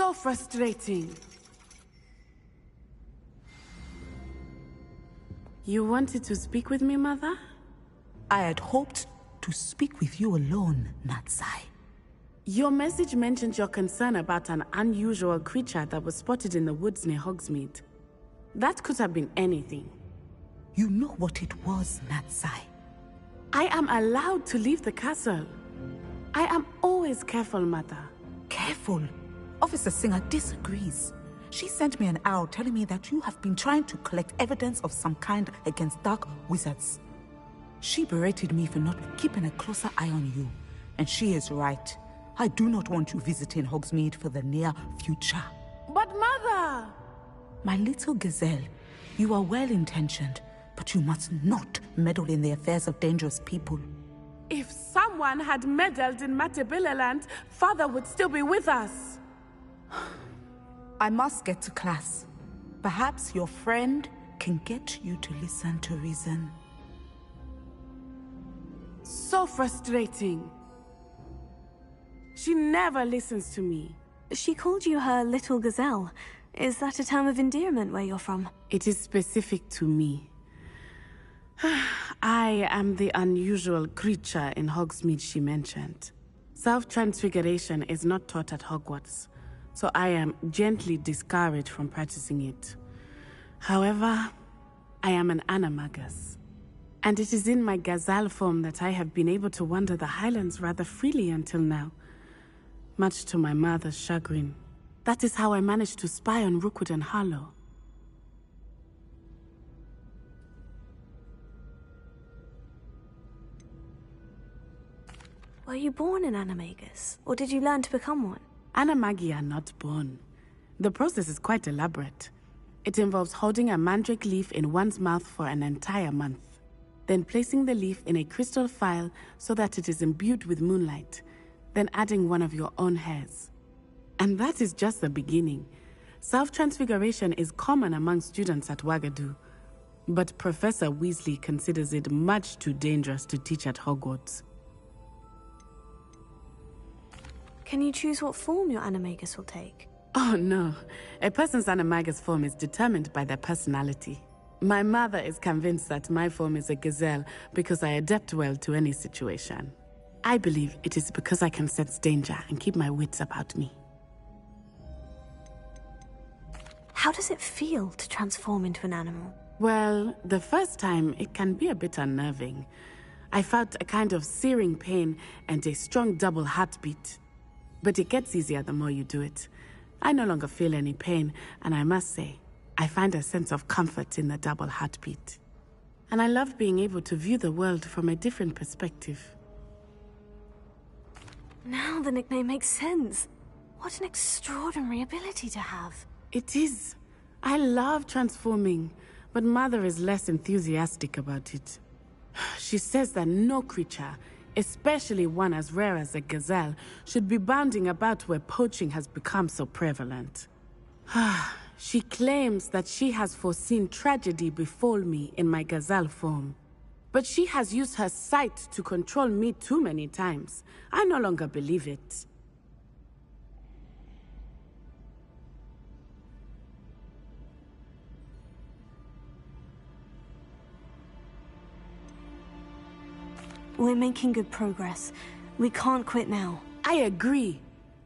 So frustrating. You wanted to speak with me, Mother? I had hoped to speak with you alone, Natsai. Your message mentioned your concern about an unusual creature that was spotted in the woods near Hogsmeade. That could have been anything. You know what it was, Natsai. I am allowed to leave the castle. I am always careful, Mother. Careful? Officer Singer disagrees. She sent me an arrow telling me that you have been trying to collect evidence of some kind against dark wizards. She berated me for not keeping a closer eye on you. And she is right. I do not want you visiting Hogsmeade for the near future. But Mother! My little gazelle, you are well-intentioned, but you must not meddle in the affairs of dangerous people. If someone had meddled in Matabeleland, Father would still be with us. I must get to class. Perhaps your friend can get you to listen to reason. So frustrating. She never listens to me. She called you her little gazelle. Is that a term of endearment where you're from? It is specific to me. I am the unusual creature in Hogsmeade she mentioned. Self-transfiguration is not taught at Hogwarts, so I am gently discouraged from practicing it. However, I am an animagus, and it is in my gazelle form that I have been able to wander the Highlands rather freely until now, much to my mother's chagrin. That is how I managed to spy on Rookwood and Harlow. Were you born an animagus, or did you learn to become one? Animagi are not born. The process is quite elaborate. It involves holding a mandrake leaf in one's mouth for an entire month, then placing the leaf in a crystal phial so that it is imbued with moonlight, then adding one of your own hairs. And that is just the beginning. Self-transfiguration is common among students at Wagadu, but Professor Weasley considers it much too dangerous to teach at Hogwarts. Can you choose what form your animagus will take? Oh no, a person's animagus form is determined by their personality. My mother is convinced that my form is a gazelle because I adapt well to any situation. I believe it is because I can sense danger and keep my wits about me. How does it feel to transform into an animal? Well, the first time it can be a bit unnerving. I felt a kind of searing pain and a strong double heartbeat. But it gets easier the more you do it. I no longer feel any pain, and I must say, I find a sense of comfort in the double heartbeat. And I love being able to view the world from a different perspective. Now the nickname makes sense. What an extraordinary ability to have. It is. I love transforming, but Mother is less enthusiastic about it. She says that no creature, especially one as rare as a gazelle, should be bounding about where poaching has become so prevalent. She claims that she has foreseen tragedy befall me in my gazelle form. But she has used her sight to control me too many times. I no longer believe it. We're making good progress. We can't quit now. I agree.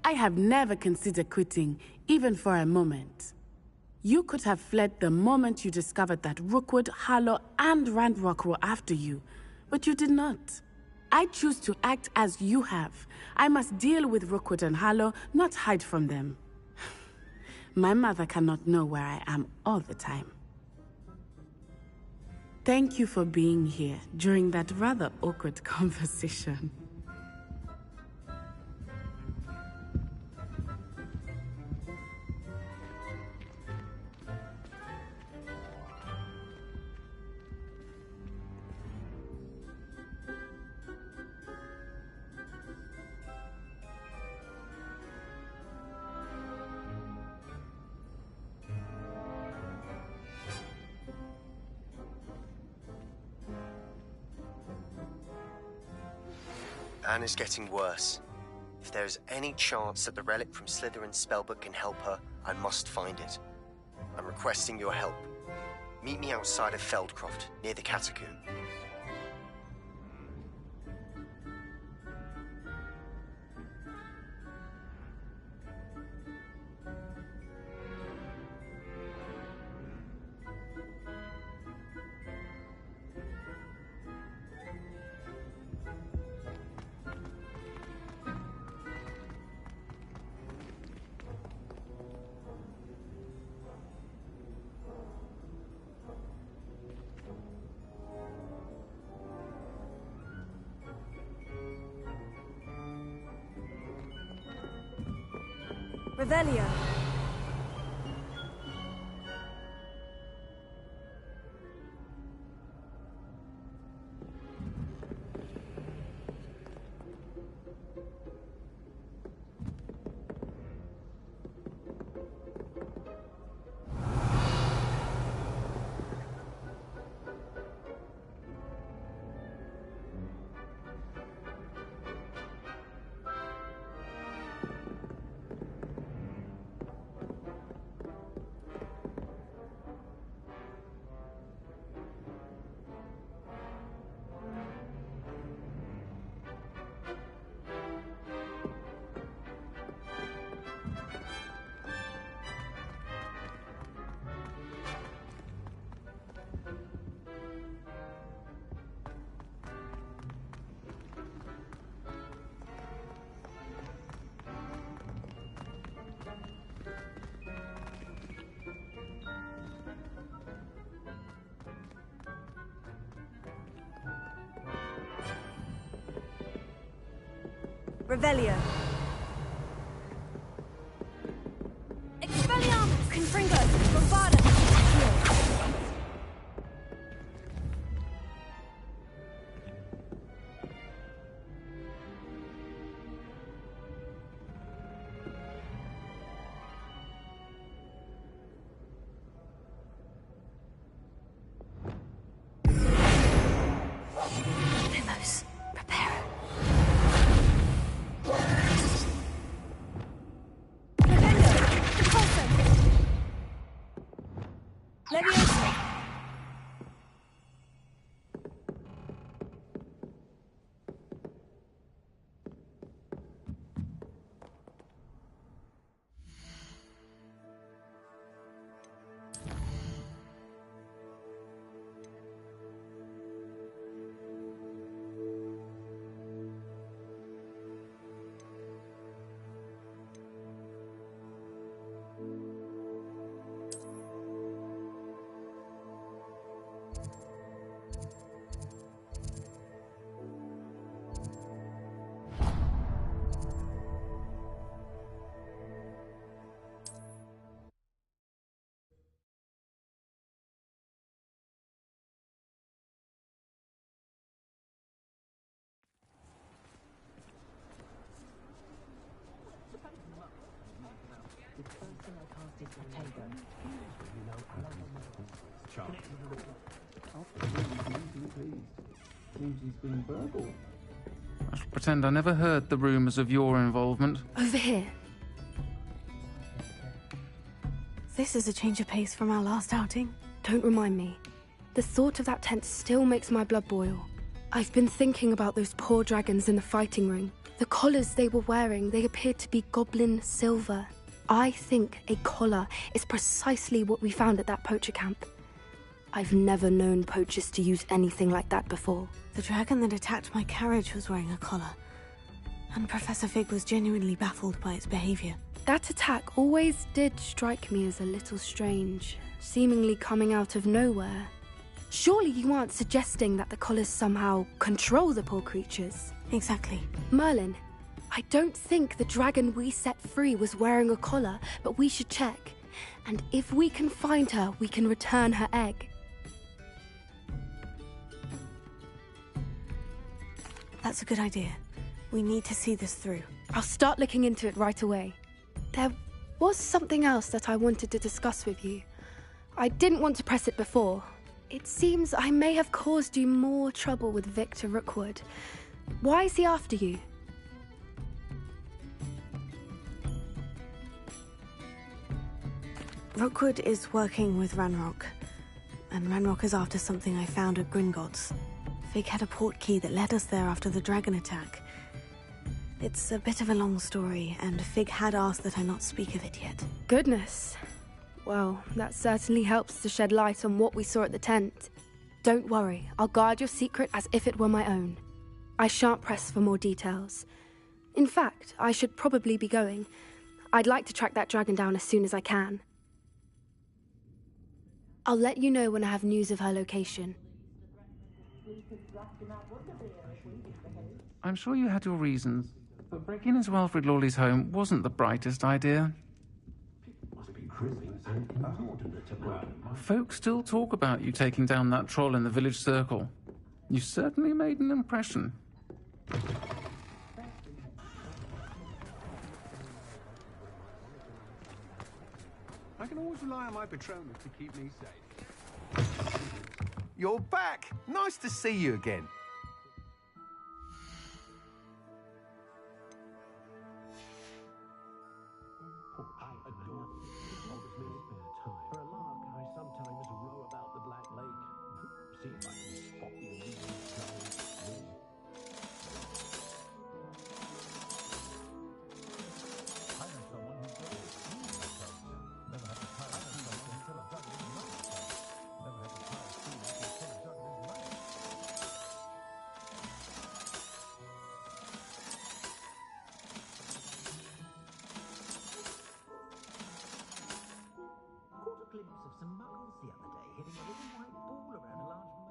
I have never considered quitting, even for a moment. You could have fled the moment you discovered that Rookwood, Harlow, and Ranrock were after you, but you did not. I choose to act as you have. I must deal with Rookwood and Harlow, not hide from them. My mother cannot know where I am all the time. Thank you for being here during that rather awkward conversation. Anne is getting worse. If there's any chance that the relic from Slytherin's spellbook can help her, I must find it. I'm requesting your help. Meet me outside of Feldcroft, near the Catacomb. Revelio. Revelio. Expelliarmus! Confringo! Bombardus! Lumos, prepare. Seems he's been burgled. I shall pretend I never heard the rumours of your involvement. Over here. This is a change of pace from our last outing. Don't remind me. The thought of that tent still makes my blood boil. I've been thinking about those poor dragons in the fighting ring. The collars they were wearing, they appeared to be goblin silver. I think a collar is precisely what we found at that poacher camp. I've never known poachers to use anything like that before. The dragon that attacked my carriage was wearing a collar, and Professor Fig was genuinely baffled by its behavior. That attack always did strike me as a little strange, seemingly coming out of nowhere. Surely you aren't suggesting that the collars somehow control the poor creatures? Exactly. Merlin, I don't think the dragon we set free was wearing a collar, but we should check. And if we can find her, we can return her egg. That's a good idea. We need to see this through. I'll start looking into it right away. There was something else that I wanted to discuss with you. I didn't want to press it before. It seems I may have caused you more trouble with Victor Rookwood. Why is he after you? Rookwood is working with Ranrock, and Ranrock is after something I found at Gringotts. Fig had a portkey that led us there after the dragon attack. It's a bit of a long story, and Fig had asked that I not speak of it yet. Goodness. Well, that certainly helps to shed light on what we saw at the tent. Don't worry, I'll guard your secret as if it were my own. I shan't press for more details. In fact, I should probably be going. I'd like to track that dragon down as soon as I can. I'll let you know when I have news of her location. I'm sure you had your reasons, but breaking into Wilfred Lawley's home wasn't the brightest idea. Folk still talk about you taking down that troll in the village circle. You certainly made an impression. I can always rely on my Patronus to keep me safe. You're back! Nice to see you again.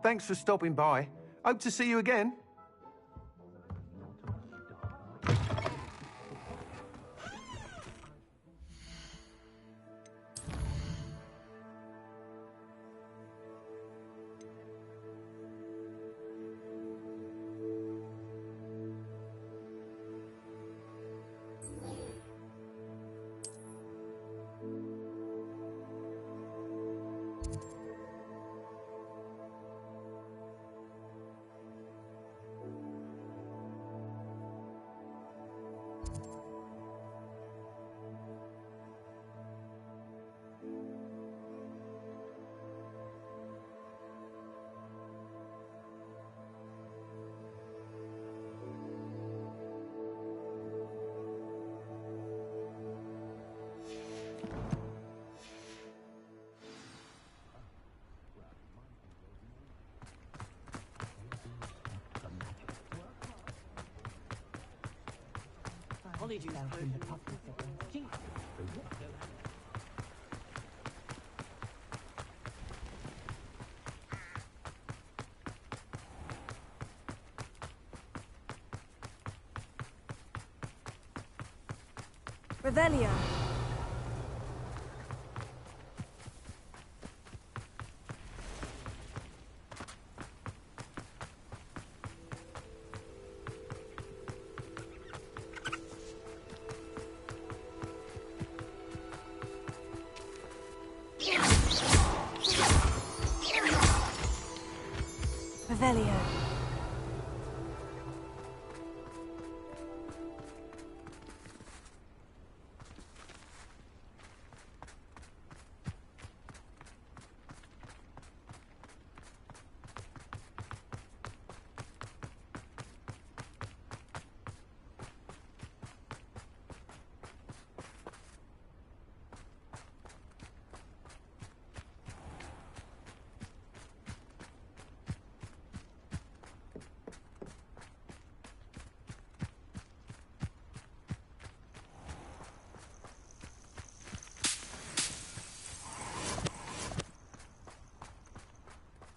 Thanks for stopping by. Hope to see you again. Revelio. Revelio.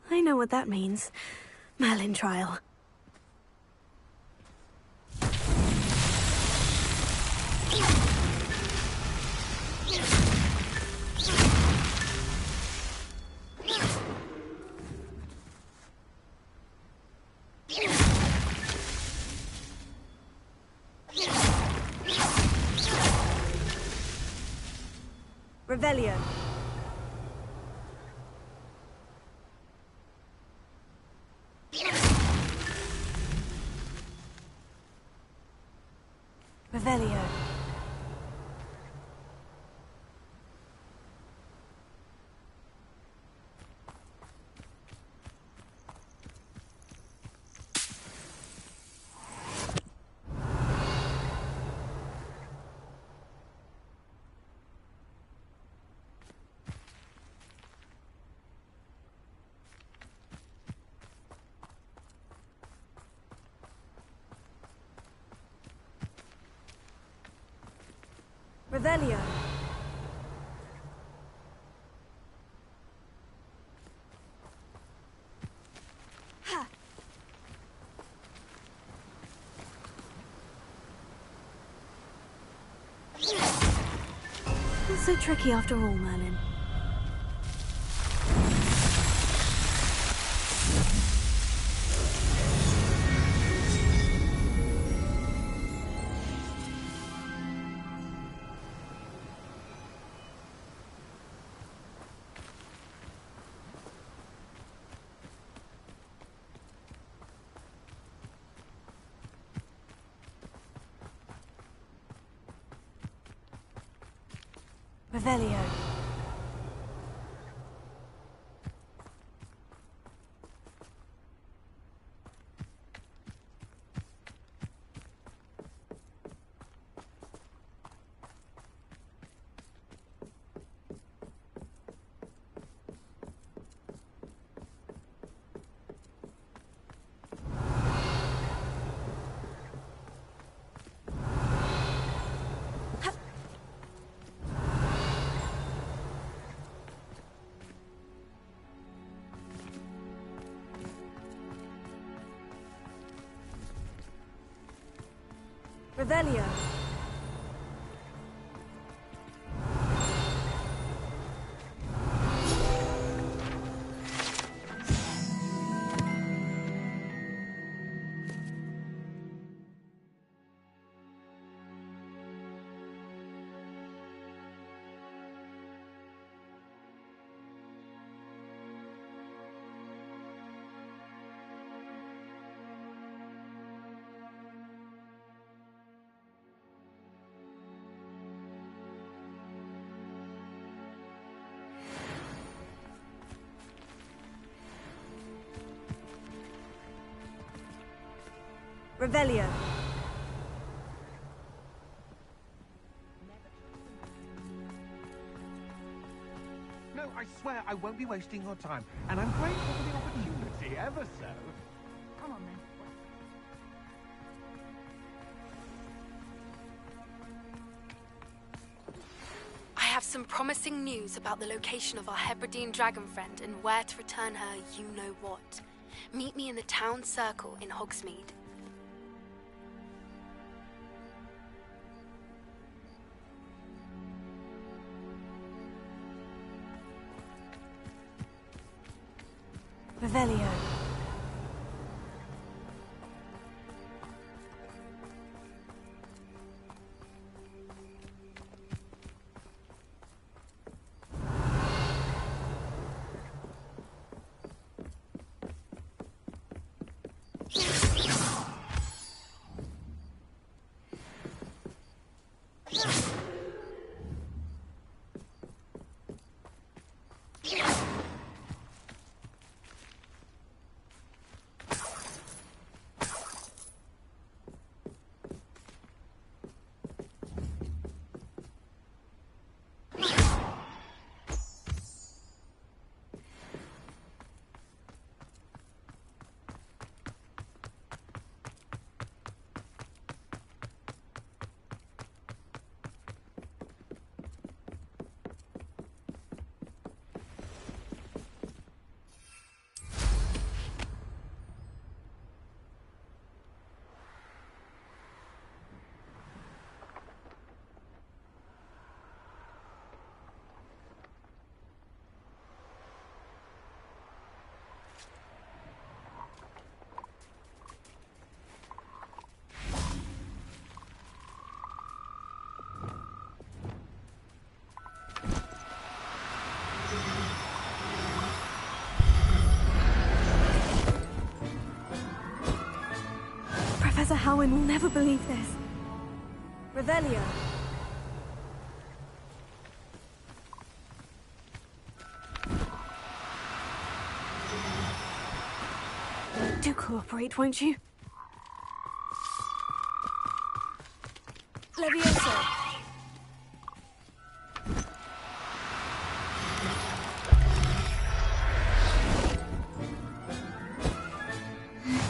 I know what that means. Merlin trial. Revelio. Revelio. Revelio. Not so tricky after all, Merlin. Revelio. Revelio. Revelio. No, I swear I won't be wasting your time, and I'm grateful for the opportunity, ever so. Come on, then. I have some promising news about the location of our Hebridean dragon friend and where to return her you-know-what. Meet me in the town circle in Hogsmeade. Revelio. Professor Howin will never believe this. Revelio. Do cooperate, won't you? Levioso.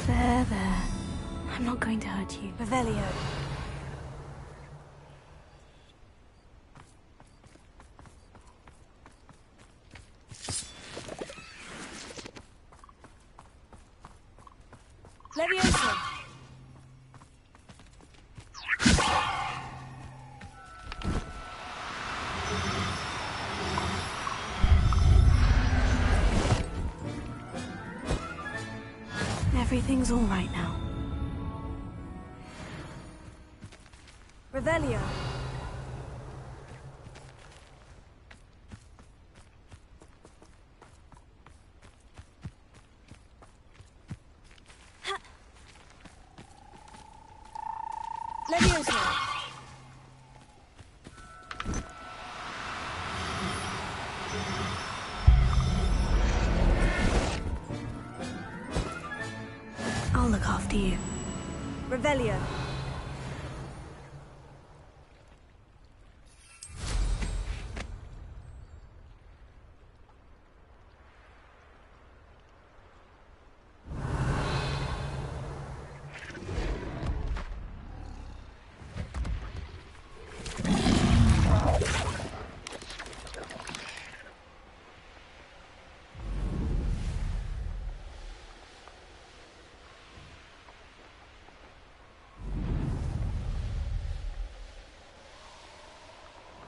There. I'm not going to hurt you. Revelio. Everything's all right now. Revelio. Levioso. I'll look after you. Revelio.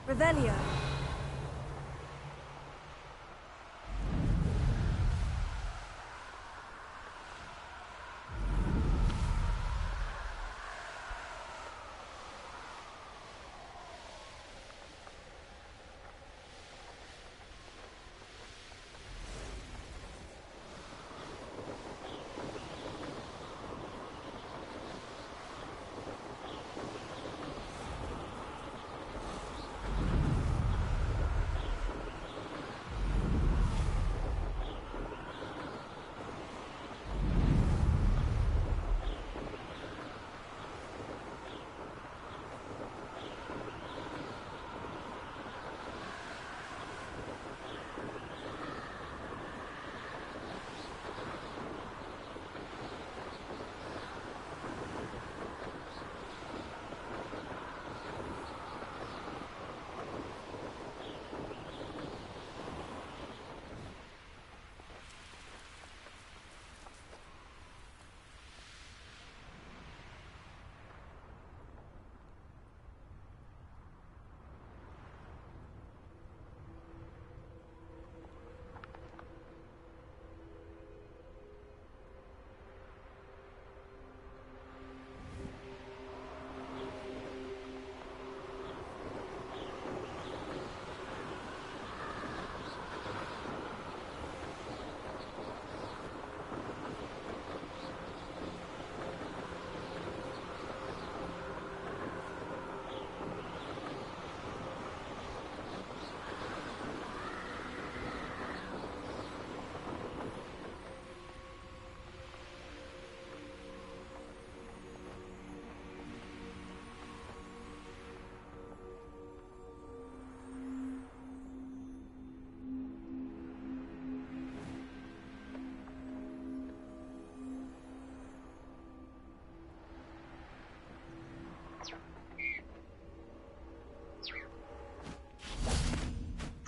Revelio.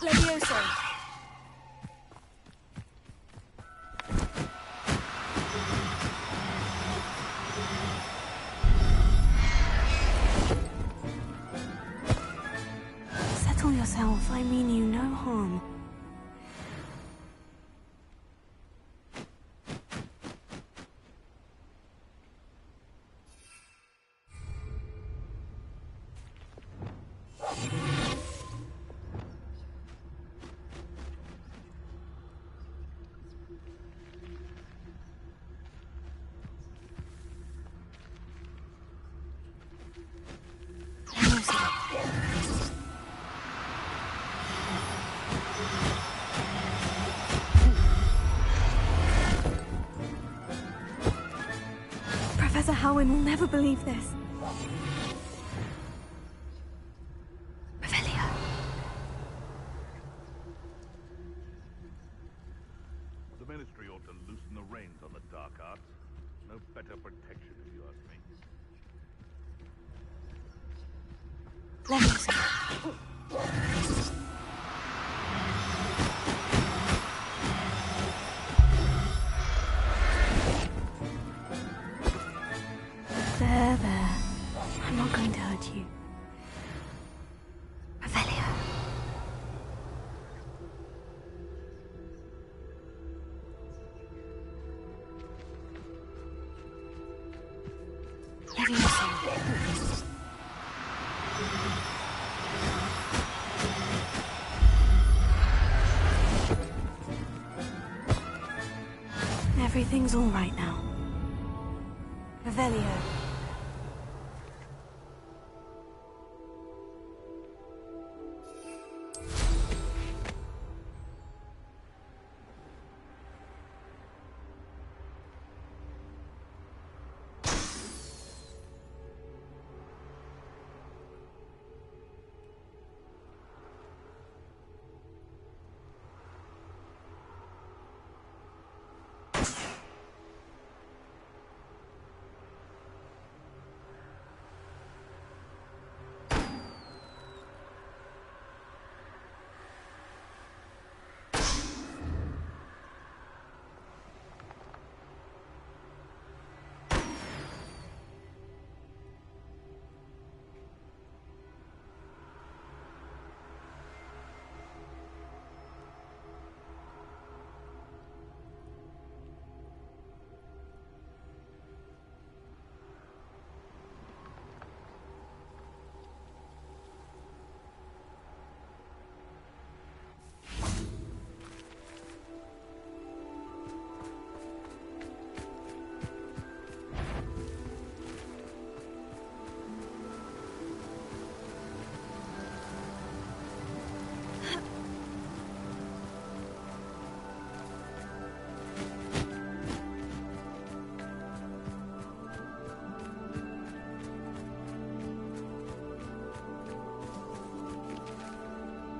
Levioso. Settle yourself. I mean you no harm. Professor Howin will never believe this. Revelio. The Ministry ought to loosen the reins on the dark arts. No better protection, if you ask me. Levioso. There. I'm not going to hurt you. Revelio. Everything's all right now. Revelio.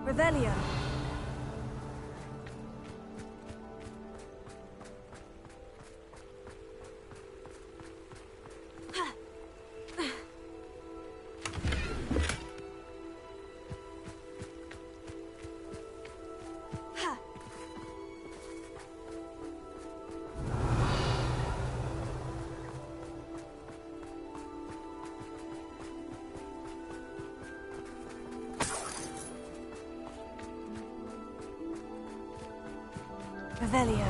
Revelio. Revelio.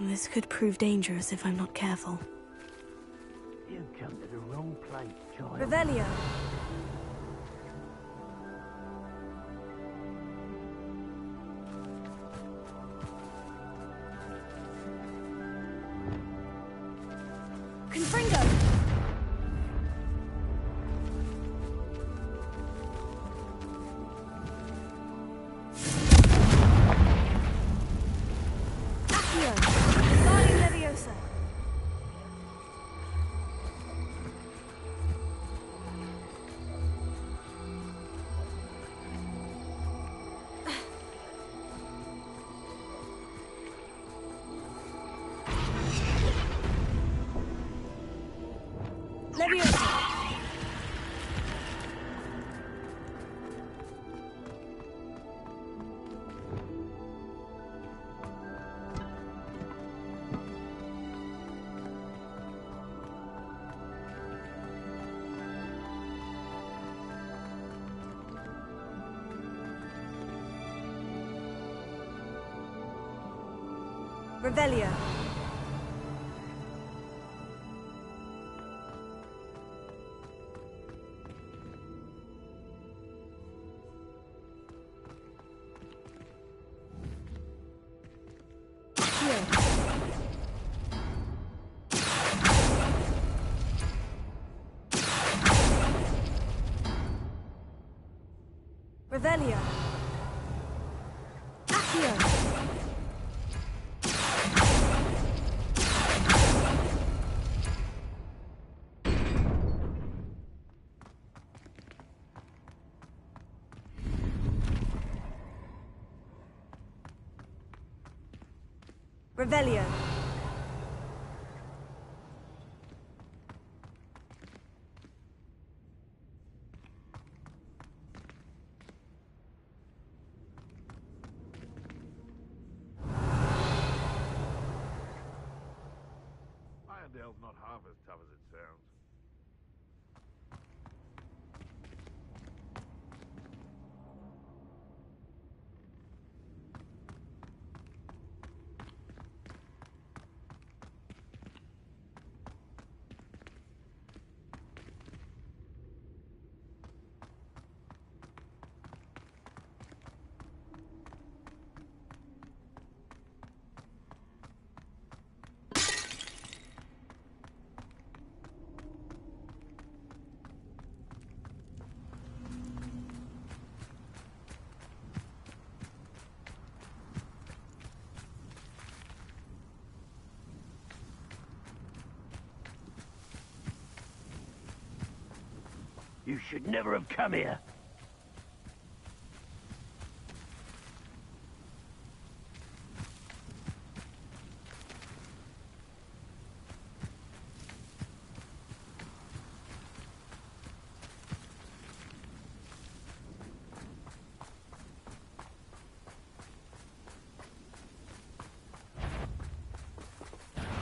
This could prove dangerous if I'm not careful. You come to the wrong place, child. Revelio. Confringo. Revelio. Revelio. Accio. Revelio. sounds. You should never have come here.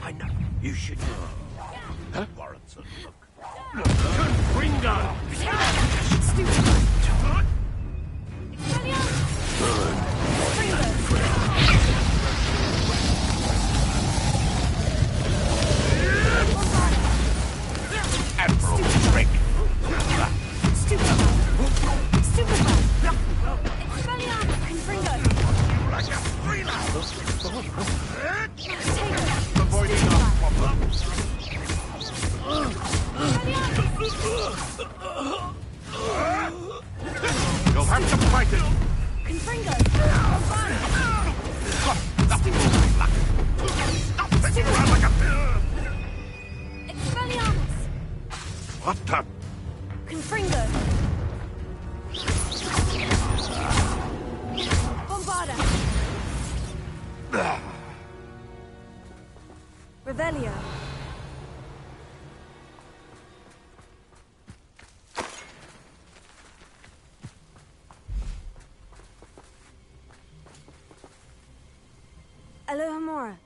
I know. You should. That warrants a look. Confringo! You'll have to fight it! Confringo! Stop sitting around like a... Expelliarmus! What the... Confringo! Bombarda! Revelio! Alohomora.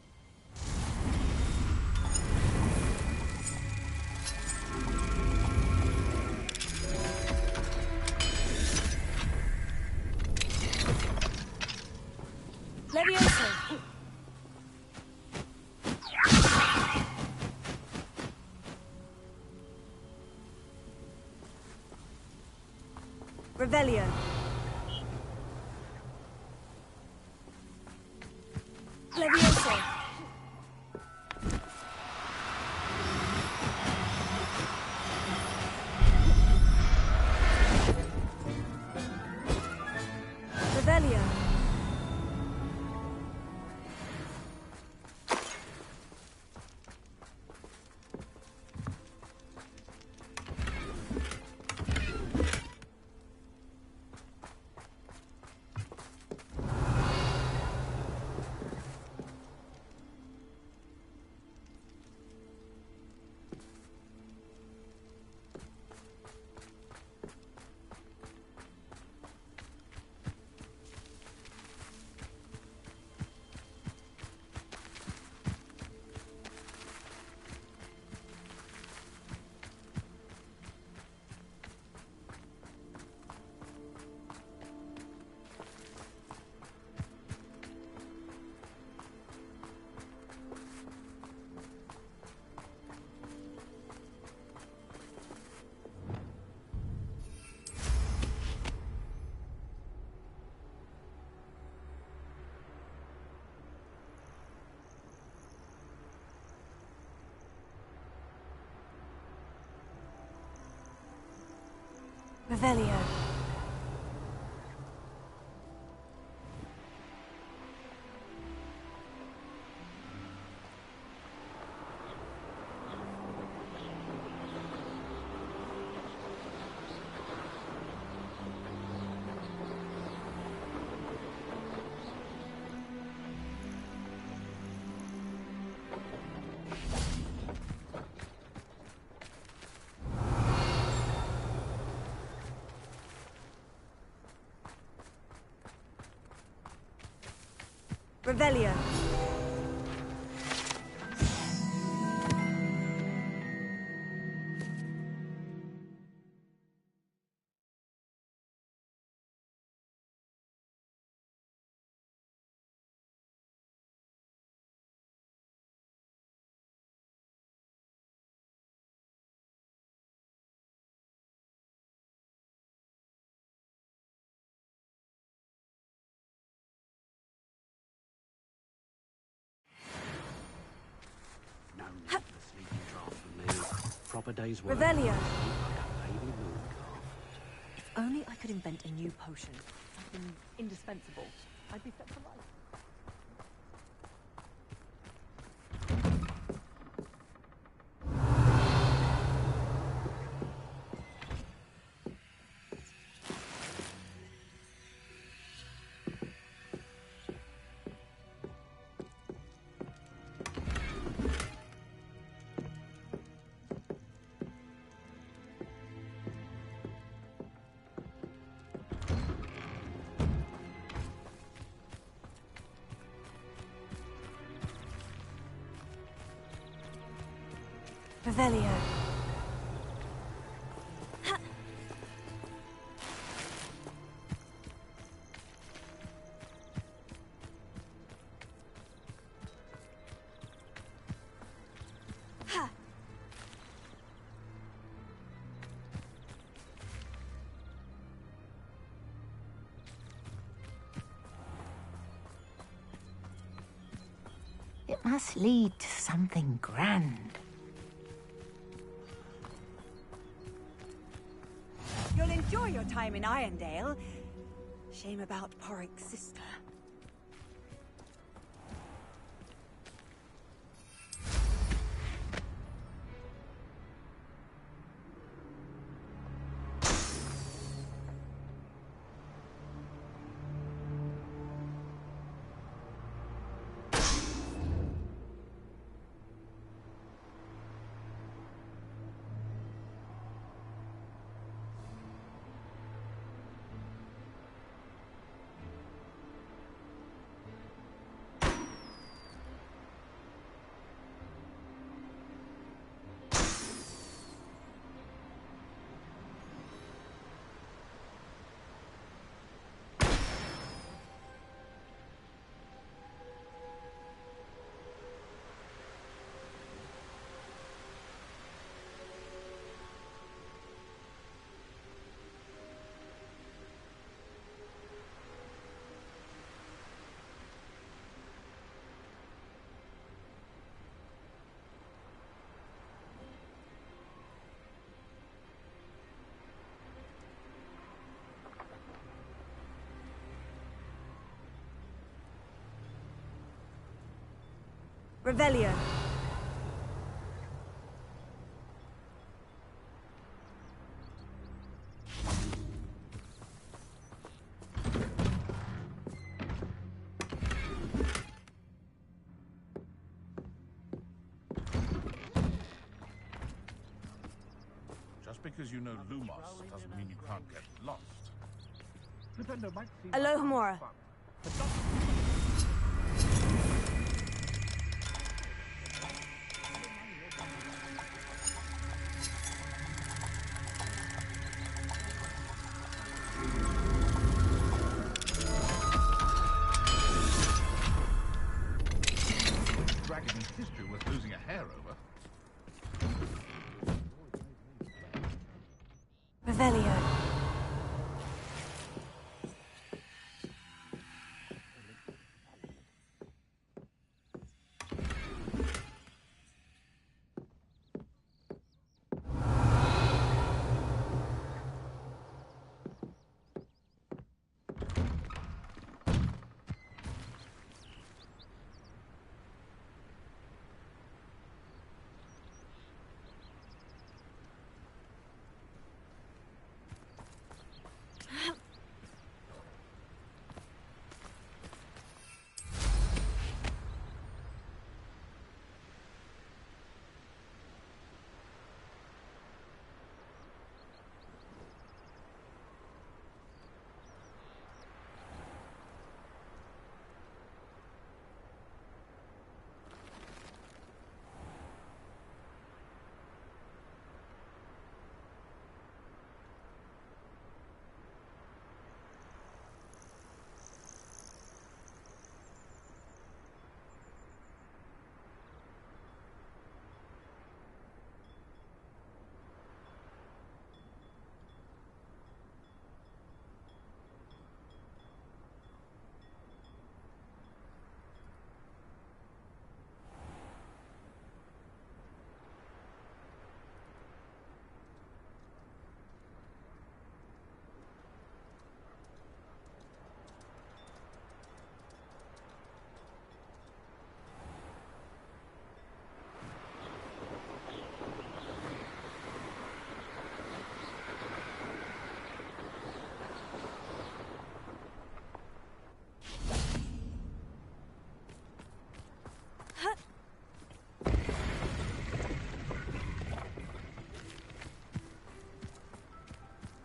Levioso. Revelio. Levioso. Revelio. Revelio. Revelio. proper day's work. Revelio. Like a baby moon calf. If only I could invent a new potion. Something indispensable. I'd be set for life. Revelio. It must lead to something grand. You'll enjoy your time in Irondale. Shame about Porrick's sister. Revelio. Just because you know Lumos doesn't mean you can't get lost. Alohomora. Dragon's history worth losing a hair over. Revelio.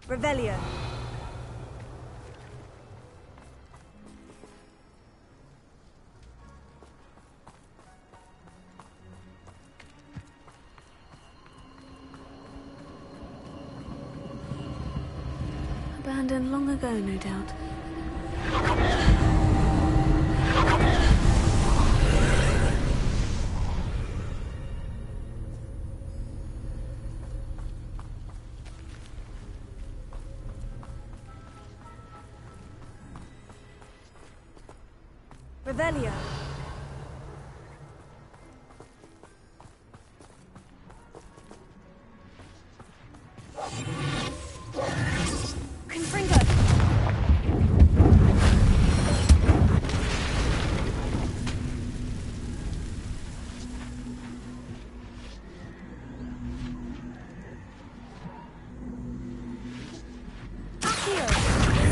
Revelio. Abandoned long ago, no doubt. Revelio. Confringo. Accio.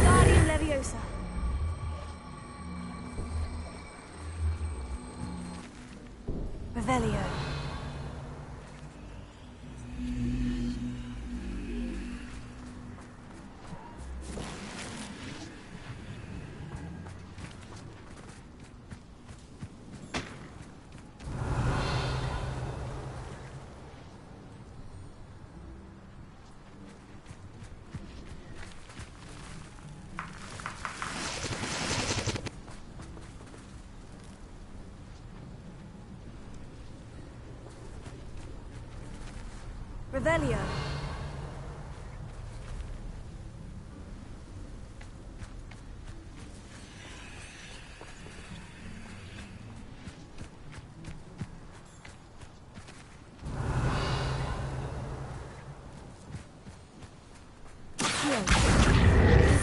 Guardian Leviosa. Revelio. Revelio.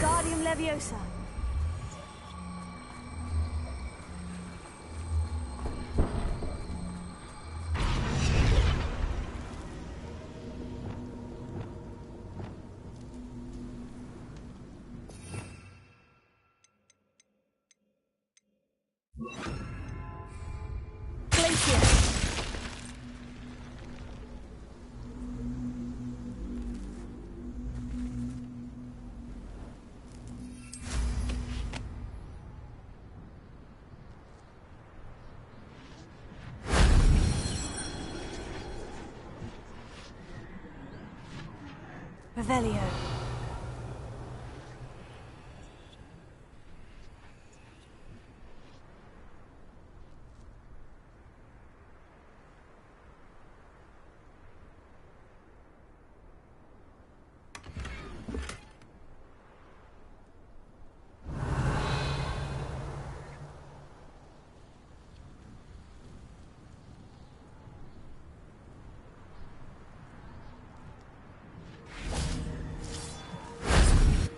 Guardian Leviosa. Revelio.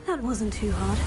That wasn't too hard.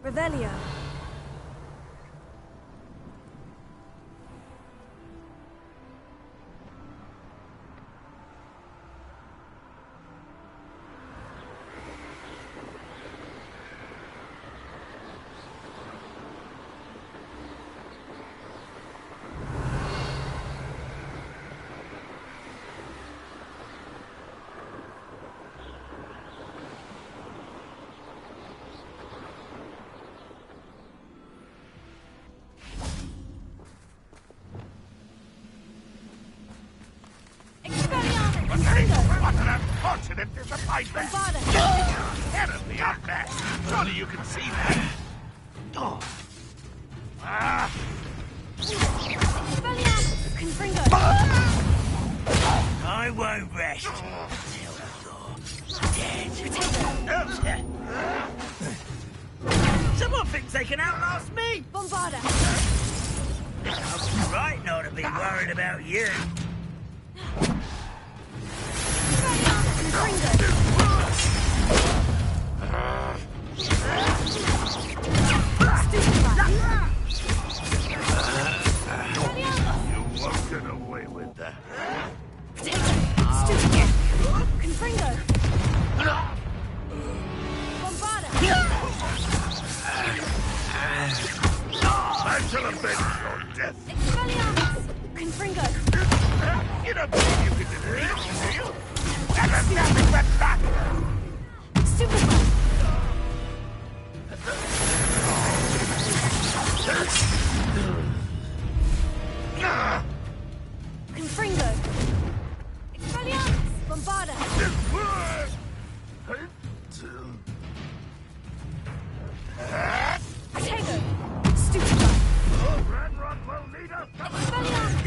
Revelio. What an unfortunate disappointment! Terribly unfair! Surely you can see that! Oh. Ah. Confringo. I won't rest until you're dead. Someone thinks they can outlast me! Bombarda! I'm right not to be worried about you. You won't get away with that. Confringo! Bombarda! I shall avenge your death. Expelliarmus! Confringo! You don't believe you can defeat me, do you? That is nothing but luck! Superfly! Confringo! Expelliarmus! Bombarda! Protego! Stupefy! Ranrock will need us! Expelliarmus!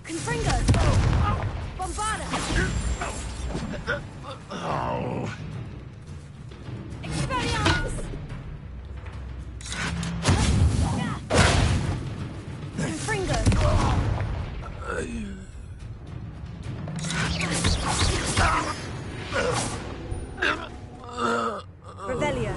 Confringo! Bombarda! Expelliarmus! Confringo! Revelio.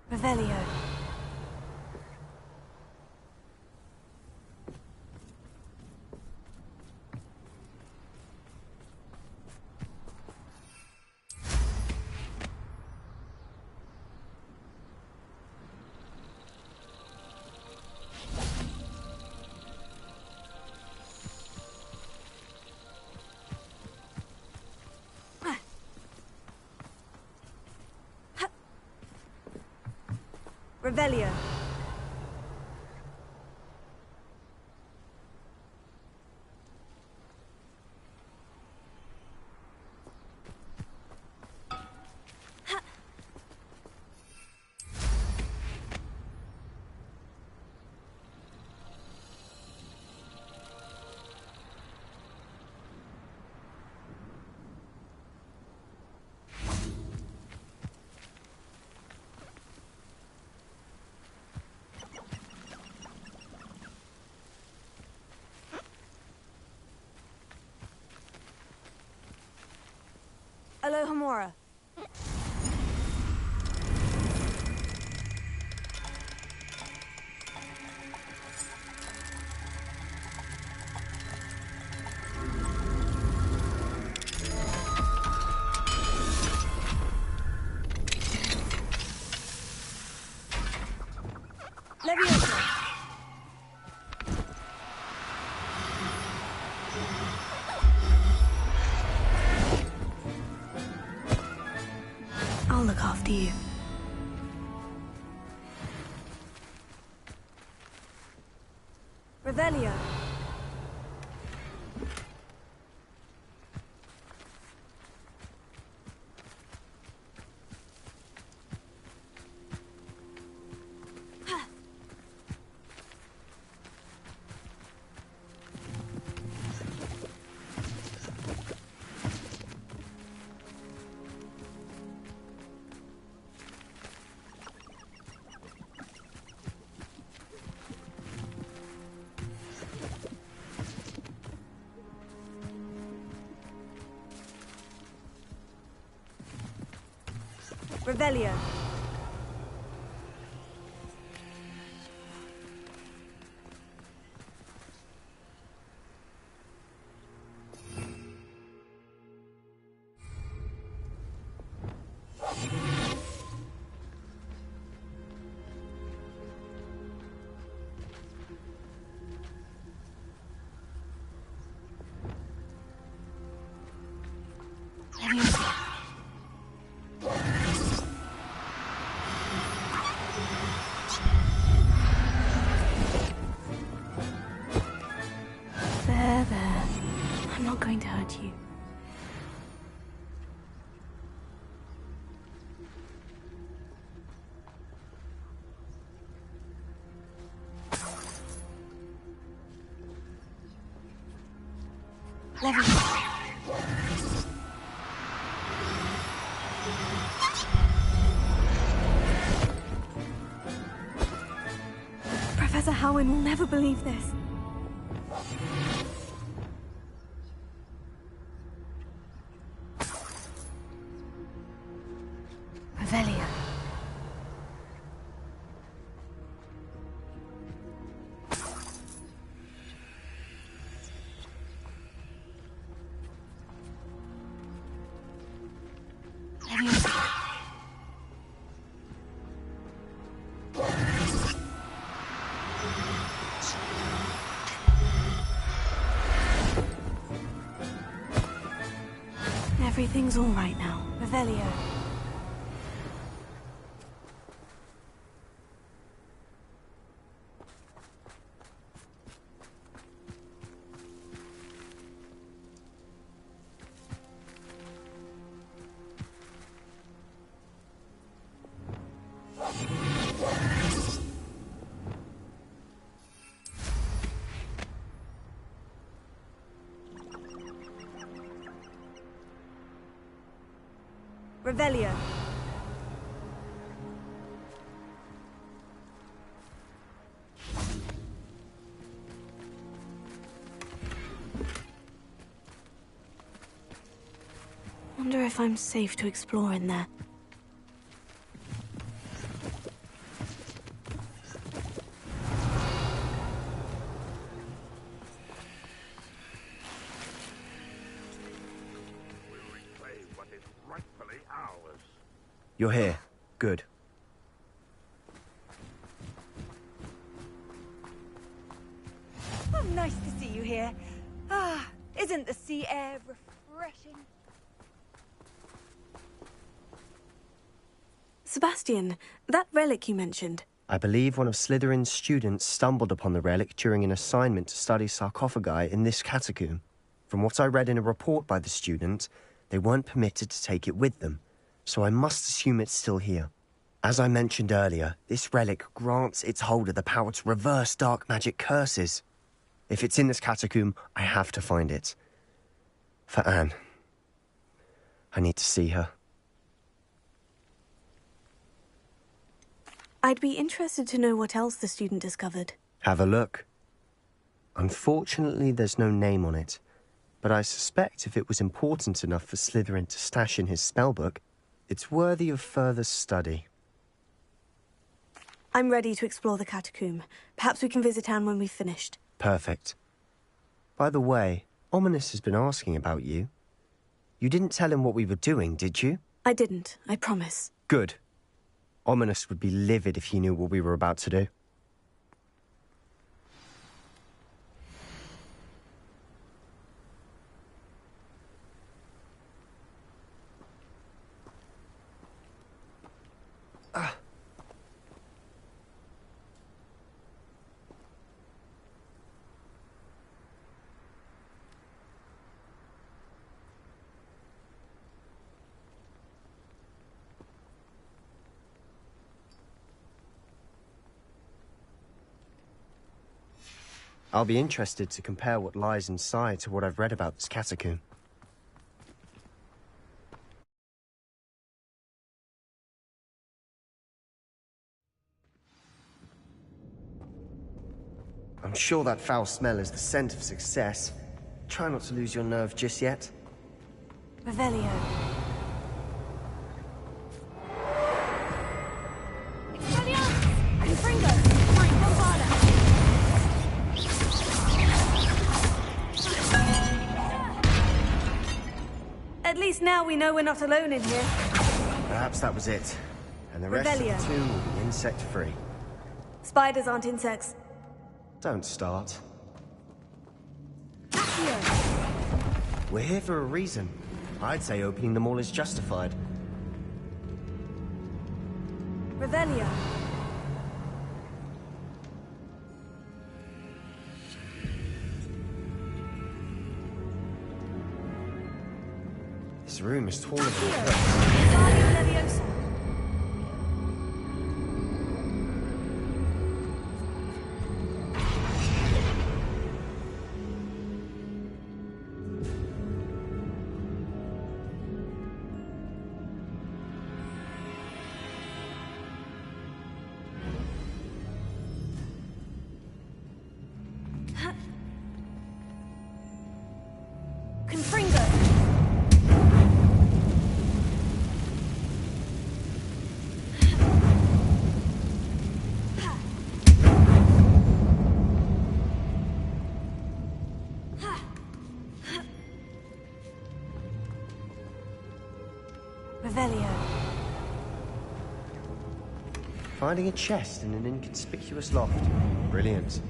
Revelio. Revelio. Alohomora. Leviosa. I'll look after you. Revelio. Revelio. going to hurt you. Professor Howin will never believe this. Revelio. Everything's all right now. Revelio. Revelio. Wonder if I'm safe to explore in there. You're here. Good. Oh, nice to see you here. Ah, isn't the sea air refreshing? Sebastian, that relic you mentioned. I believe one of Slytherin's students stumbled upon the relic during an assignment to study sarcophagi in this catacomb. From what I read in a report by the student, they weren't permitted to take it with them, so I must assume it's still here. As I mentioned earlier, this relic grants its holder the power to reverse dark magic curses. If it's in this catacomb, I have to find it. For Anne. I need to see her. I'd be interested to know what else the student discovered. Have a look. Unfortunately, there's no name on it, but I suspect if it was important enough for Slytherin to stash in his spellbook, it's worthy of further study. I'm ready to explore the catacomb. Perhaps we can visit Anne when we've finished. Perfect. By the way, Ominous has been asking about you. You didn't tell him what we were doing, did you? I didn't, I promise. Good. Ominous would be livid if he knew what we were about to do. I'll be interested to compare what lies inside to what I've read about this catacomb. I'm sure that foul smell is the scent of success. Try not to lose your nerve just yet. Revelio. At least now we know we're not alone in here. Perhaps that was it. And the rest Revelio. of the tomb will be insect-free. Spiders aren't insects. Don't start. Accio. We're here for a reason. I'd say opening them all is justified. Revelio. This room is taller than it looks. Leviosa. Confringo. Revelio. Finding a chest in an inconspicuous loft. Brilliant.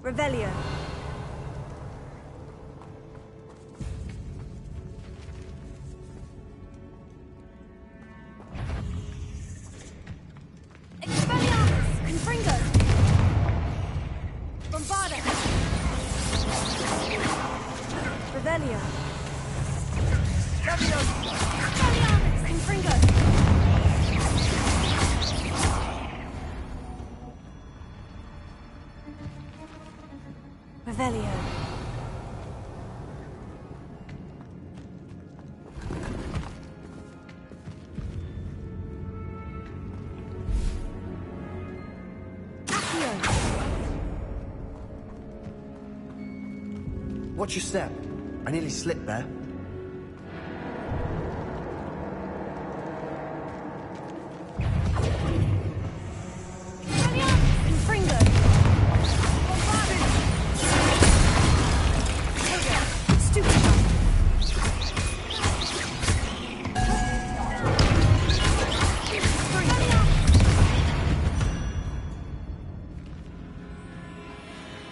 Revelio. Expelliarmus! Confringo! Bombarda! Revelio. Expelliarmus! Confringo! Revelio. Watch your step. I nearly slipped there.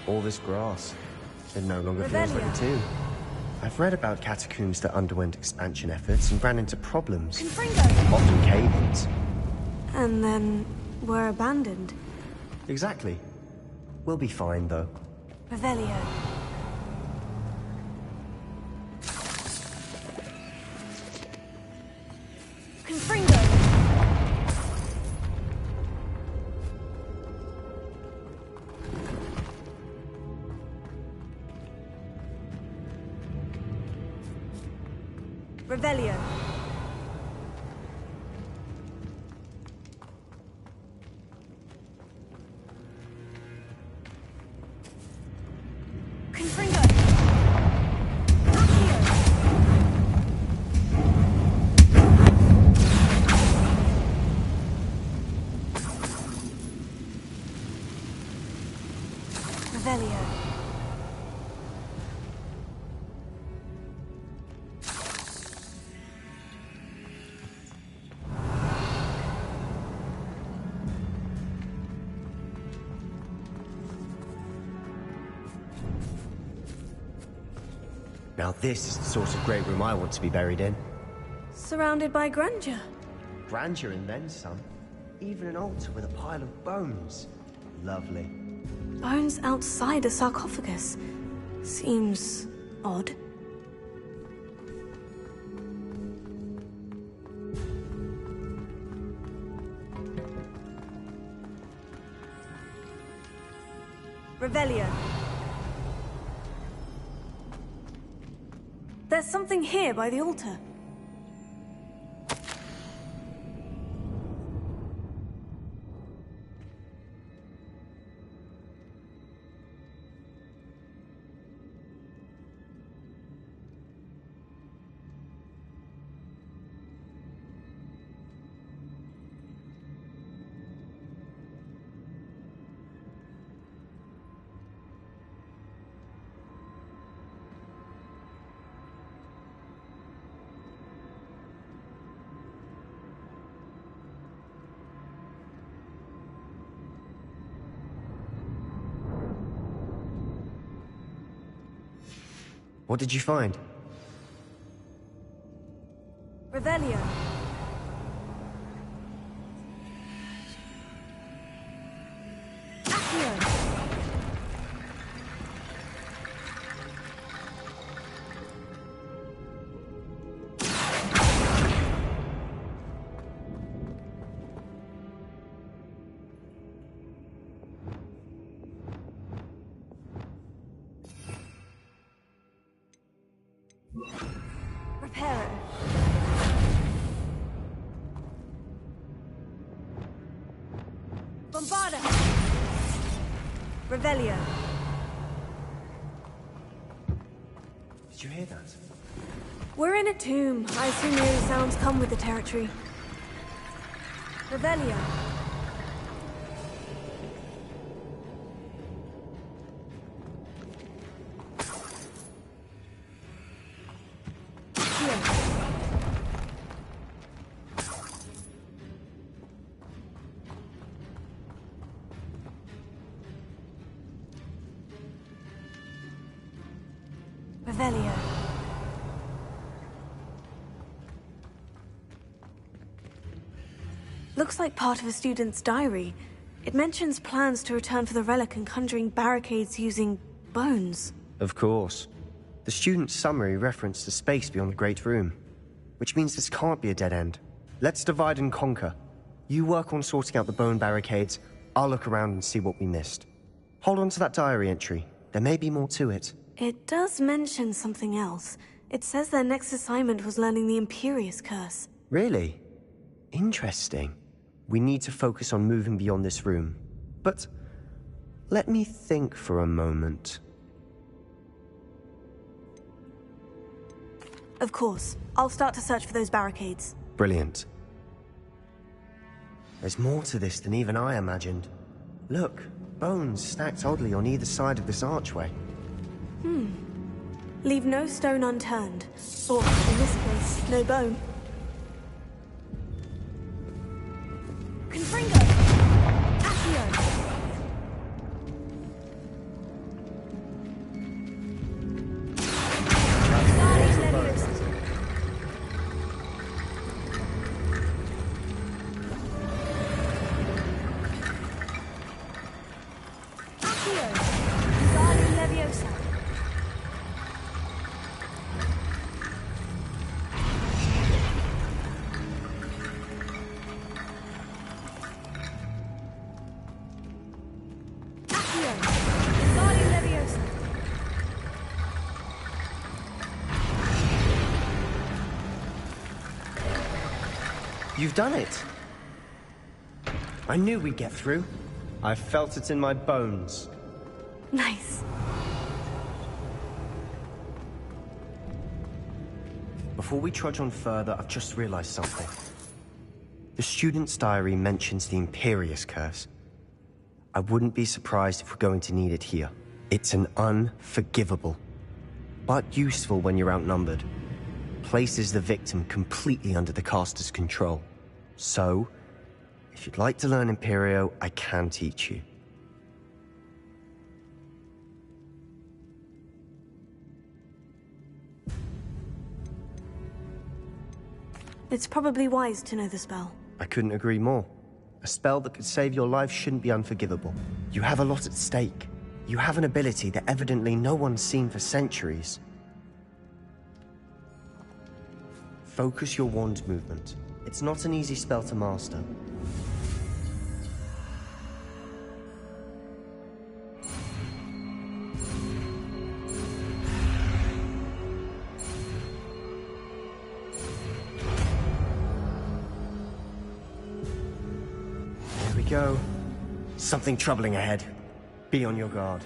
All this grass. It no longer feels like a tomb. I've read about catacombs that underwent expansion efforts and ran into problems. Often cave-ins. And then were abandoned. Exactly. We'll be fine, though. Revelio. Confringo. Revelio. Confringo. Accio. Revelio. Now this is the sort of great room I want to be buried in. Surrounded by grandeur. Grandeur and then some. Even an altar with a pile of bones. Lovely. Bones outside a sarcophagus. Seems odd. Revelio. There's something here by the altar. What did you find? Revelio. Accio. Reparo. Bombarda. Revelio. Did you hear that? We're in a tomb. I assume the only sounds come with the territory. Revelio. Revelio. Looks like part of a student's diary. It mentions plans to return for the relic and conjuring barricades using bones. Of course. The student's summary referenced the space beyond the Great Room, which means this can't be a dead end. Let's divide and conquer. You work on sorting out the bone barricades, I'll look around and see what we missed. Hold on to that diary entry. There may be more to it. It does mention something else. It says their next assignment was learning the Imperious Curse. Really? Interesting. We need to focus on moving beyond this room. But let me think for a moment. Of course. I'll start to search for those barricades. Brilliant. There's more to this than even I imagined. Look, bones stacked oddly on either side of this archway. Leave no stone unturned. Or, in this case, no bone. Confringo! Accio! You've done it! I knew we'd get through. I felt it in my bones. Nice. Before we trudge on further, I've just realized something. The student's diary mentions the Imperius Curse. I wouldn't be surprised if we're going to need it here. It's an unforgivable, but useful when you're outnumbered. Places the victim completely under the caster's control. So, if you'd like to learn Imperio, I can teach you. It's probably wise to know the spell. I couldn't agree more. A spell that could save your life shouldn't be unforgivable. You have a lot at stake. You have an ability that evidently no one's seen for centuries. Focus your wand movement. It's not an easy spell to master. There we go. Something troubling ahead. Be on your guard.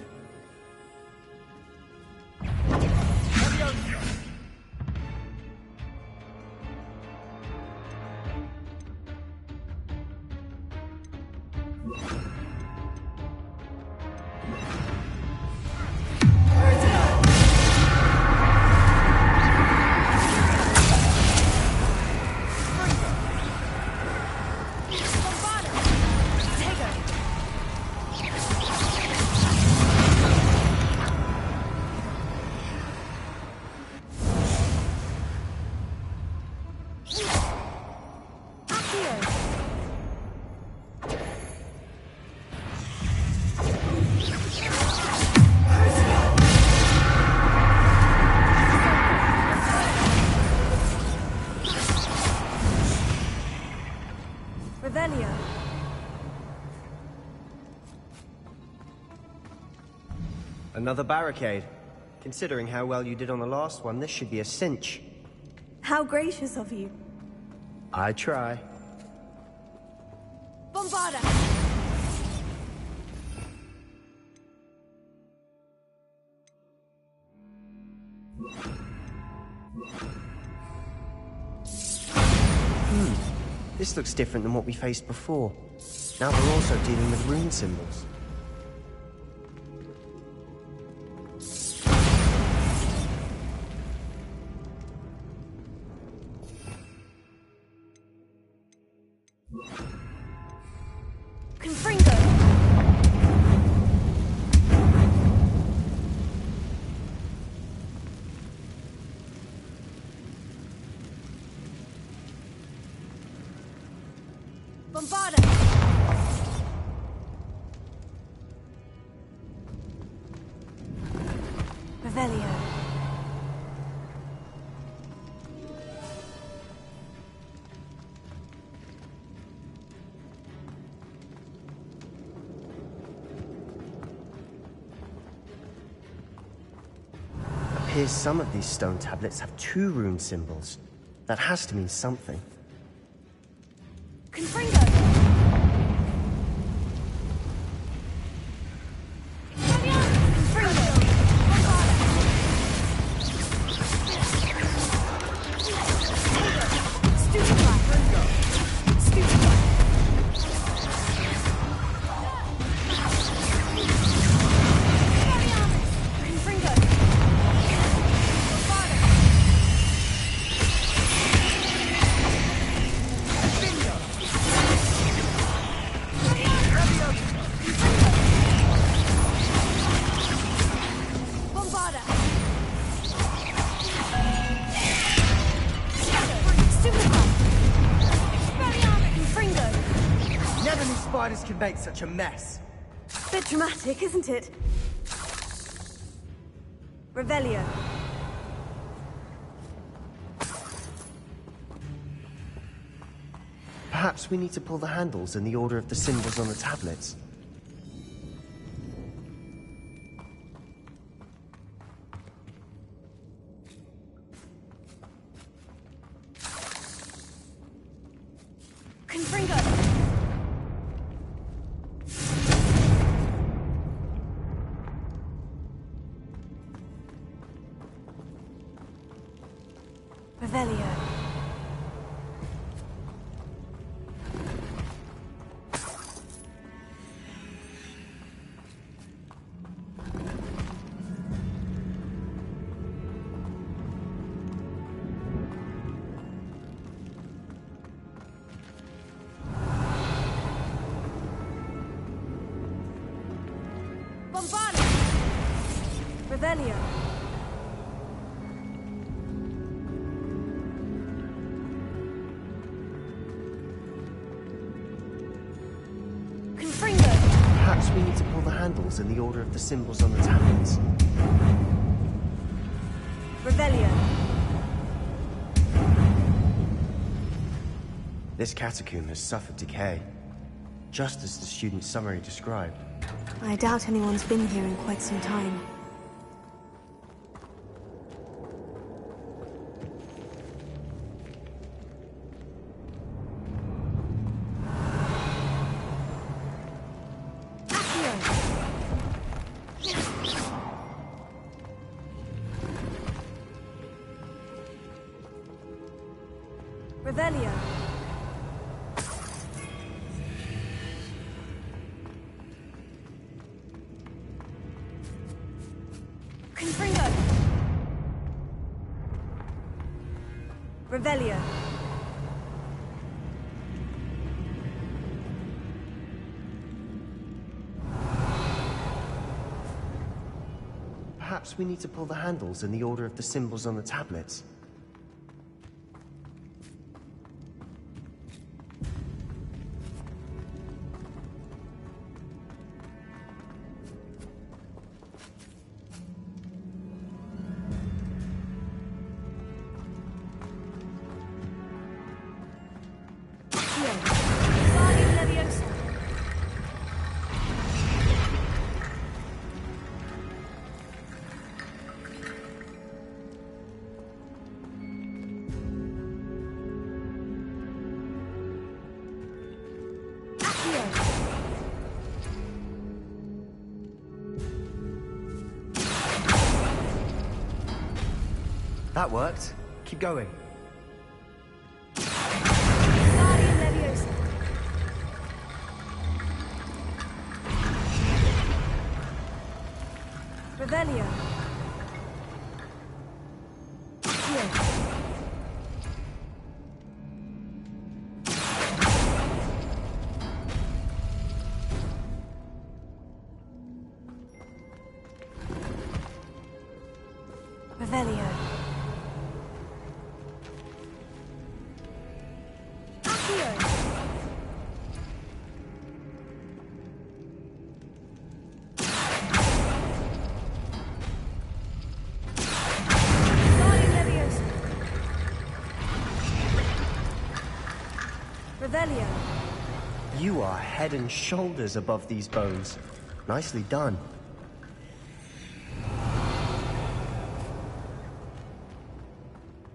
Another barricade. Considering how well you did on the last one, this should be a cinch. How gracious of you. I try. Bombarda! This looks different than what we faced before. Now we're also dealing with rune symbols. Bombarda! Revelio. Appears some of these stone tablets have 2 rune symbols. That has to mean something. Confringo! you make such a mess? Bit dramatic, isn't it? Revelio. Perhaps we need to pull the handles in the order of the symbols on the tablets. Confringo. Revelio. Bombano. Revelio. Perhaps we need to pull the handles in the order of the symbols on the tablets. Revelio. This catacomb has suffered decay, just as the student's summary described. I doubt anyone's been here in quite some time. Revelio. Confringo. Revelio. Perhaps we need to pull the handles in the order of the symbols on the tablets. That worked. Keep going. Revelio. Revelio. Revelio. You are head and shoulders above these bones. Nicely done.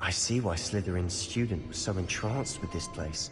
I see why Slytherin's student was so entranced with this place.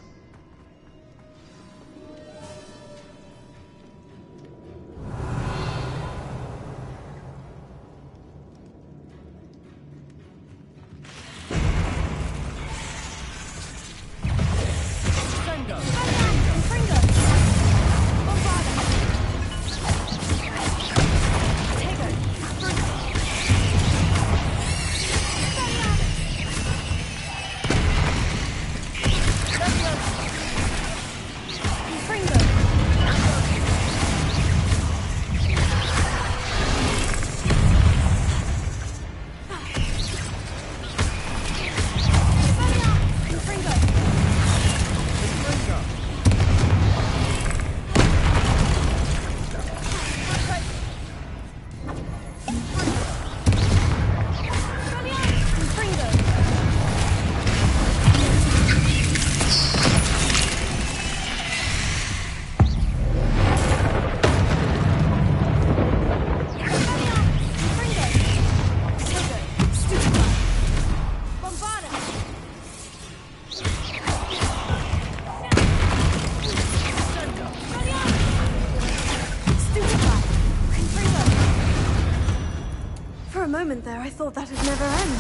moment there, I thought that'd never end.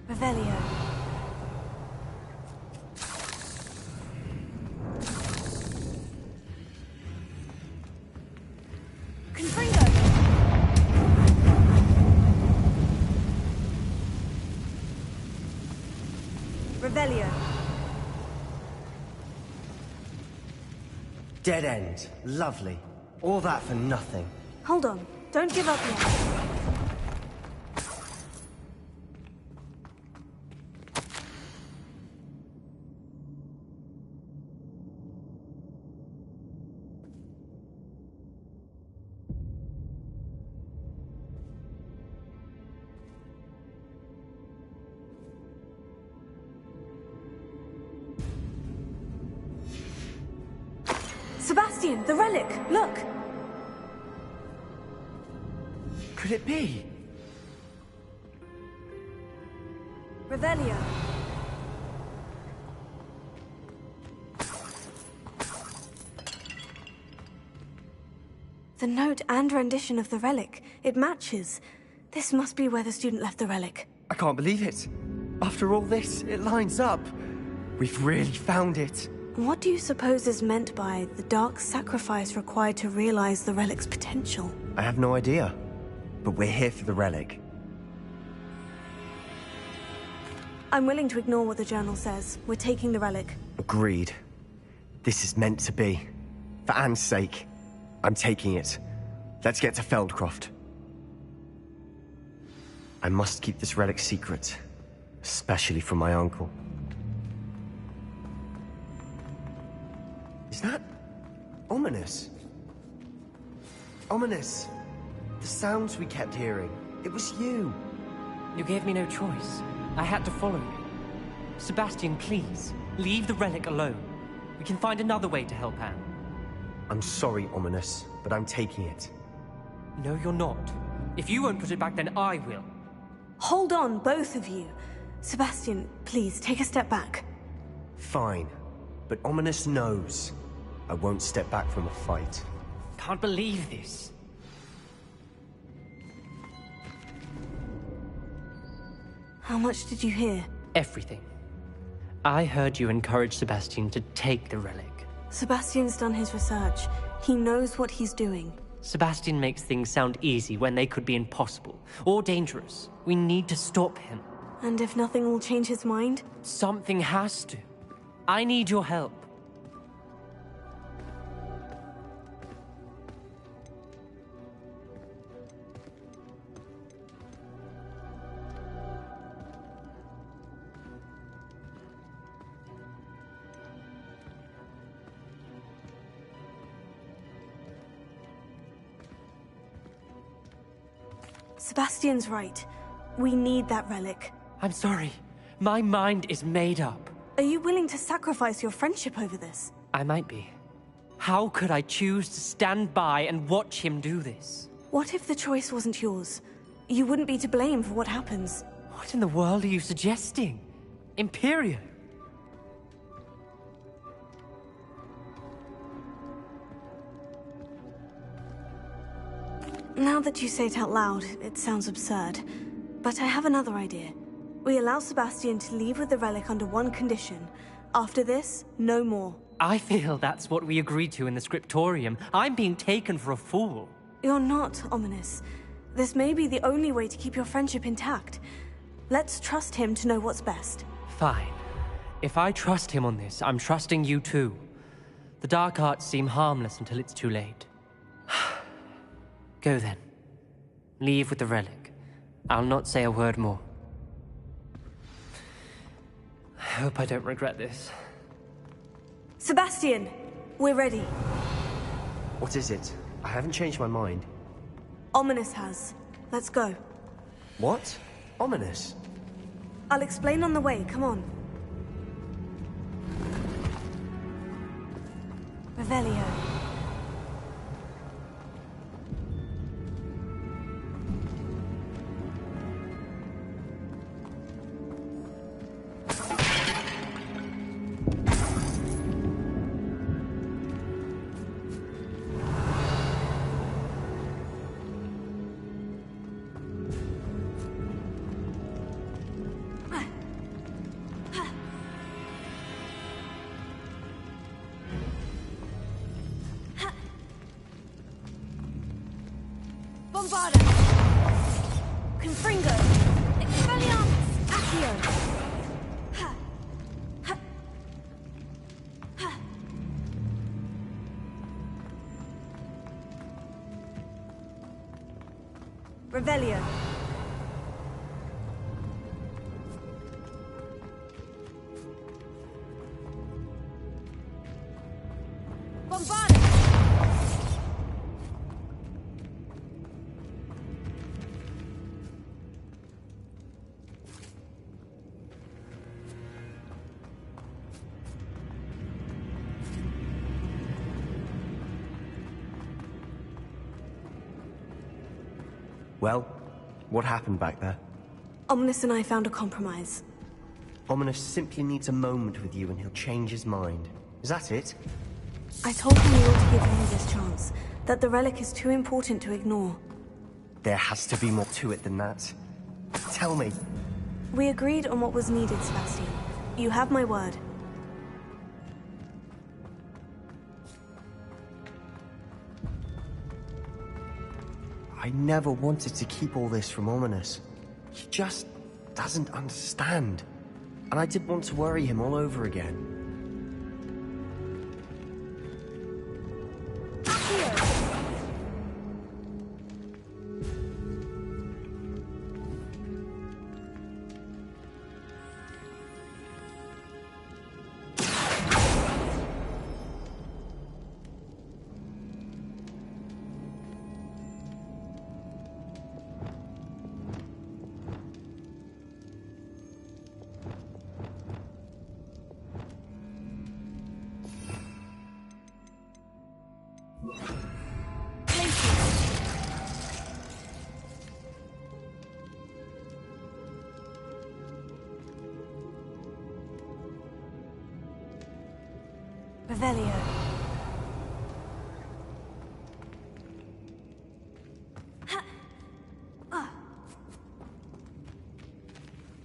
Revelio. Confringo! Revelio. Dead end. Lovely. All that for nothing. Hold on. Don't give up yet. Sebastian, the relic! Look! Could it be? Revelio. The note and rendition of the relic. It matches. This must be where the student left the relic. I can't believe it. After all this, it lines up. We've really found it. What do you suppose is meant by the dark sacrifice required to realize the relic's potential? I have no idea. But we're here for the relic. I'm willing to ignore what the journal says. We're taking the relic. Agreed. This is meant to be. For Anne's sake. I'm taking it. Let's get to Feldcroft. I must keep this relic secret. Especially from my uncle. Is that ominous? Ominous. The sounds we kept hearing. It was you. You gave me no choice. I had to follow you. Sebastian, please, leave the relic alone. We can find another way to help Anne. I'm sorry, Ominous, but I'm taking it. No, you're not. If you won't put it back, then I will. Hold on, both of you. Sebastian, please, take a step back. Fine. But Ominous knows. I won't step back from a fight. Can't believe this. How much did you hear? Everything. I heard you encourage Sebastian to take the relic. Sebastian's done his research. He knows what he's doing. Sebastian makes things sound easy when they could be impossible, or dangerous. We need to stop him. And if nothing will change his mind? Something has to. I need your help. Sebastian's right. We need that relic. I'm sorry. My mind is made up. Are you willing to sacrifice your friendship over this? I might be. How could I choose to stand by and watch him do this? What if the choice wasn't yours? You wouldn't be to blame for what happens. What in the world are you suggesting? Imperio? Now that you say it out loud, it sounds absurd. But I have another idea. We allow Sebastian to leave with the relic under one condition. After this, no more. I feel that's what we agreed to in the scriptorium. I'm being taken for a fool. You're not, Ominous. This may be the only way to keep your friendship intact. Let's trust him to know what's best. Fine. If I trust him on this, I'm trusting you too. The dark arts seem harmless until it's too late. Go then. Leave with the relic. I'll not say a word more. I hope I don't regret this. Sebastian! We're ready. What is it? I haven't changed my mind. Ominous has. Let's go. What? Ominous? I'll explain on the way. Come on. Revelio. Bombarda! Confringo! Expelliarmus! Accio! Ha! Ha! Ha! Revelio! Bombarda! Well, what happened back there? Omnis and I found a compromise. Ominous simply needs a moment with you and he'll change his mind. Is that it? I told him we ought to give you this chance, that the relic is too important to ignore. There has to be more to it than that. Tell me. We agreed on what was needed, Sebastian. You have my word. I never wanted to keep all this from Ominous. He just doesn't understand. And I didn't want to worry him all over again. Revelio.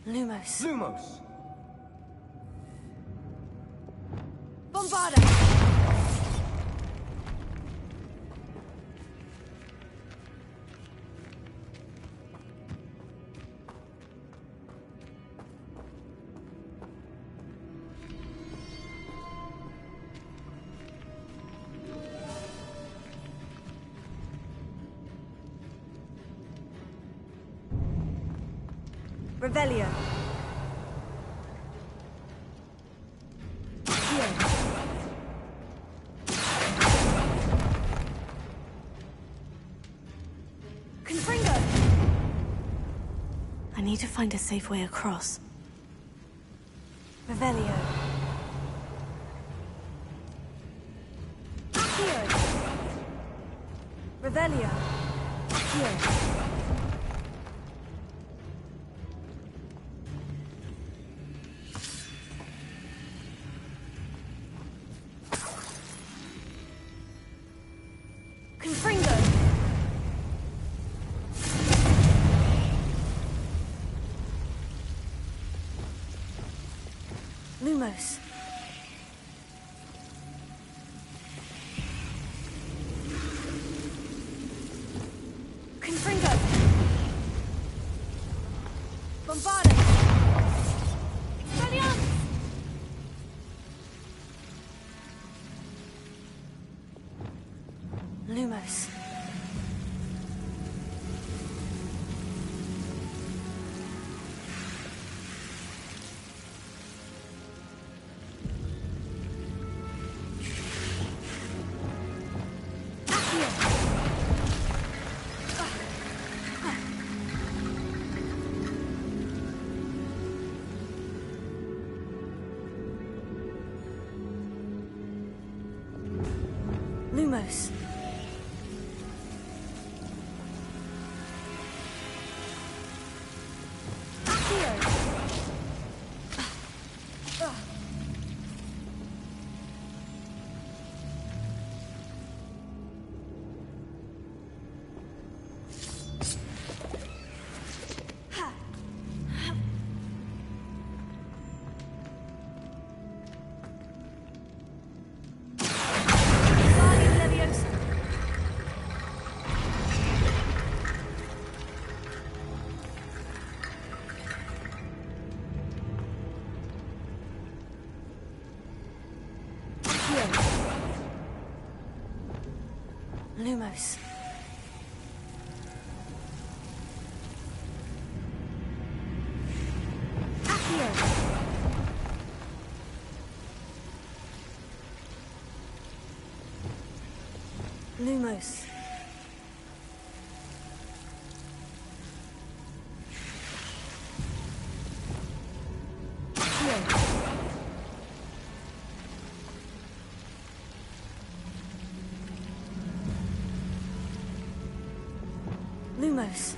Lumos. Lumos! Bombarda! Revelio. Confringo! I need to find a safe way across. Revelio. Accio! Revelio. Accio! Lumos. Confringo. Bombarda. Expelliarmus. Lumos. Lumos. Lumos. Lumos. Lumos.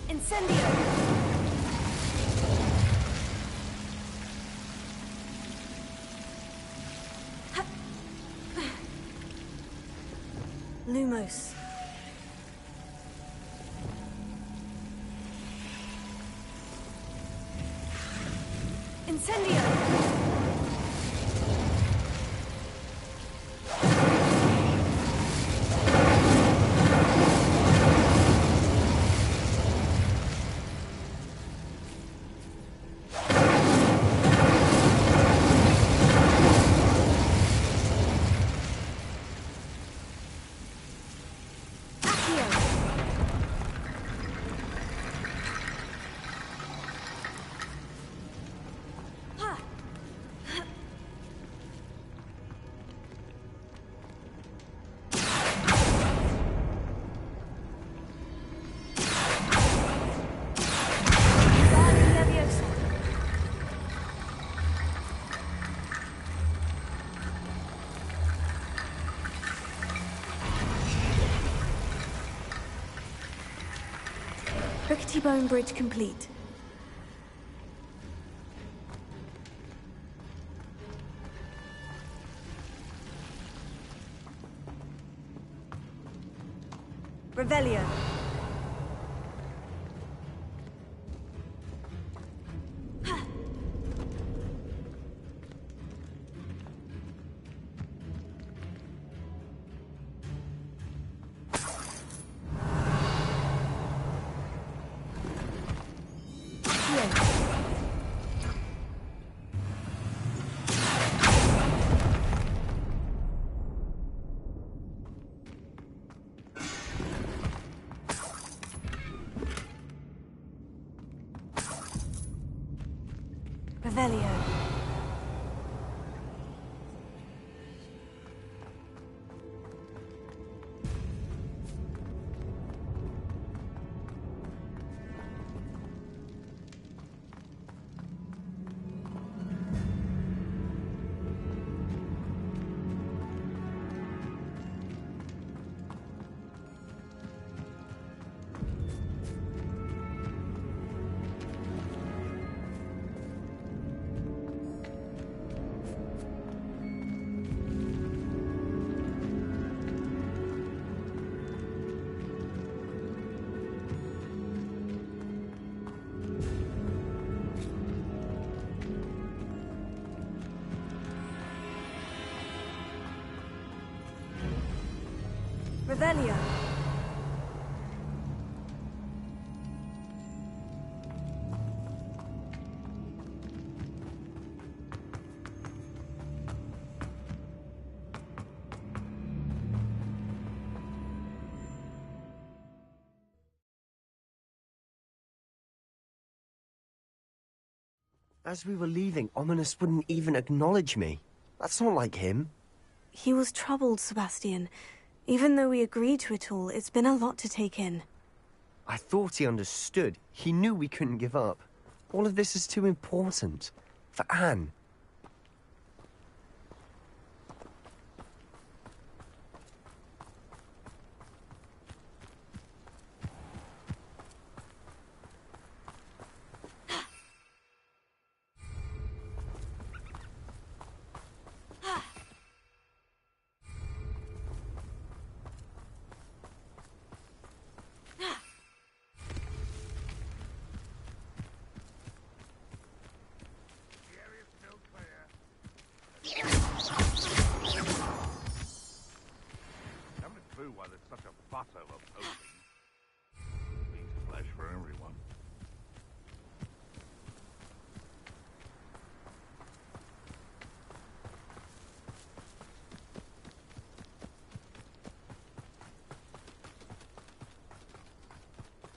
Incendio! Lumos. Incendio! Rickety Bone Bridge complete. Revelio. Revelio. Revelio. As we were leaving, Ominous wouldn't even acknowledge me. That's not like him. He was troubled, Sebastian. Even though we agreed to it all, it's been a lot to take in. I thought he understood. He knew we couldn't give up. All of this is too important. For Anne. why there's such a fuss over posing. Means flesh for everyone.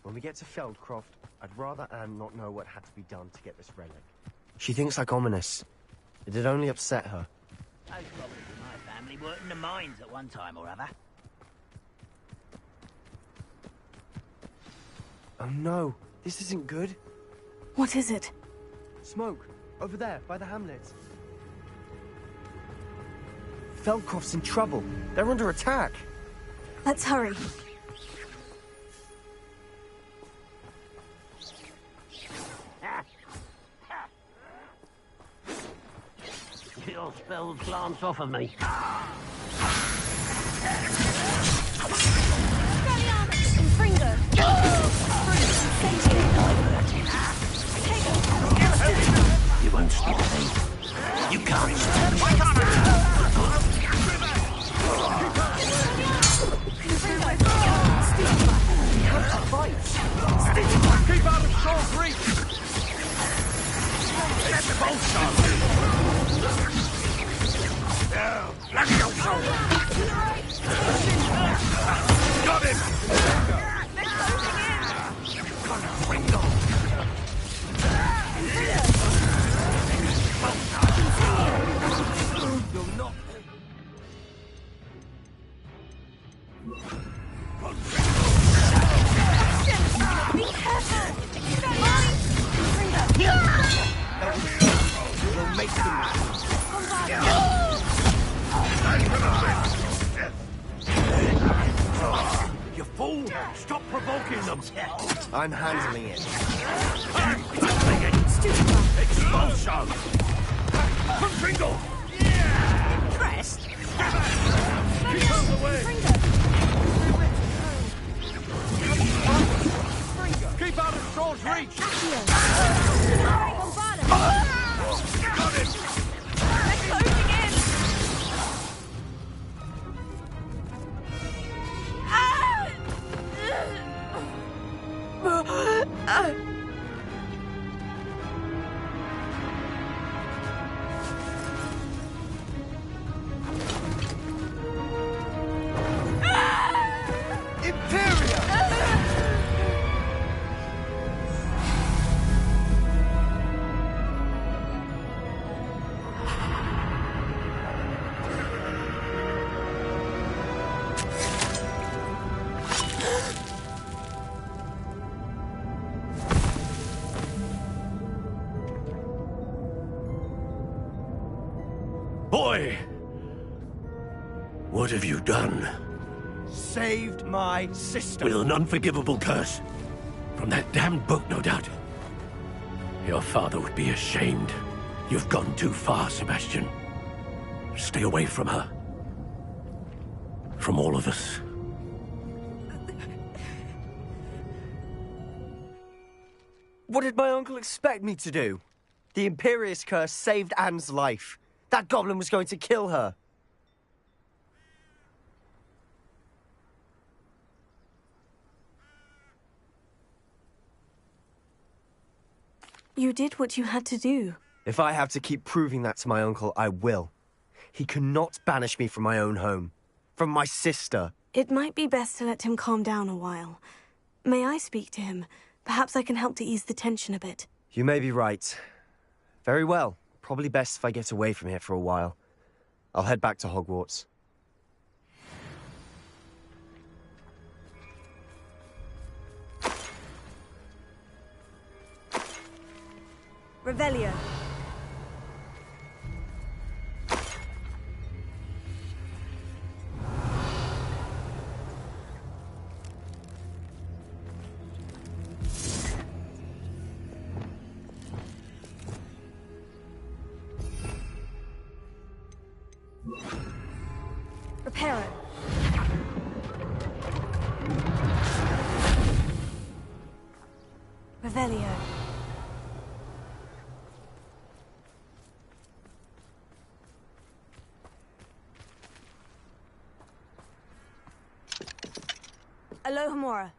When we get to Feldcroft, I'd rather Anne not know what had to be done to get this relic. She thinks like ominous. It'd only upset her. Those goblins in my family worked in the mines at one time or other. Oh no, this isn't good. What is it? Smoke, over there, by the hamlet. Feldcroft's in trouble. They're under attack. Let's hurry. Your spells glance off of me. You won't stop me. You can't stop me. Keep out of short reach! Get the bolts on! Now, bloody old soul! Got him! You're not... Be careful! We'll make them. You fool! Stop provoking them! I'm handling it. Expulsion! Confringo! Impressed? Keep out of the way! Keep out of Troll's reach! Got him! They're closing in! Boy! What have you done? Saved my sister. With an unforgivable curse. From that damned book, no doubt. Your father would be ashamed. You've gone too far, Sebastian. Stay away from her. From all of us. What did my uncle expect me to do? The Imperious curse saved Anne's life. That goblin was going to kill her. You did what you had to do. If I have to keep proving that to my uncle, I will. He cannot banish me from my own home. From my sister. It might be best to let him calm down a while. May I speak to him? Perhaps I can help to ease the tension a bit. You may be right. Very well. Probably best if I get away from here for a while. I'll head back to Hogwarts. Revelio. Reparo. Revelio. Alohomora.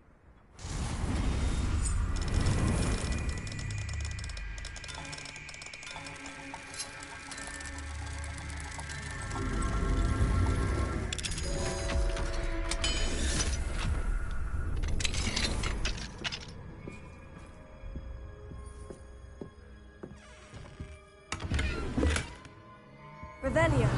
Revelio.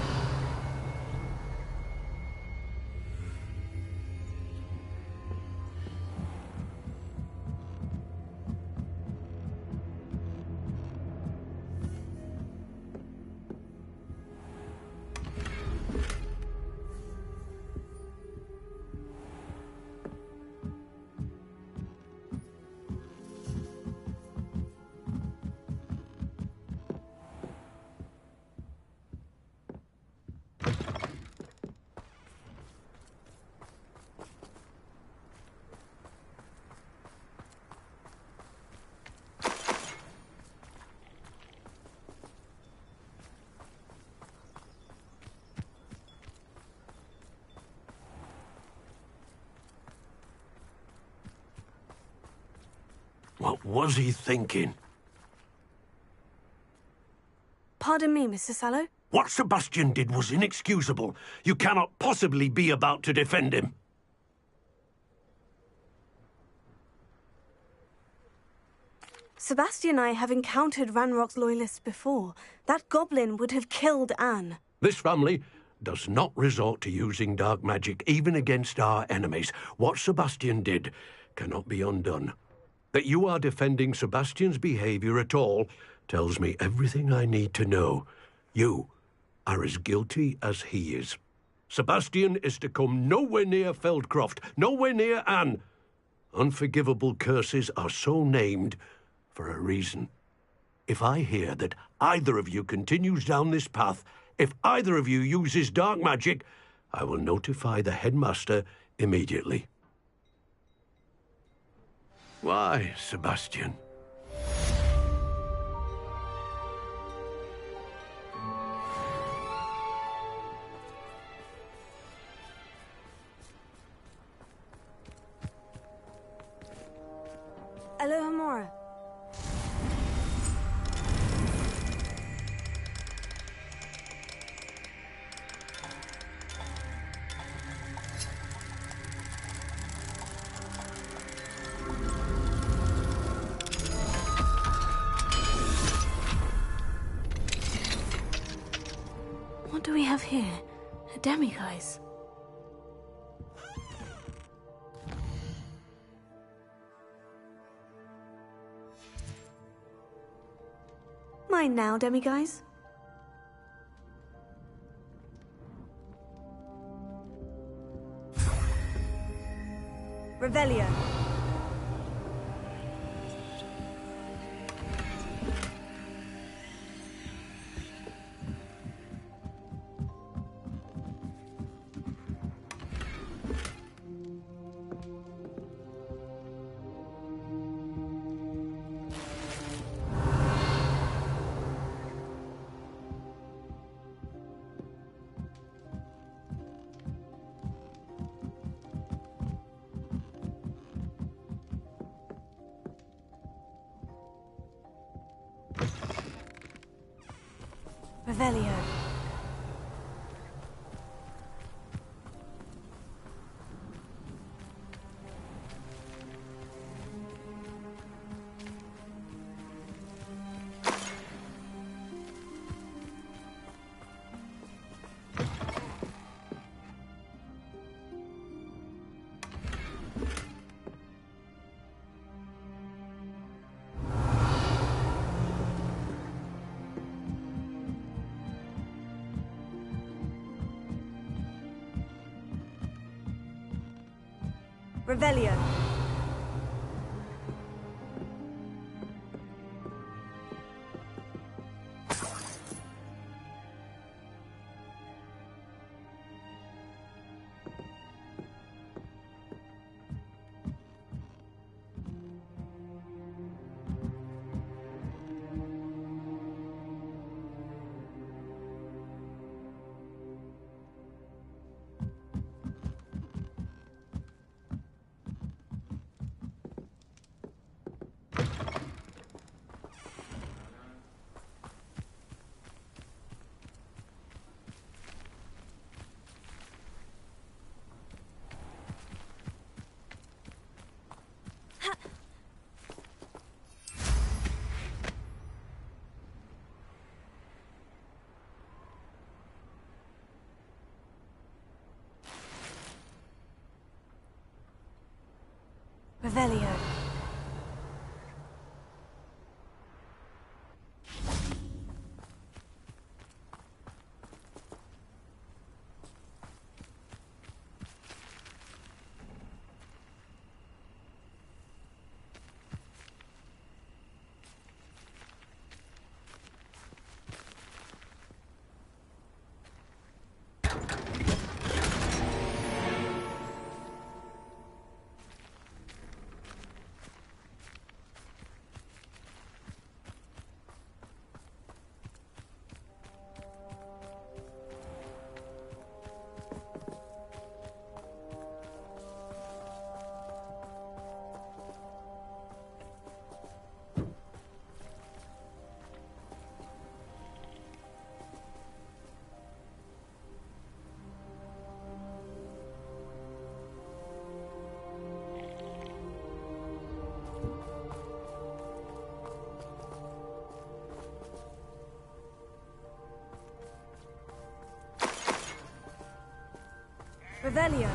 What was he thinking? Pardon me, Mr. Sallow. What Sebastian did was inexcusable. You cannot possibly be about to defend him. Sebastian and I have encountered Ranrock's loyalists before. That goblin would have killed Anne. This family does not resort to using dark magic, even against our enemies. What Sebastian did cannot be undone. That you are defending Sebastian's behavior at all tells me everything I need to know. You are as guilty as he is. Sebastian is to come nowhere near Feldcroft, nowhere near Anne. Unforgivable curses are so named for a reason. If I hear that either of you continues down this path, if either of you uses dark magic, I will notify the headmaster immediately. Why, Sebastian? Alohomora. What do we have here? A demiguise. Mine now, demiguise. Revelio. Revelio. Revelio. Revelio. Revelio.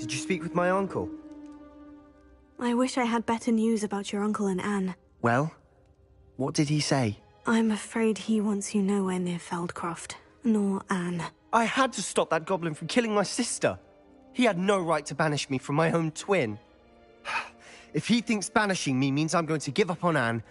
Did you speak with my uncle? I wish I had better news about your uncle and Anne. Well, what did he say? I'm afraid he wants you nowhere near Feldcroft, nor Anne. I had to stop that goblin from killing my sister. He had no right to banish me from my own twin. If he thinks banishing me means I'm going to give up on Anne,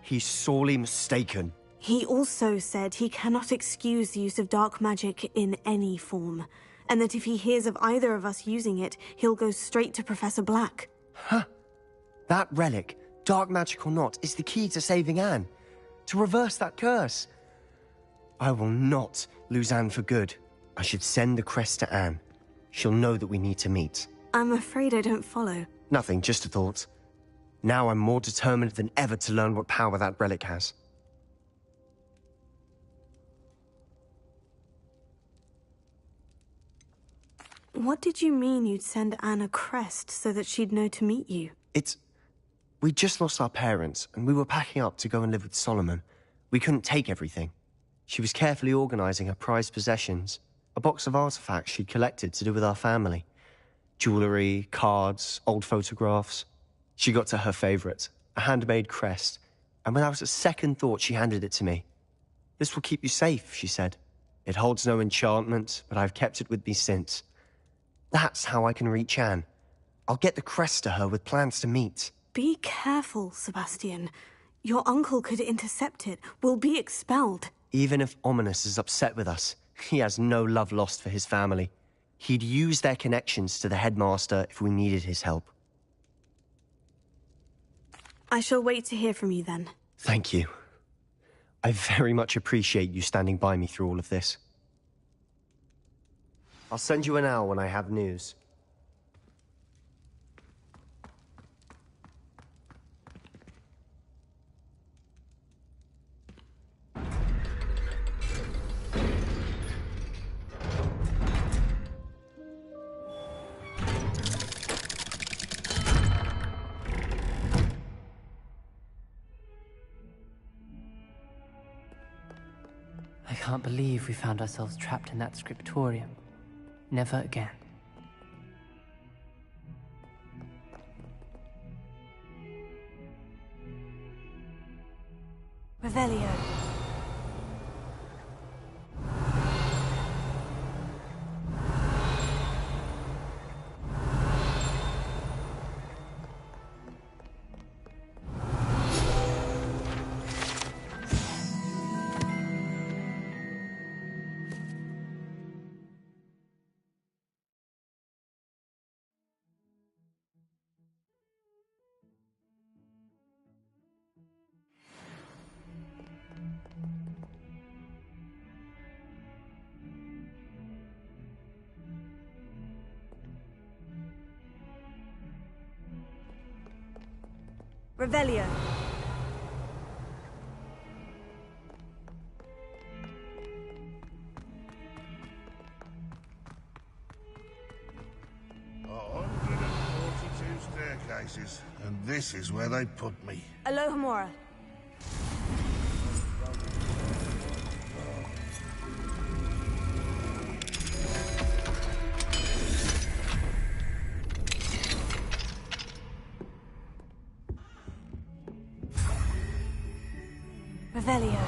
he's sorely mistaken. He also said he cannot excuse the use of dark magic in any form, and that if he hears of either of us using it, he'll go straight to Professor Black. Huh. That relic, dark magic or not, is the key to saving Anne. To reverse that curse. I will not lose Anne for good. I should send the crest to Anne. She'll know that we need to meet. I'm afraid I don't follow. Nothing, just a thought. Now I'm more determined than ever to learn what power that relic has. What did you mean you'd send Anne a crest so that she'd know to meet you? We just lost our parents, and we were packing up to go and live with Solomon. We couldn't take everything. She was carefully organizing her prized possessions, a box of artifacts she'd collected to do with our family. Jewelry, cards, old photographs. She got to her favorite, a handmade crest, and when I was at second thought, she handed it to me. This will keep you safe, she said. It holds no enchantment, but I've kept it with me since. That's how I can reach Anne. I'll get the crest to her with plans to meet. Be careful, Sebastian. Your uncle could intercept it. We'll be expelled. Even if Ominous is upset with us, he has no love lost for his family. He'd use their connections to the headmaster if we needed his help. I shall wait to hear from you then. Thank you. I very much appreciate you standing by me through all of this. I'll send you an owl when I have news. I can't believe we found ourselves trapped in that scriptorium. Never again. Revelio. Revelio. Staircases, and this is where they put me. Alohomora. Revelio.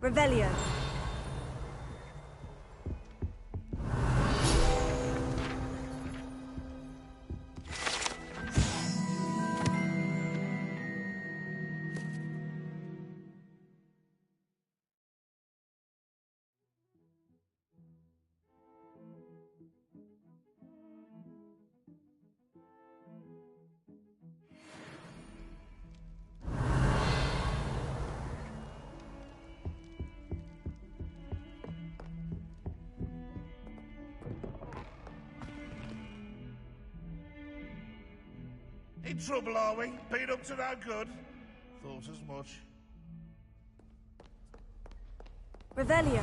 Revelio. In trouble, are we? Been up to no good? Thought as much. Revelio.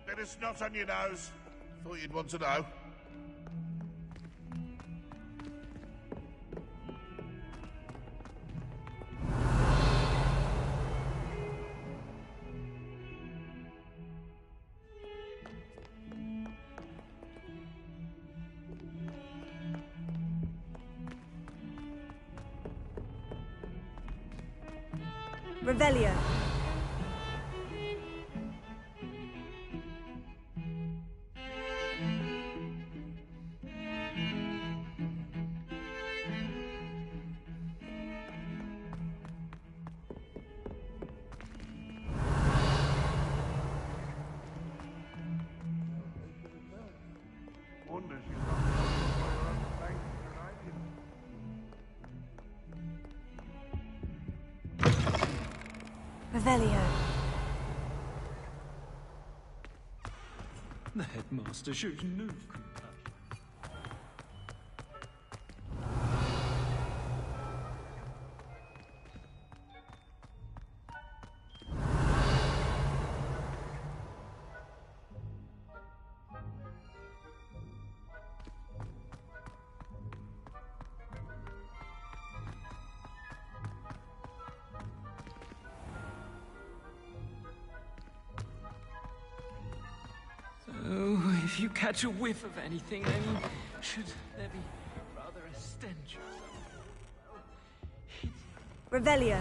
Bit of snot on your nose. Thought you'd want to know. Revelio. Wonder she's not by her own bank Revelio. The headmaster shows no compassion. Oh, if you catch a whiff of anything, I mean, should there be rather a stench or something? Revelio.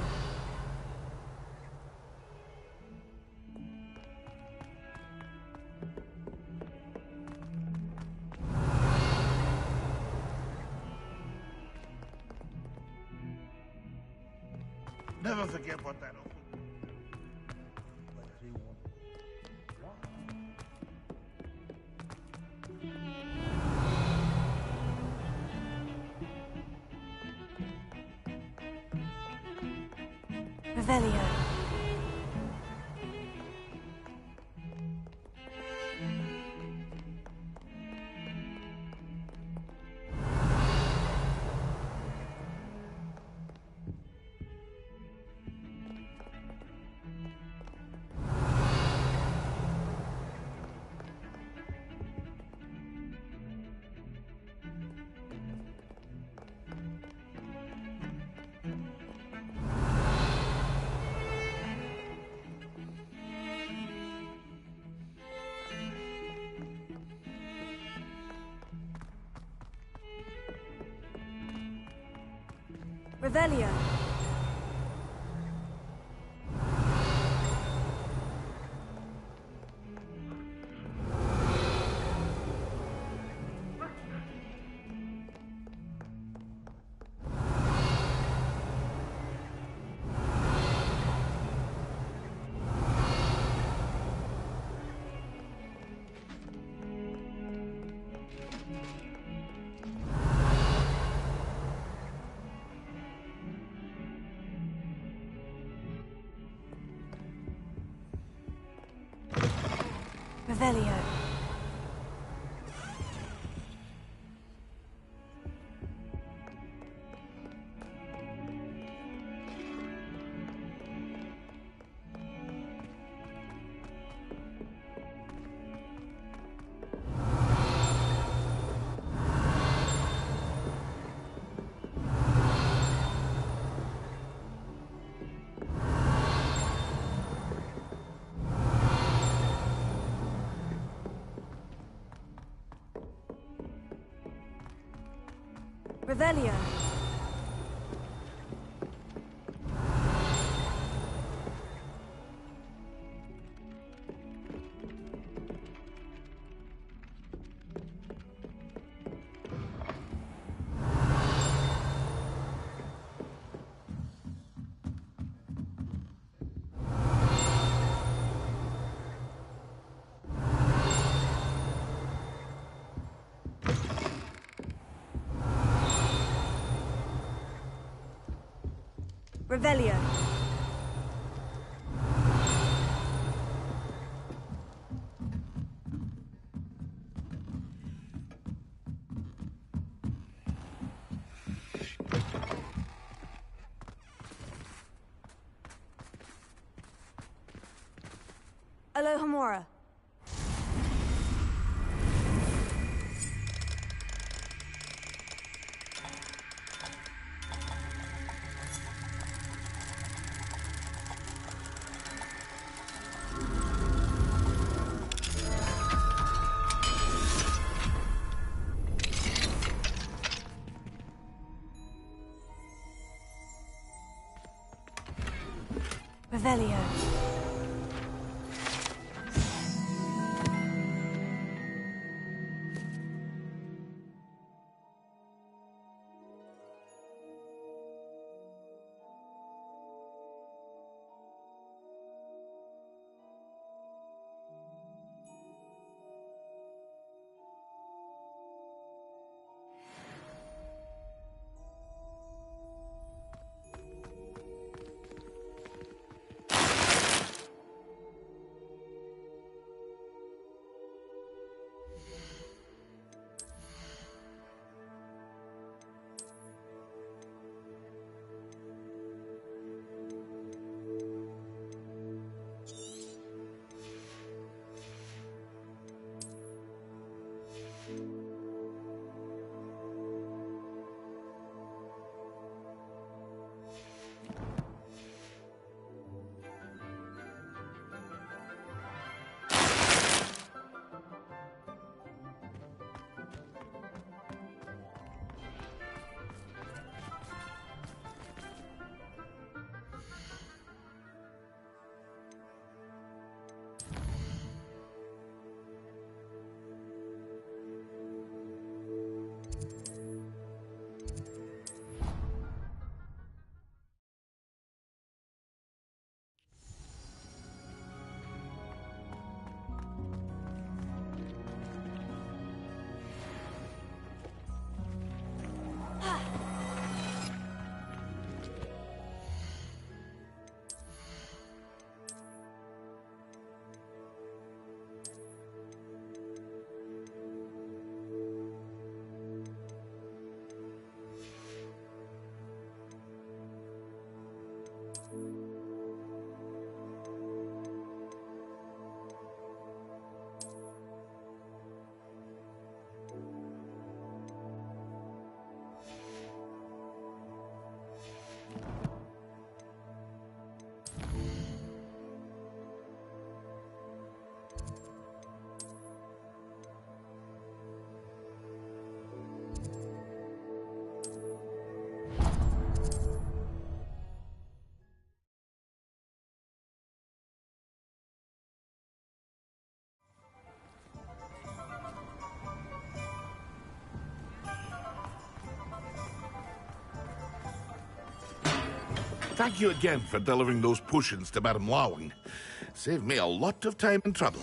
Never forget what that offered. Revelio. Revelio. Revelio. Revelio. Revelio. Alohomora. Revelio. Thank you again for delivering those potions to Madame Wowing. Saved me a lot of time and trouble.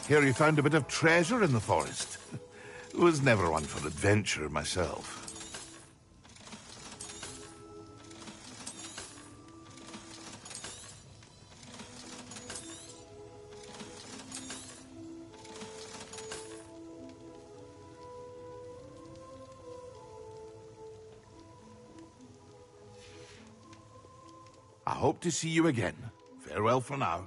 Hear you found a bit of treasure in the forest. Was never one for adventure myself. I hope to see you again. Farewell for now.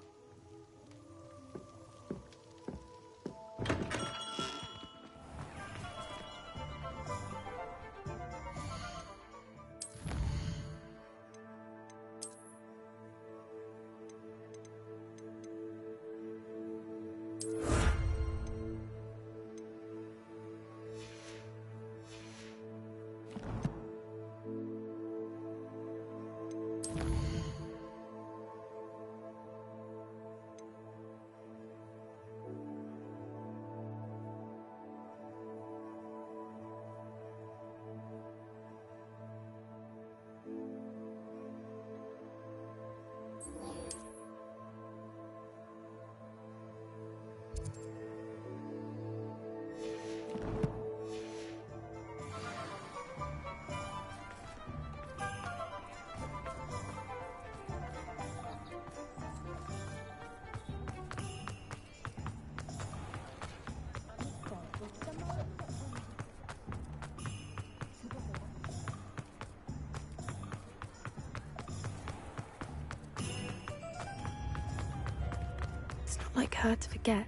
It's not like her to forget.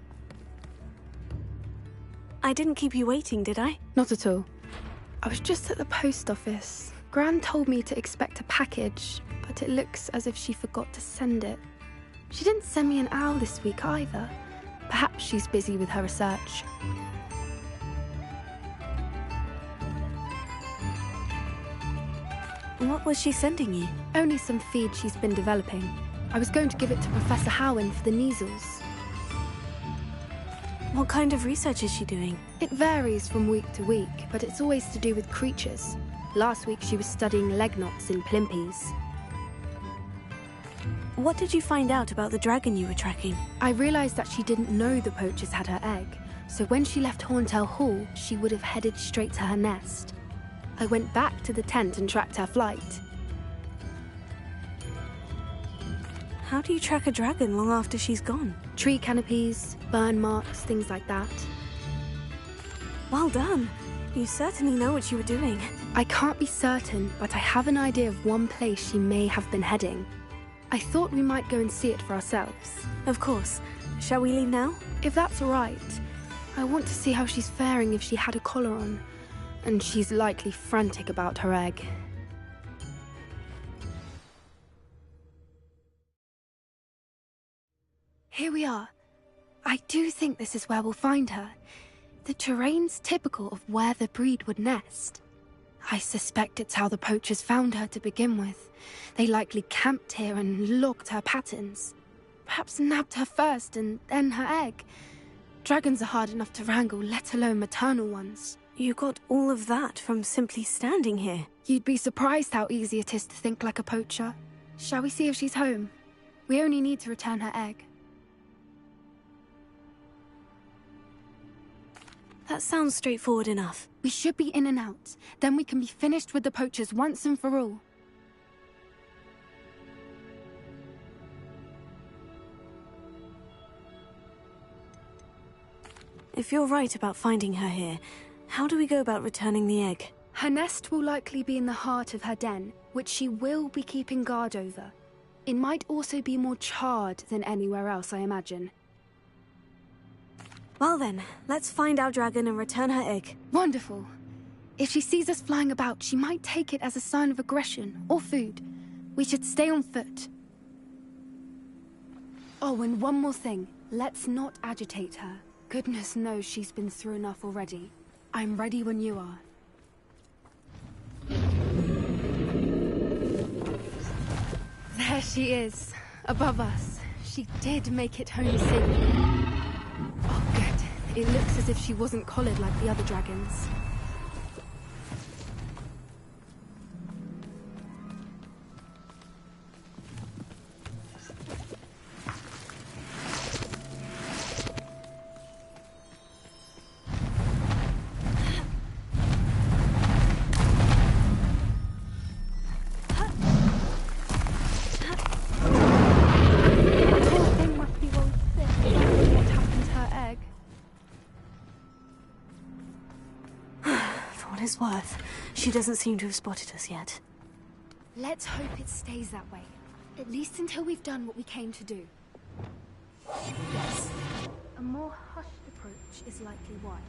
I didn't keep you waiting, did I? Not at all. I was just at the post office. Gran told me to expect a package, but it looks as if she forgot to send it. She didn't send me an owl this week either. Perhaps she's busy with her research. What was she sending you? Only some feed she's been developing. I was going to give it to Professor Howen for the measles. What kind of research is she doing? It varies from week to week, but it's always to do with creatures. Last week she was studying leg knots in plimpies. What did you find out about the dragon you were tracking? I realized that she didn't know the poachers had her egg, so when she left Horntail Hall, she would have headed straight to her nest. I went back to the tent and tracked her flight. How do you track a dragon long after she's gone? Tree canopies, burn marks, things like that. Well done. You certainly know what you were doing. I can't be certain, but I have an idea of one place she may have been heading. I thought we might go and see it for ourselves. Of course. Shall we leave now? If that's all right. I want to see how she's faring if she had a collar on. And she's likely frantic about her egg. Here we are. I do think this is where we'll find her. The terrain's typical of where the breed would nest. I suspect it's how the poachers found her to begin with. They likely camped here and logged her patterns. Perhaps nabbed her first and then her egg. Dragons are hard enough to wrangle, let alone maternal ones. You got all of that from simply standing here. You'd be surprised how easy it is to think like a poacher. Shall we see if she's home? We only need to return her egg. That sounds straightforward enough. We should be in and out. Then we can be finished with the poachers once and for all. If you're right about finding her here, how do we go about returning the egg? Her nest will likely be in the heart of her den, which she will be keeping guard over. It might also be more charred than anywhere else, I imagine. Well then, let's find our dragon and return her egg. Wonderful. If she sees us flying about, she might take it as a sign of aggression or food. We should stay on foot. Oh, and one more thing. Let's not agitate her. Goodness knows she's been through enough already. I'm ready when you are. There she is, above us. She did make it home safely. Oh, good. It looks as if she wasn't collared like the other dragons. Worth. She doesn't seem to have spotted us yet. Let's hope it stays that way. At least until we've done what we came to do. Yes. A more hushed approach is likely wise.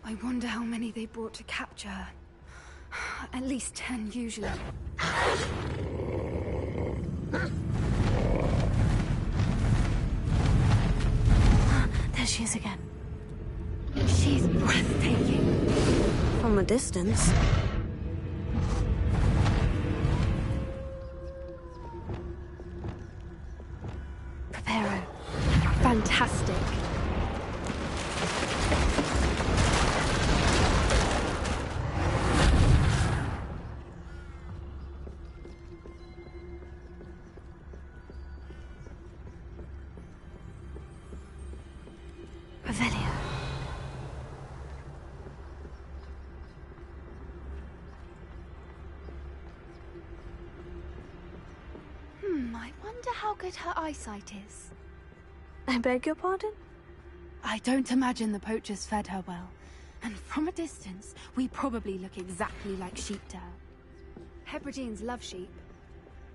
I wonder how many they brought to capture her. At least 10 usually. There she is again. She's breathtaking. From a distance. Preparo. Fantastic. I wonder how good her eyesight is. I beg your pardon? I don't imagine the poachers fed her well. And from a distance, we probably look exactly like sheepdale. Hebrideans love sheep.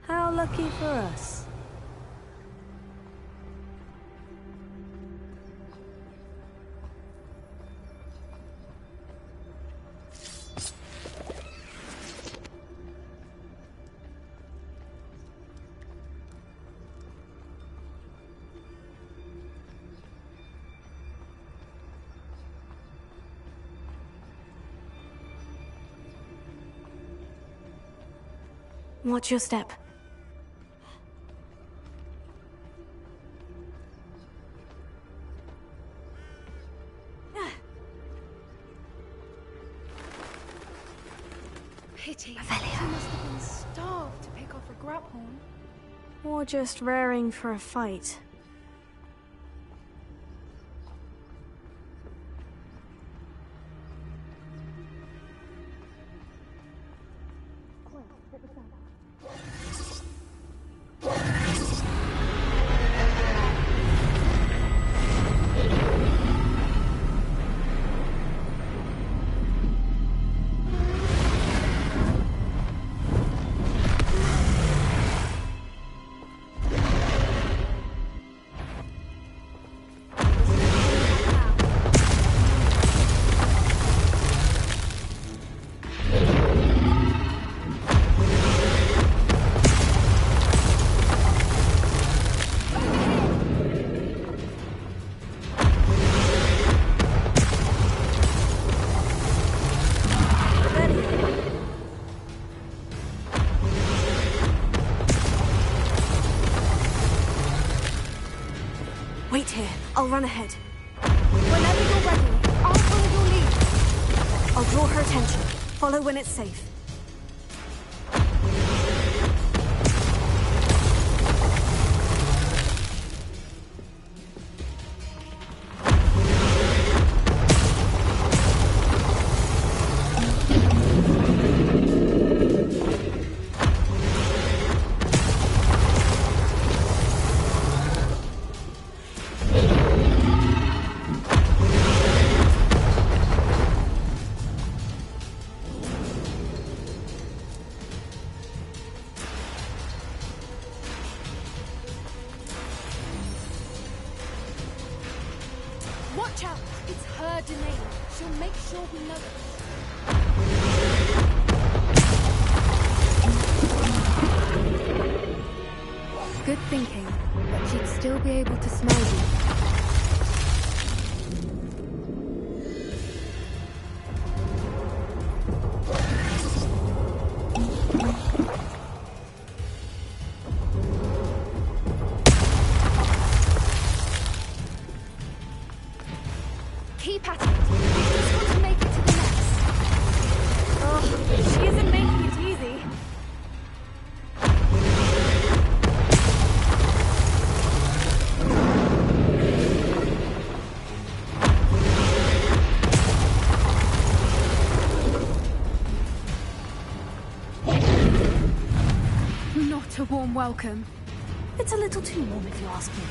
How lucky for us. Watch your step. Pity. She must have been starved to pick off a grubhorn. Or just raring for a fight. Wait here. I'll run ahead. Whenever you're ready, I'll follow your lead. I'll draw her attention. Follow when it's safe. Watch out! It's her domain. She'll make sure we know it. Good thinking, but she'd still be able to smell you. Keep at it. We've just got to make it to the nest. Oh, she isn't making it easy. Not a warm welcome. It's a little too warm if you ask me.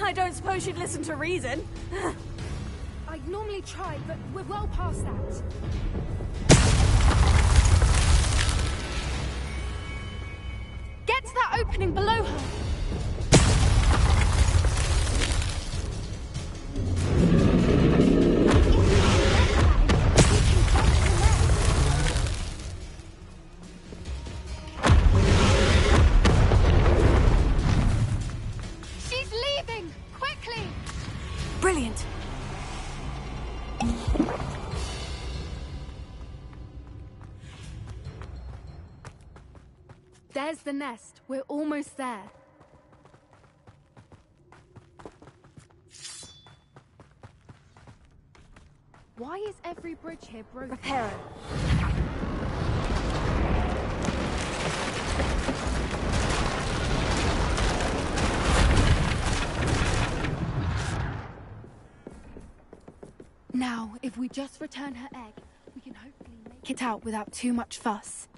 I don't suppose you'd listen to reason. I'd normally try, but we're well past that. Get to that opening below her. Brilliant. There's the nest. We're almost there. Why is every bridge here broken? Repair it. Now, if we just return her egg, we can hopefully make it out without too much fuss.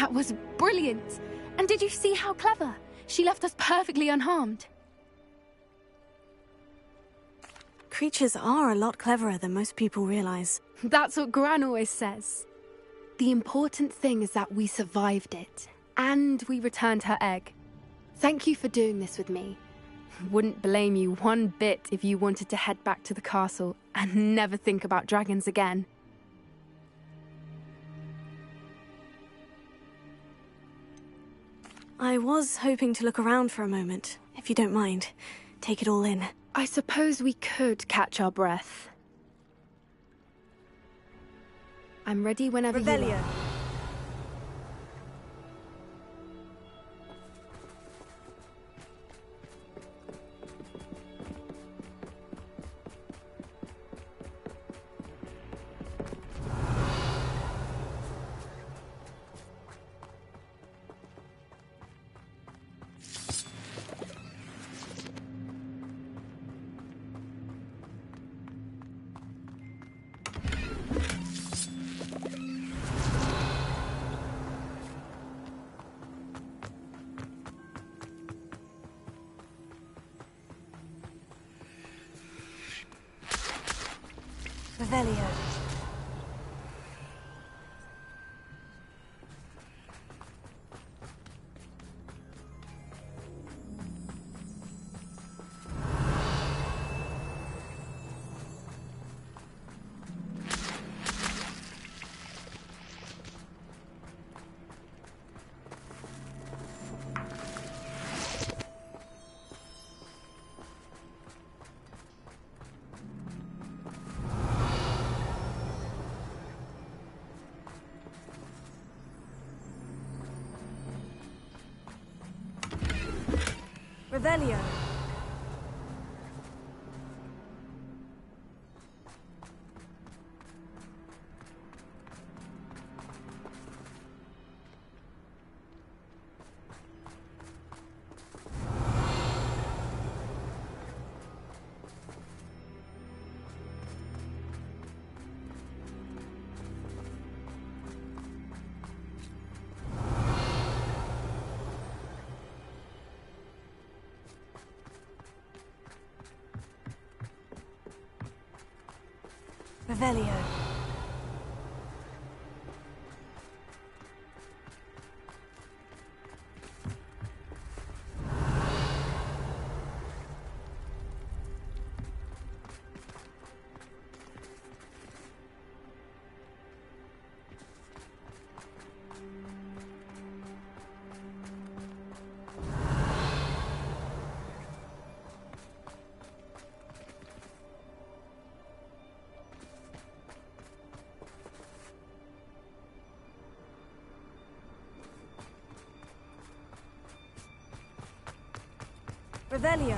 That was brilliant! And did you see how clever? She left us perfectly unharmed. Creatures are a lot cleverer than most people realize. That's what Gran always says. The important thing is that we survived it, and we returned her egg. Thank you for doing this with me. Wouldn't blame you one bit if you wanted to head back to the castle and never think about dragons again. I was hoping to look around for a moment, if you don't mind. Take it all in. I suppose we could catch our breath. I'm ready whenever you are. Revelio. Revelio. Revelio. Revelio.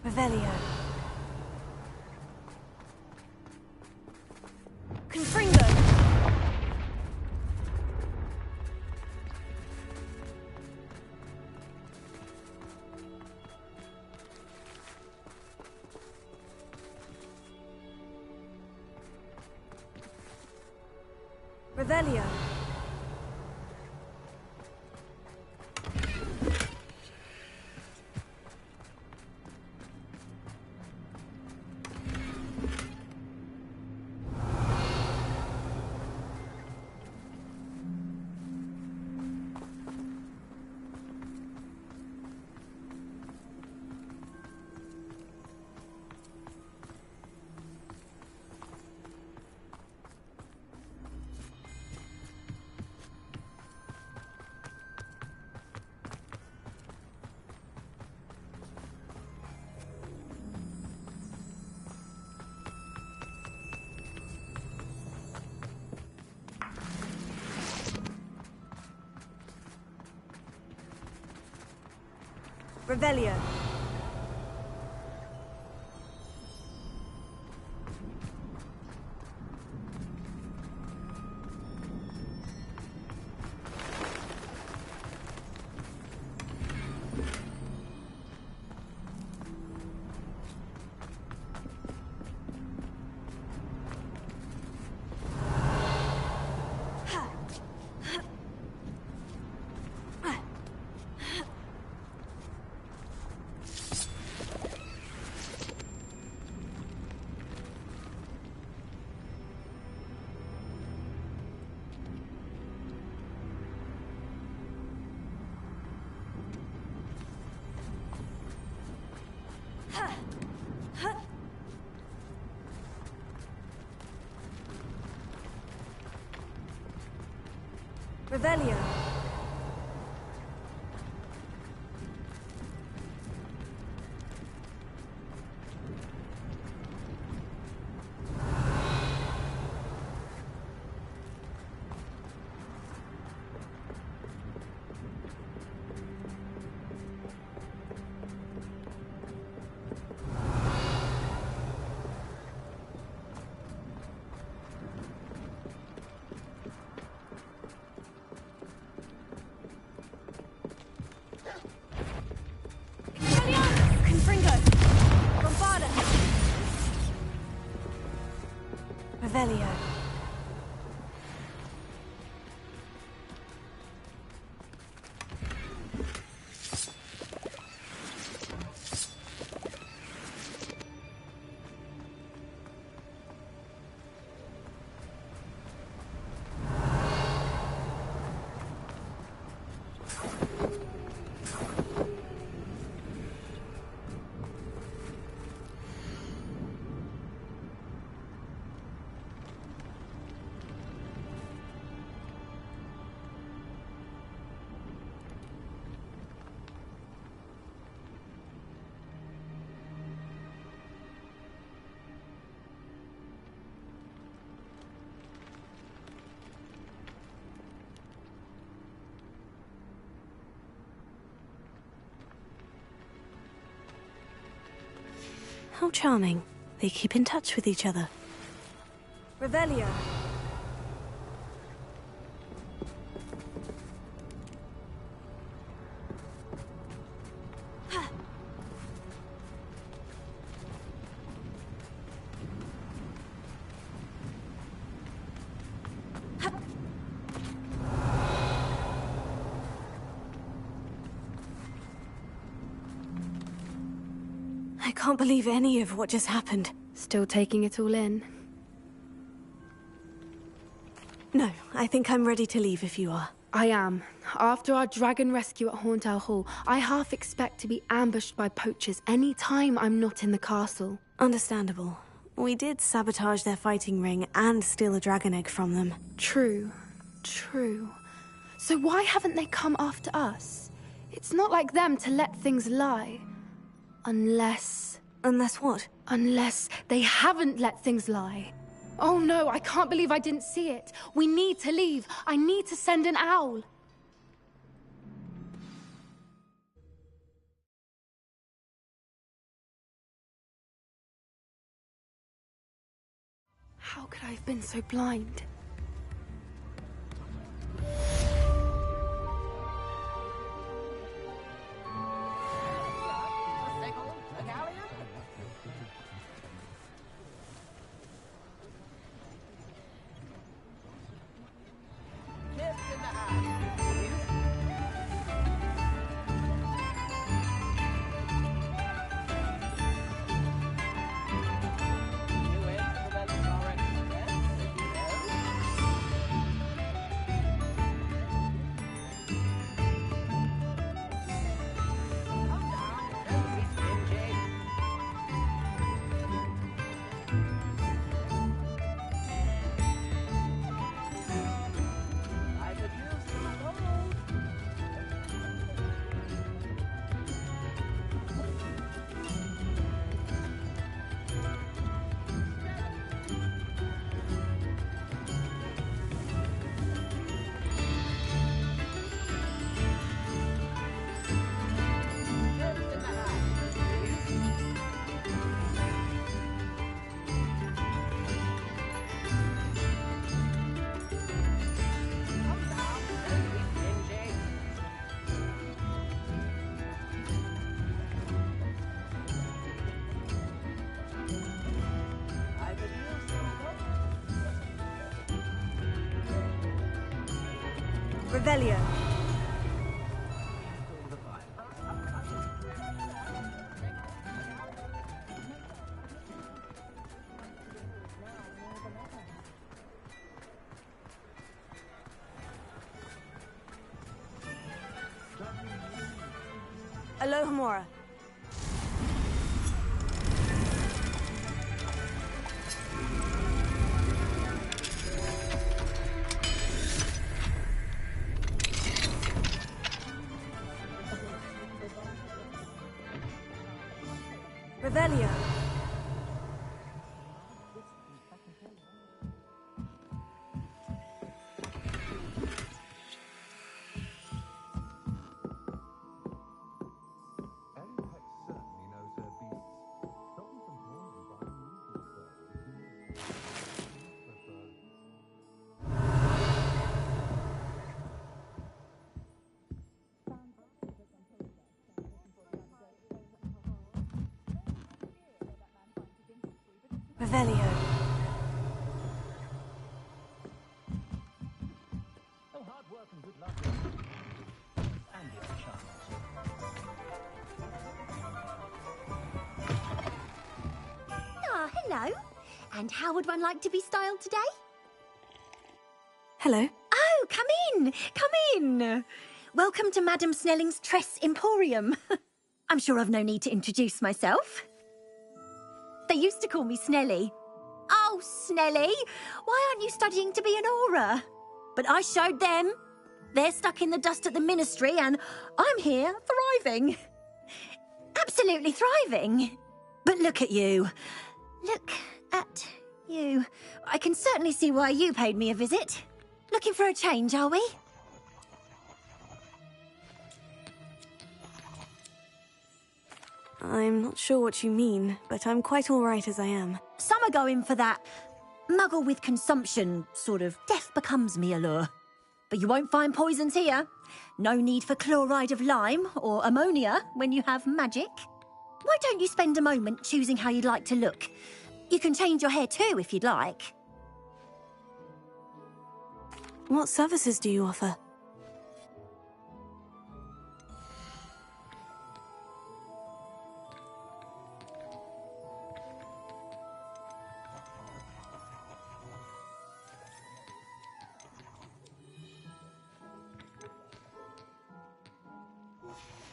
Revelio. Confringo. Revelio. Revelio. Revelio. Revelio. How charming. They keep in touch with each other. Revelio. I can't believe any of what just happened. Still taking it all in? No, I think I'm ready to leave if you are. I am. After our dragon rescue at Hauntow Hall, I half expect to be ambushed by poachers any time I'm not in the castle. Understandable. We did sabotage their fighting ring and steal a dragon egg from them. True. True. So why haven't they come after us? It's not like them to let things lie. Unless... Unless what? Unless they haven't let things lie. Oh no, I can't believe I didn't see it. We need to leave. I need to send an owl. How could I have been so blind? Revelio. Alohomora. Revelio. Revelio. Oh, hard work and good luck. And your chance. Ah, hello. And how would one like to be styled today? Hello. Oh, come in. Come in. Welcome to Madam Snelling's Tress Emporium. I'm sure I've no need to introduce myself. They used to call me Snelly. Oh, Snelly, why aren't you studying to be an aura? But I showed them. They're stuck in the dust at the ministry and I'm here thriving. Absolutely thriving. But look at you. Look at you. I can certainly see why you paid me a visit. Looking for a change, are we? I'm not sure what you mean, but I'm quite all right as I am. Some are going for that muggle with consumption, sort of death becomes me allure. But you won't find poisons here. No need for chloride of lime or ammonia when you have magic. Why don't you spend a moment choosing how you'd like to look? You can change your hair too if you'd like. What services do you offer?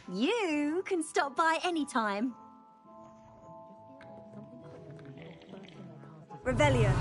You can stop by anytime. Revelio.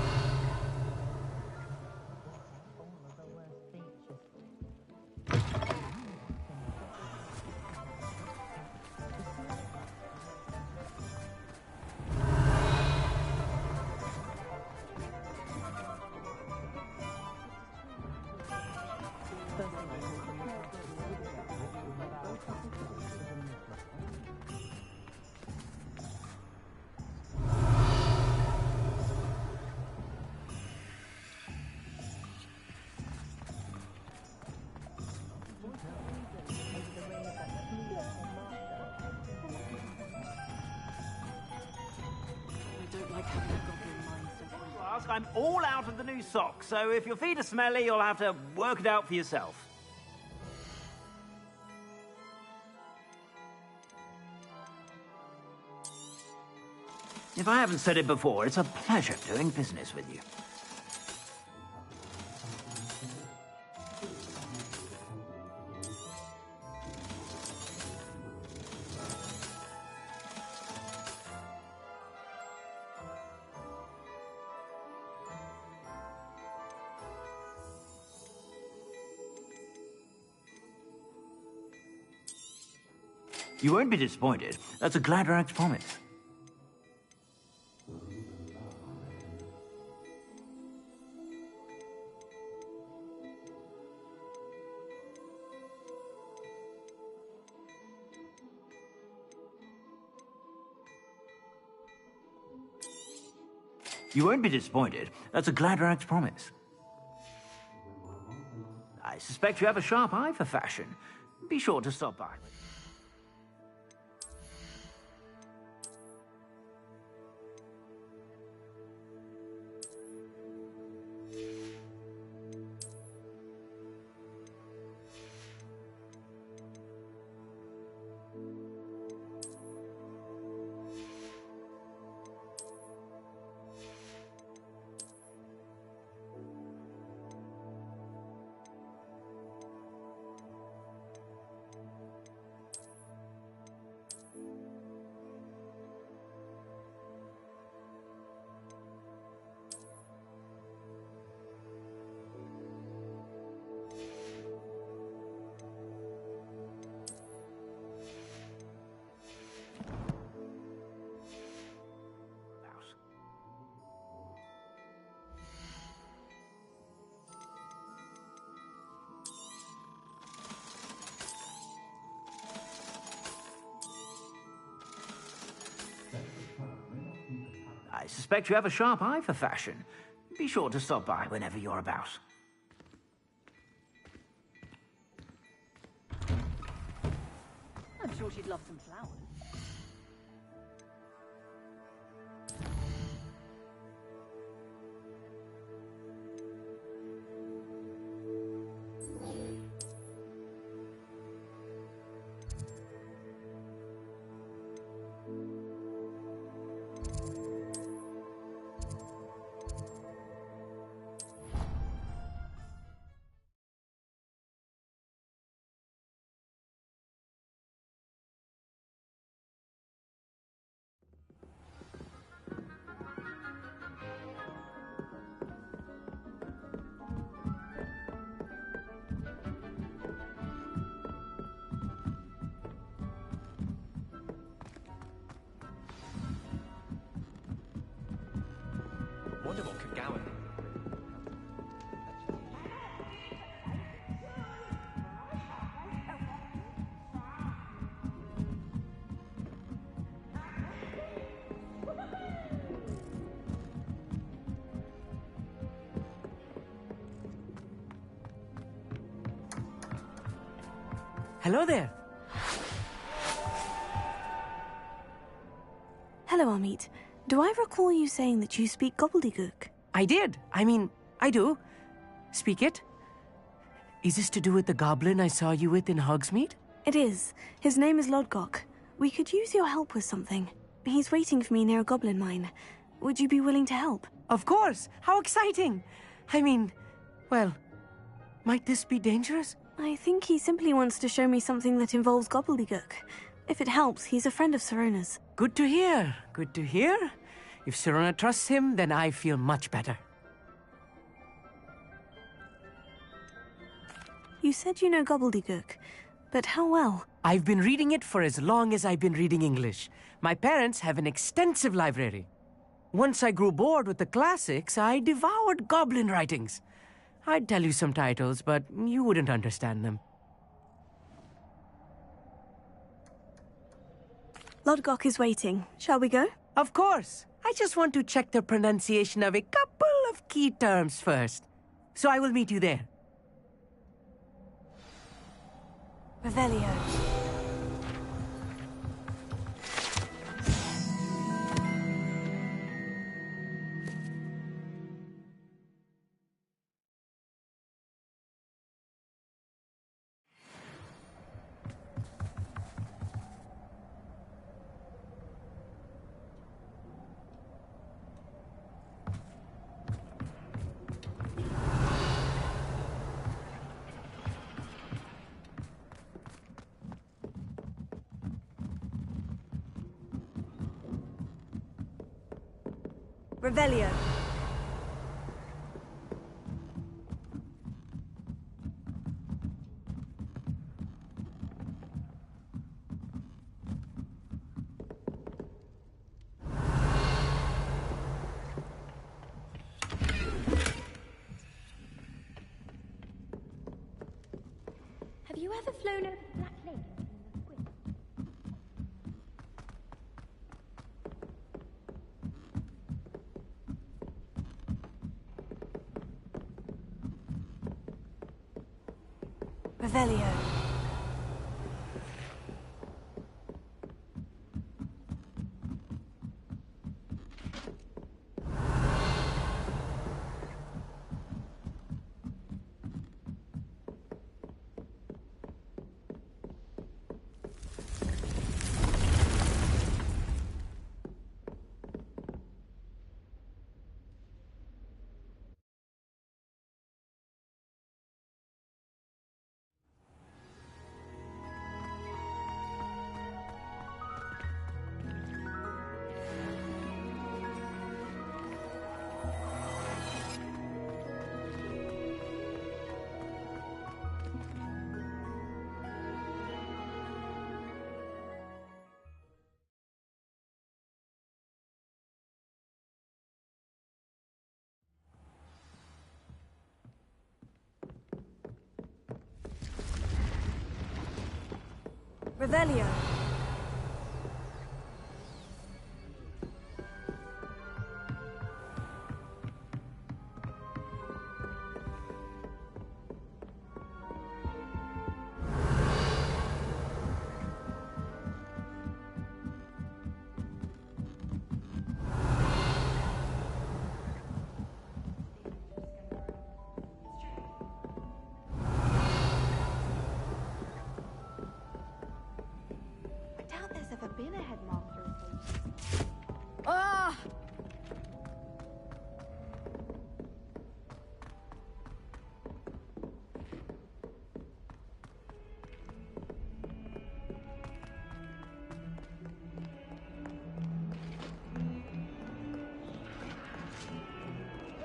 I'm all out of the new socks, so if your feet are smelly, you'll have to work it out for yourself. If I haven't said it before, it's a pleasure doing business with you. You won't be disappointed. That's a Gladrax promise. You won't be disappointed. That's a Gladrax promise. I suspect you have a sharp eye for fashion. Be sure to stop by. I suspect you have a sharp eye for fashion. Be sure to stop by whenever you're about. I'm sure she'd love some flowers. Wonder what could Gowan. Hello there. Hello, Amit. Do I recall you saying that you speak gobbledygook? I did. I do. Speak it. Is this to do with the goblin I saw you with in Hogsmeade? It is. His name is Lodgok. We could use your help with something. He's waiting for me near a goblin mine. Would you be willing to help? Of course. How exciting. Well, might this be dangerous? I think he simply wants to show me something that involves gobbledygook. If it helps, he's a friend of Sirona's. Good to hear. Good to hear. If Sirona trusts him, then I feel much better. You said you know gobbledygook, but how well? I've been reading it for as long as I've been reading English. My parents have an extensive library. Once I grew bored with the classics, I devoured goblin writings. I'd tell you some titles, but you wouldn't understand them. Lodgok is waiting. Shall we go? Of course. I just want to check the pronunciation of a couple of key terms first. So I will meet you there. Revelio. Revelio. Have you ever flown over the Black Lake and seen the squid? Revelio. Revelio.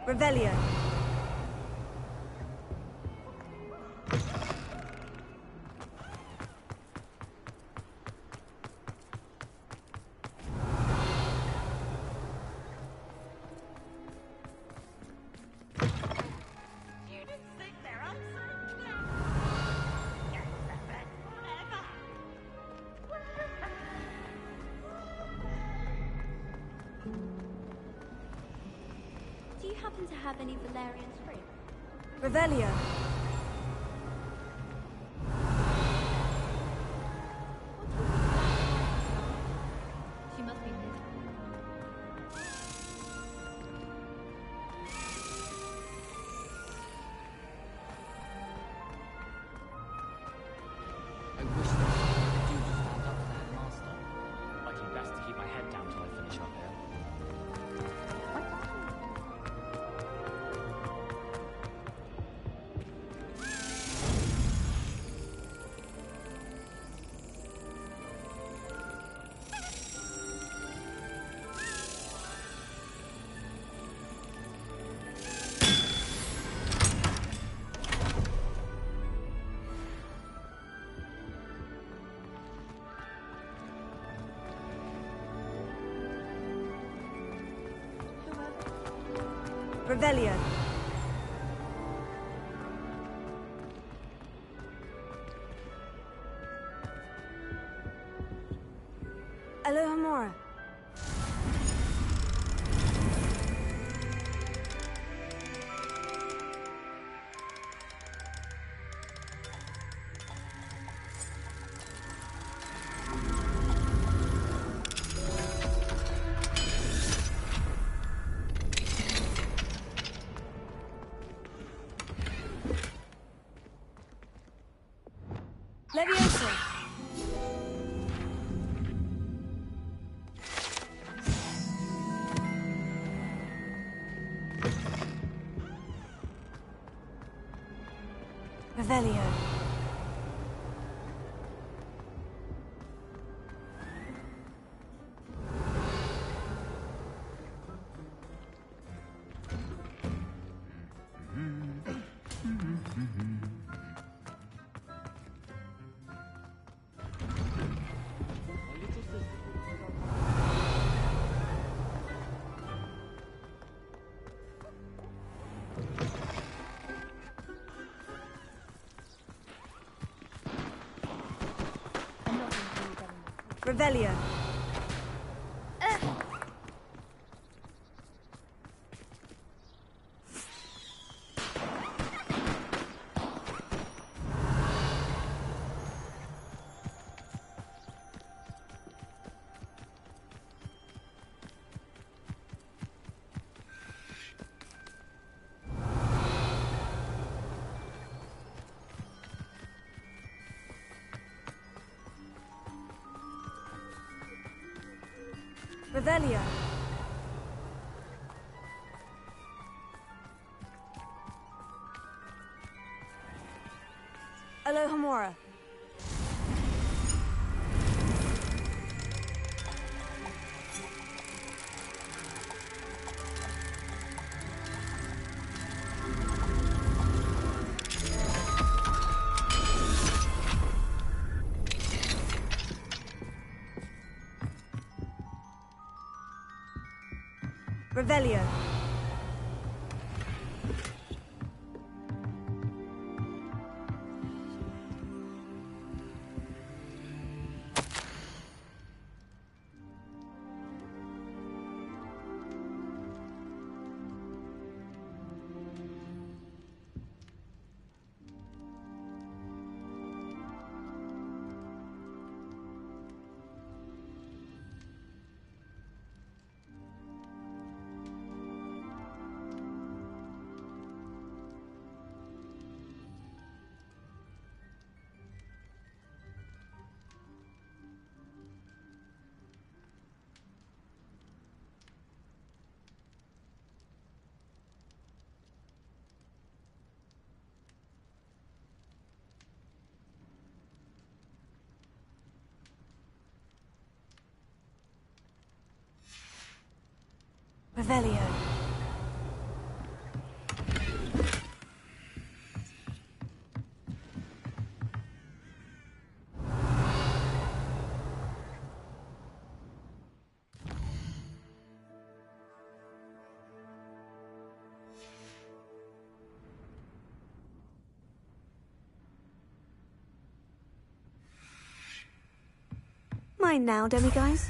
Revelio. Do you happen to have any Valerian spring? Revelio. She must be busy. I wish there was something I could do to stand up to that master. Likely best to keep my head down till I finish up here. Revelio. Alohomora. Leviosa. Revelio. Revelio. Revelio. Alohomora. Revelio. Revelio. mine now, demiguys.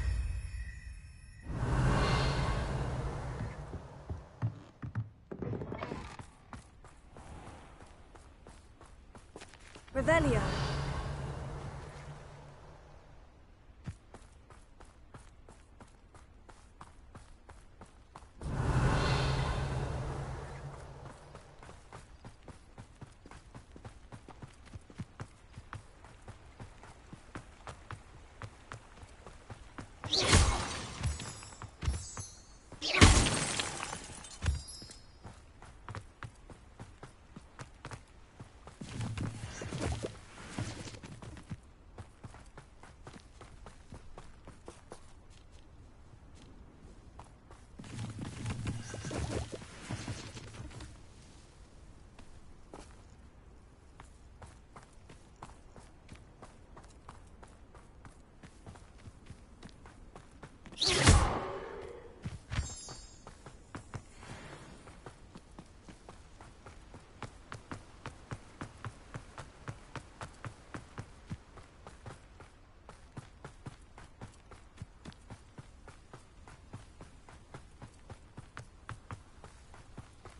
Revelio.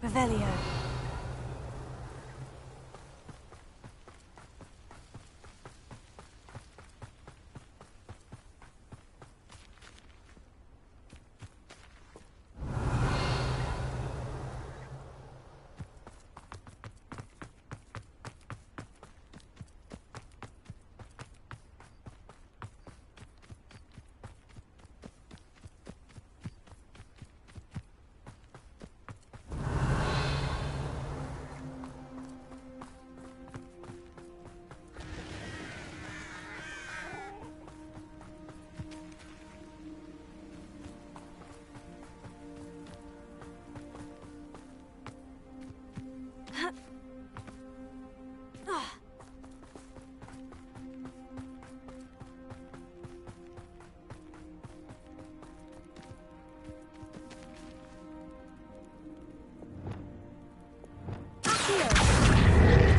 Revelio.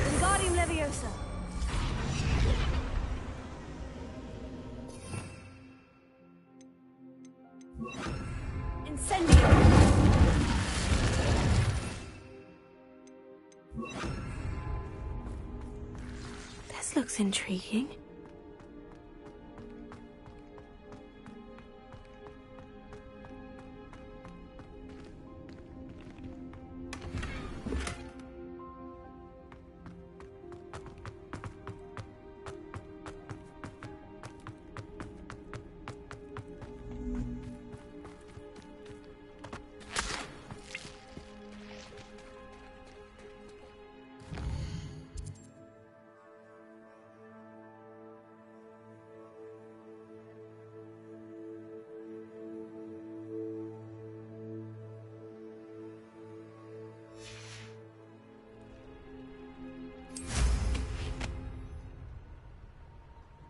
Wingardium Leviosa. Incendio. This looks intriguing.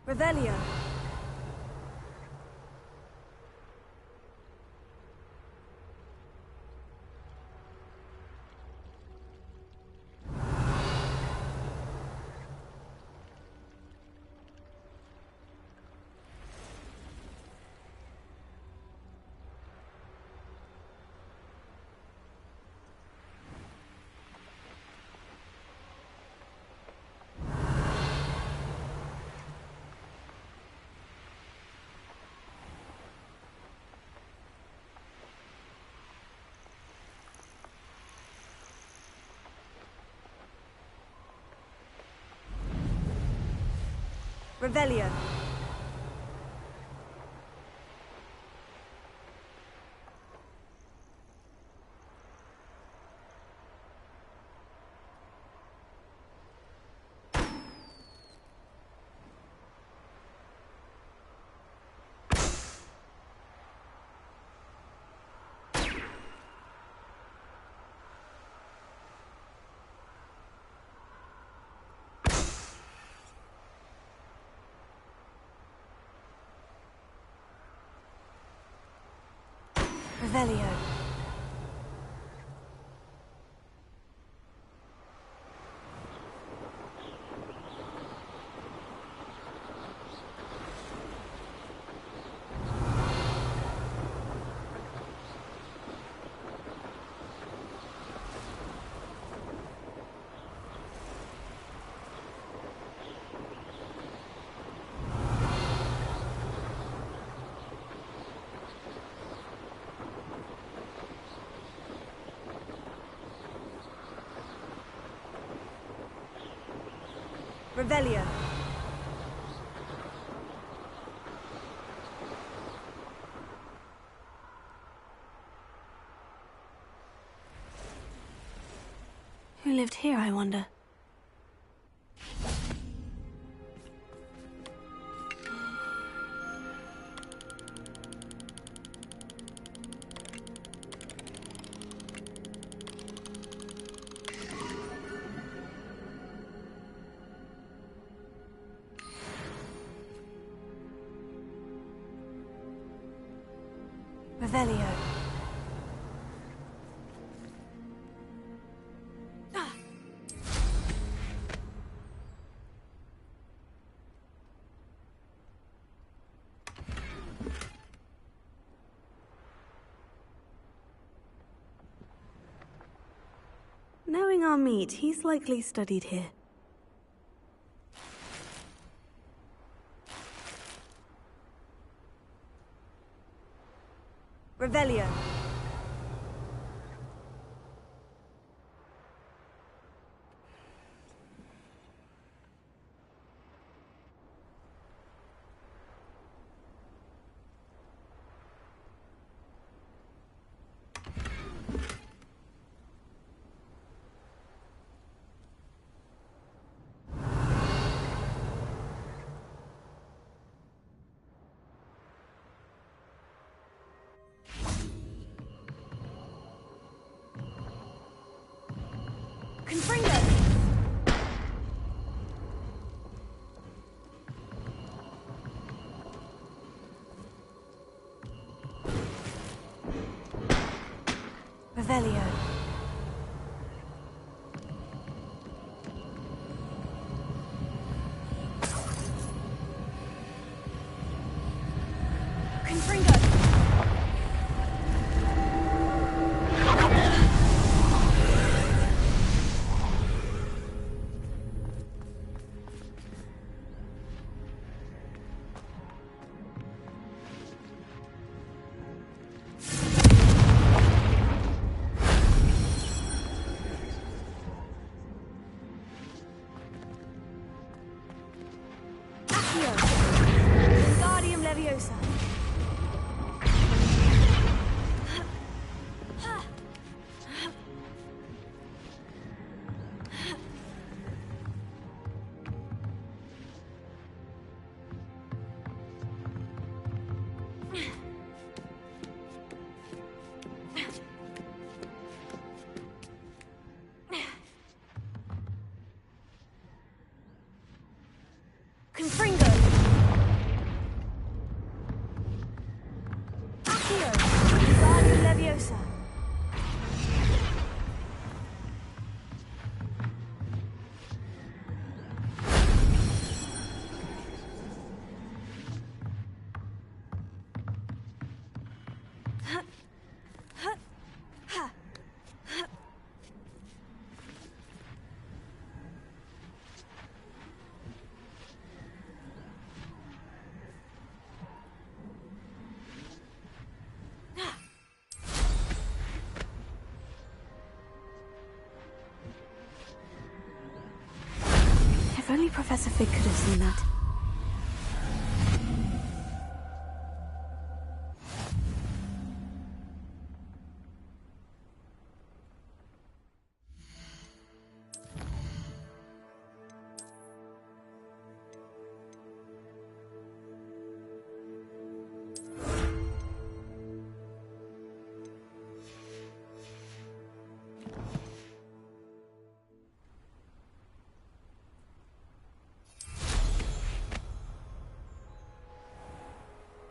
Revelio. Revelio. Revelio. Revelio. Who lived here, I wonder? Revelio. Knowing our meet, he's likely studied here. Revelio. Revelio. Confringo. Wingardium Leviosa. Confringo. Accio. Wingardium Leviosa. If only Professor Fig could have seen that.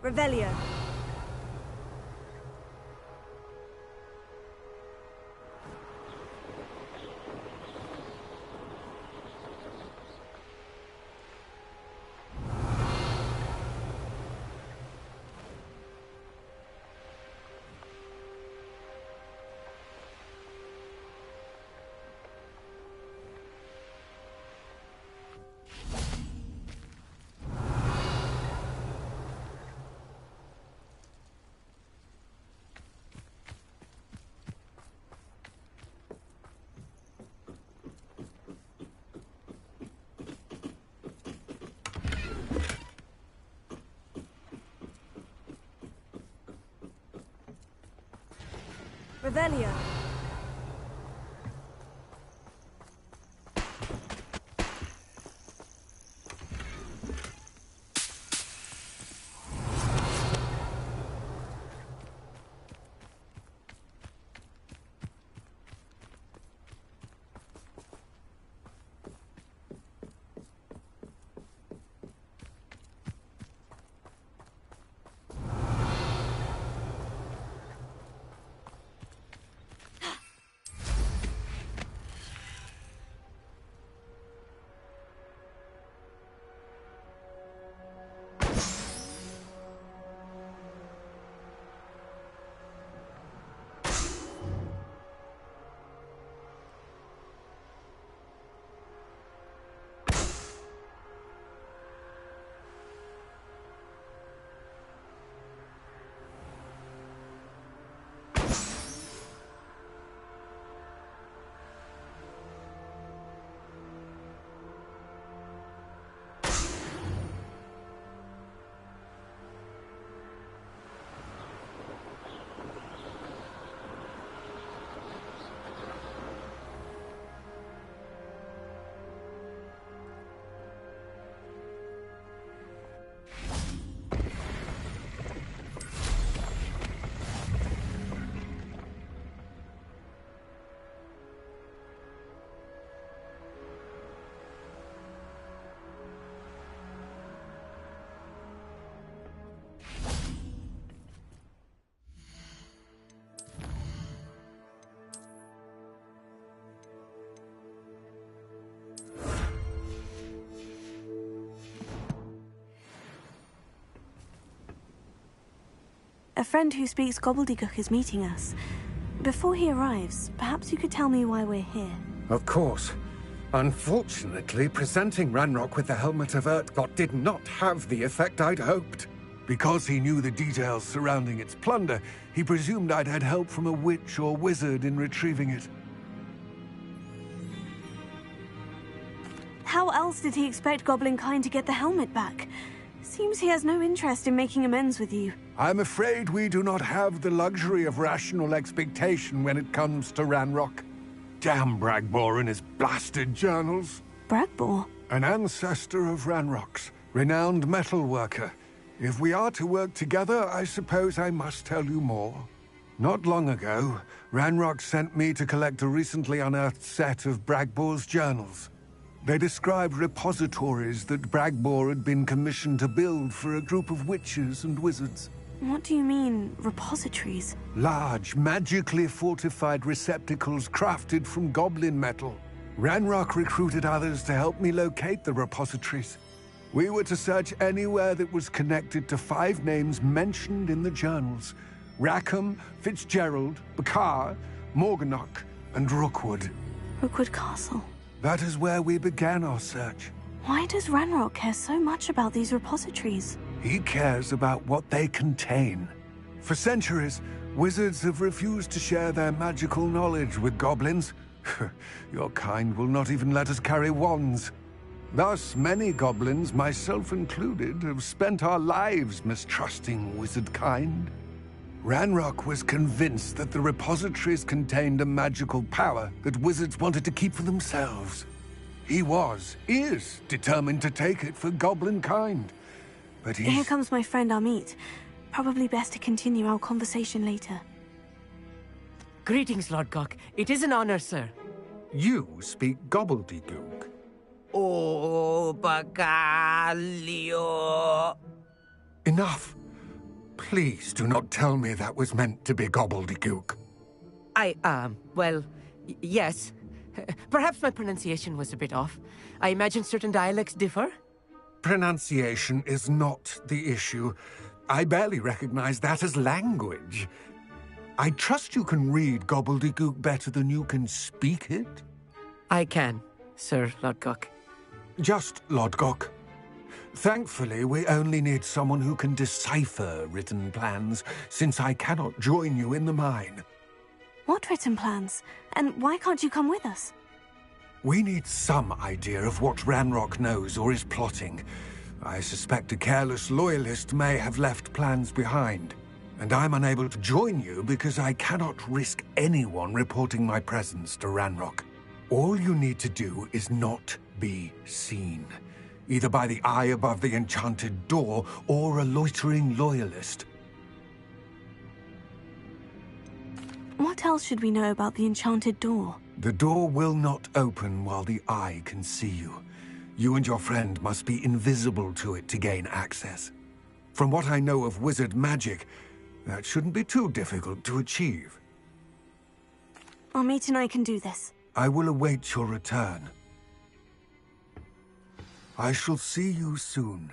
Revelio. Revelio. A friend who speaks gobbledygook is meeting us. Before he arrives, perhaps you could tell me why we're here. Of course. Unfortunately, presenting Ranrock with the Helmet of Urtkot did not have the effect I'd hoped. Because he knew the details surrounding its plunder, he presumed I'd had help from a witch or wizard in retrieving it. How else did he expect Goblinkind to get the helmet back? Seems he has no interest in making amends with you. I'm afraid we do not have the luxury of rational expectation when it comes to Ranrock. Damn Bragbor and his blasted journals. Bragbor? An ancestor of Ranrock's, renowned metal worker. If we are to work together, I suppose I must tell you more. Not long ago, Ranrock sent me to collect a recently unearthed set of Bragbor's journals. They described repositories that Bragbor had been commissioned to build for a group of witches and wizards. What do you mean, repositories? Large, magically fortified receptacles crafted from goblin metal. Ranrock recruited others to help me locate the repositories. We were to search anywhere that was connected to 5 names mentioned in the journals: Rackham, Fitzgerald, Bakar, Morganach, and Rookwood. Rookwood Castle. That is where we began our search. Why does Ranrock care so much about these repositories? He cares about what they contain. For centuries, wizards have refused to share their magical knowledge with goblins. Your kind will not even let us carry wands. Thus, many goblins, myself included, have spent our lives mistrusting wizard kind. Ranrock was convinced that the repositories contained a magical power that wizards wanted to keep for themselves. He is determined to take it for goblin kind. But Here comes my friend Amit. Probably best to continue our conversation later. Greetings, Lord Gok. It is an honor, sir. You speak gobbledygook. Oh, Bagalio. Enough. Please do not tell me that was meant to be gobbledygook. Yes. Perhaps my pronunciation was a bit off. I imagine certain dialects differ. Pronunciation is not the issue. I barely recognize that as language. I trust you can read gobbledygook better than you can speak it? I can, Sir Lodgok. Just Lodgok. Thankfully, we only need someone who can decipher written plans, since I cannot join you in the mine. What written plans? And why can't you come with us? We need some idea of what Ranrock knows or is plotting. I suspect a careless loyalist may have left plans behind. And I'm unable to join you because I cannot risk anyone reporting my presence to Ranrock. All you need to do is not be seen, either by the eye above the enchanted door or a loitering loyalist. What else should we know about the enchanted door? The door will not open while the eye can see you. You and your friend must be invisible to it to gain access. From what I know of wizard magic, that shouldn't be too difficult to achieve. Amit and I can do this. I will await your return. I shall see you soon.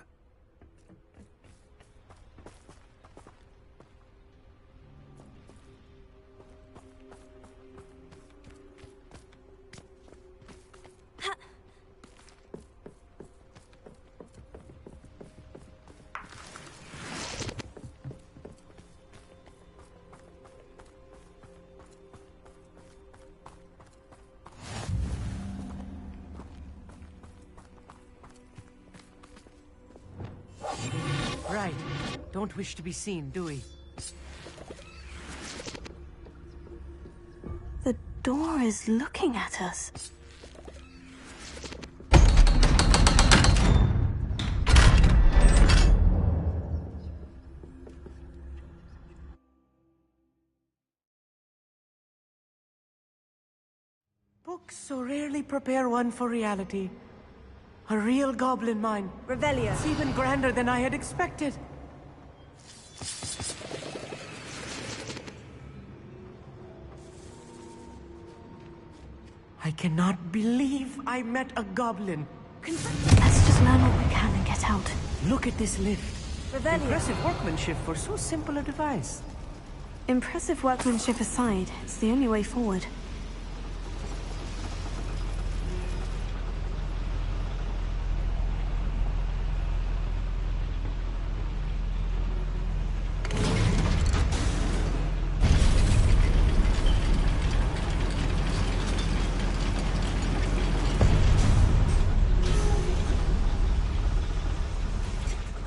Right. Don't wish to be seen, do we? The door is looking at us. Books so rarely prepare one for reality. A real goblin mine. Revelio. It's even grander than I had expected. I cannot believe I met a goblin. Let's just learn what we can and get out. Look at this lift. Revelio. Impressive workmanship for so simple a device. Impressive workmanship aside, it's the only way forward.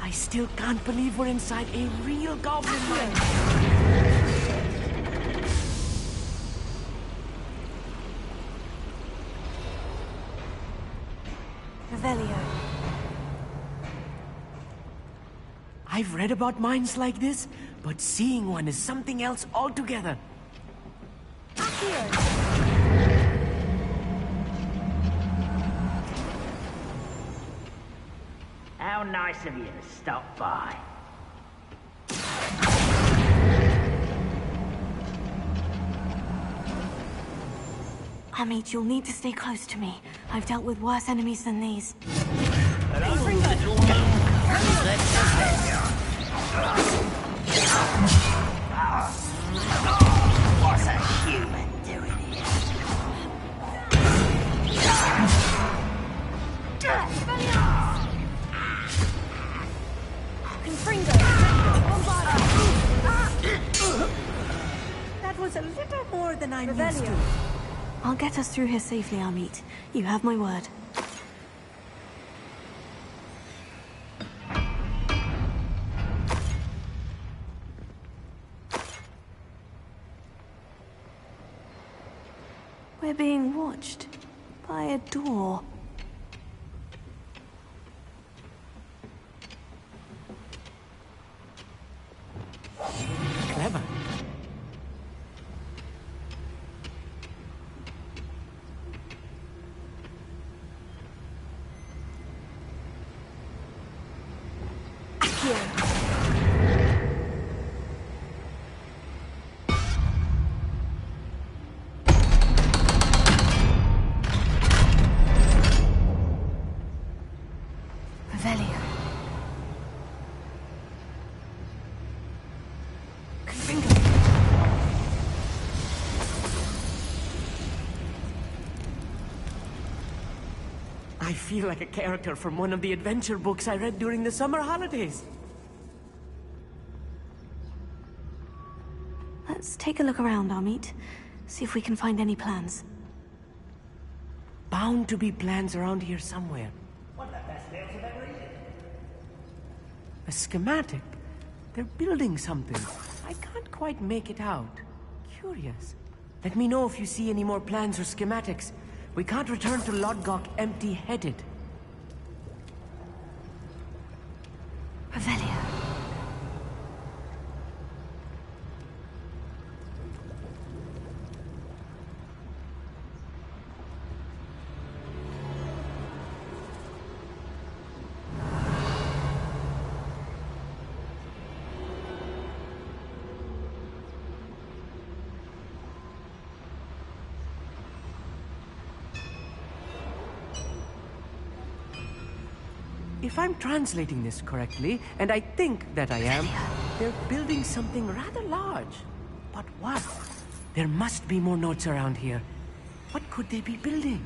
I still can't believe we're inside a real goblin mine. Revelio. I've read about mines like this, but seeing one is something else altogether. How nice of you to stop by. Amit, you'll need to stay close to me. I've dealt with worse enemies than these. What's a human doing here? That was a little more than I'm used to. I'll get us through here safely, Amit. You have my word. We're being watched by a door. Clever. I feel like a character from one of the adventure books I read during the summer holidays. Let's take a look around, Amit. See if we can find any plans. Bound to be plans around here somewhere. A schematic. They're building something. I I can't quite make it out. Curious. Let me know if you see any more plans or schematics. We can't return to Lodgok empty-headed. Revelio. If I'm translating this correctly, and I think that I am, they're building something rather large. But what? There must be more notes around here. What could they be building?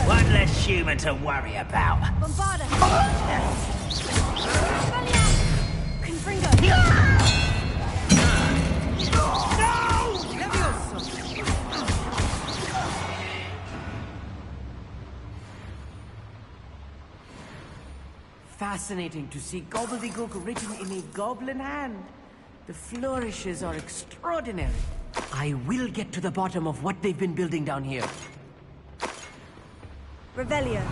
One less human to worry about. Bombarda! Confringo! Fascinating to see gobbledygook written in a goblin hand. The flourishes are extraordinary. I will get to the bottom of what they've been building down here. Revelio.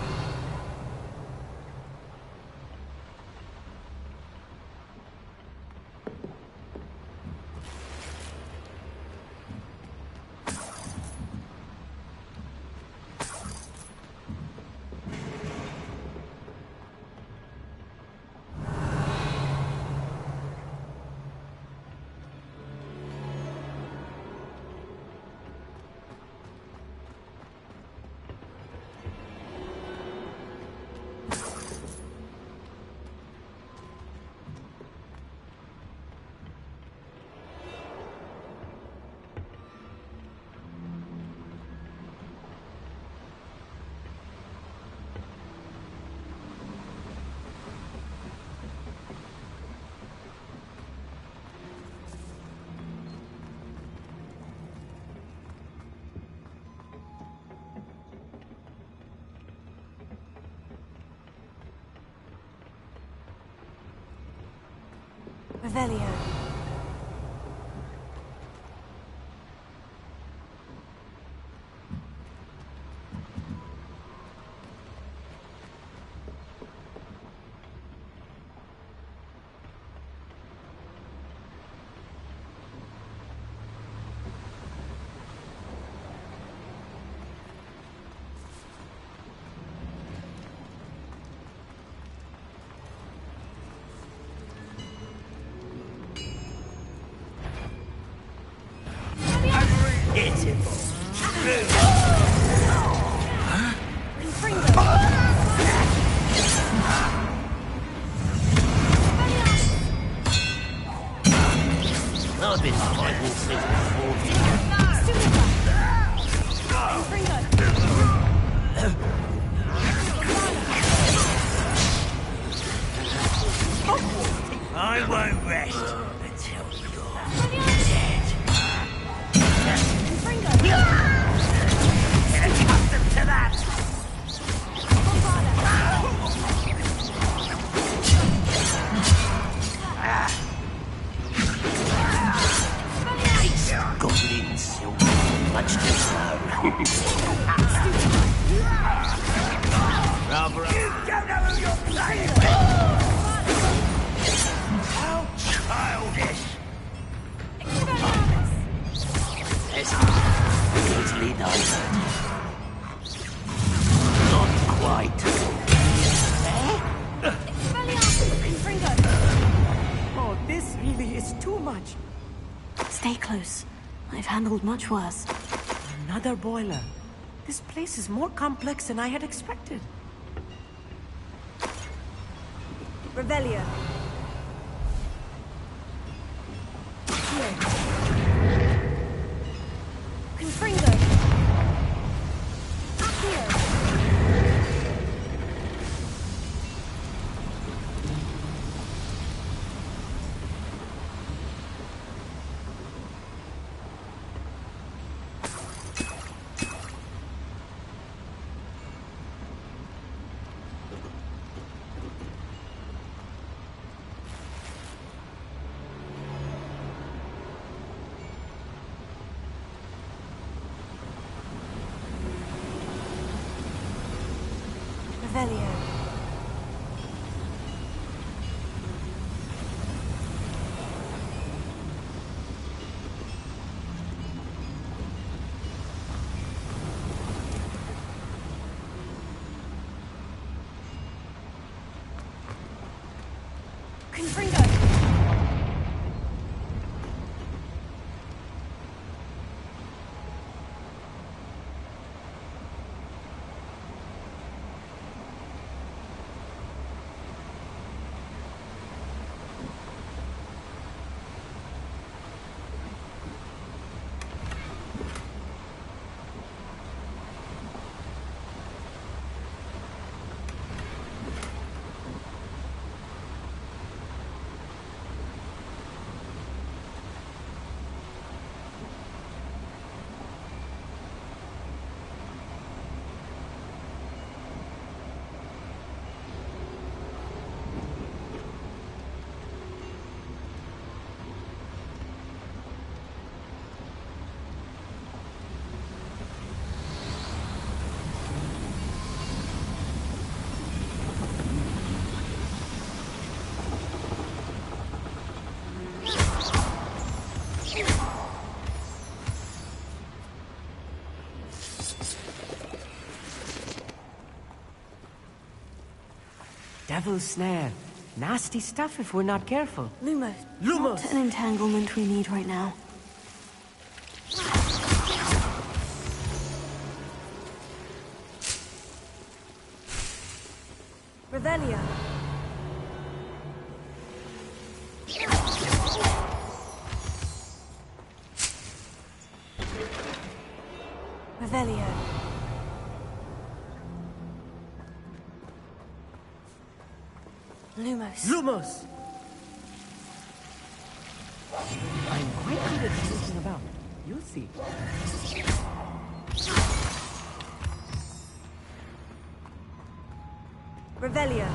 Revelio. I've been fighting since before. I won't rest until you're dead. Get accustomed to that. Goblins, much too slow. You don't know who you're playing with! How childish! Easily diverted. Not quite. Oh, this really is too much. Stay close. I've handled much worse. Another boiler. This place is more complex than I had expected. Revelio. Revelio. Devil's snare. Nasty stuff if we're not careful. Lumos. Lumos! Not an entanglement we need right now. Revelio. Revelio. Lumos. Lumos! I'm quite good at sneaking about. You'll see. Revelio.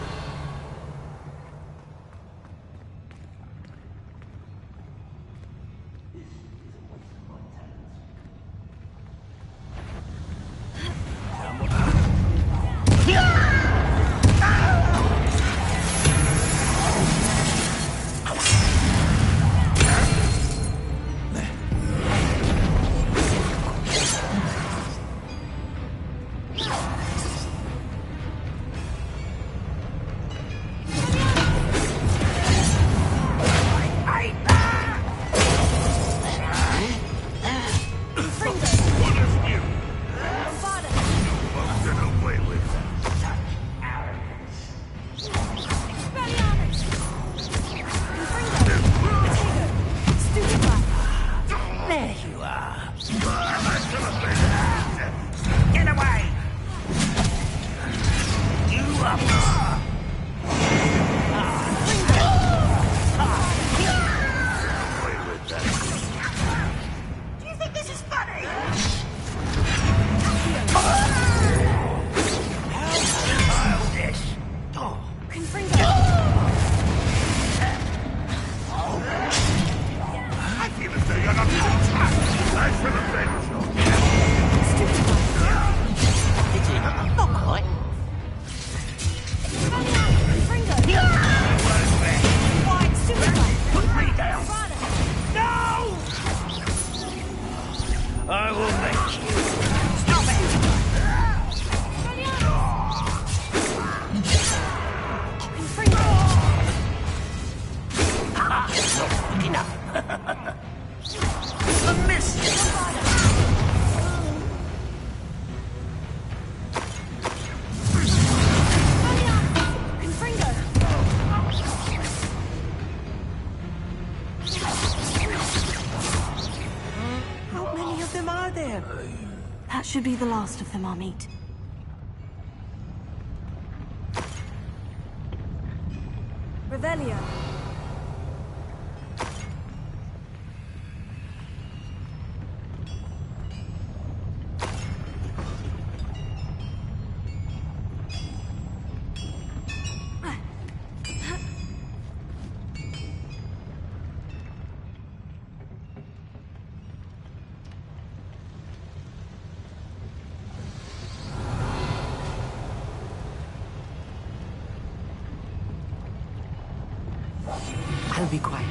That should be the last of them I'll meet. Revelio. be quiet.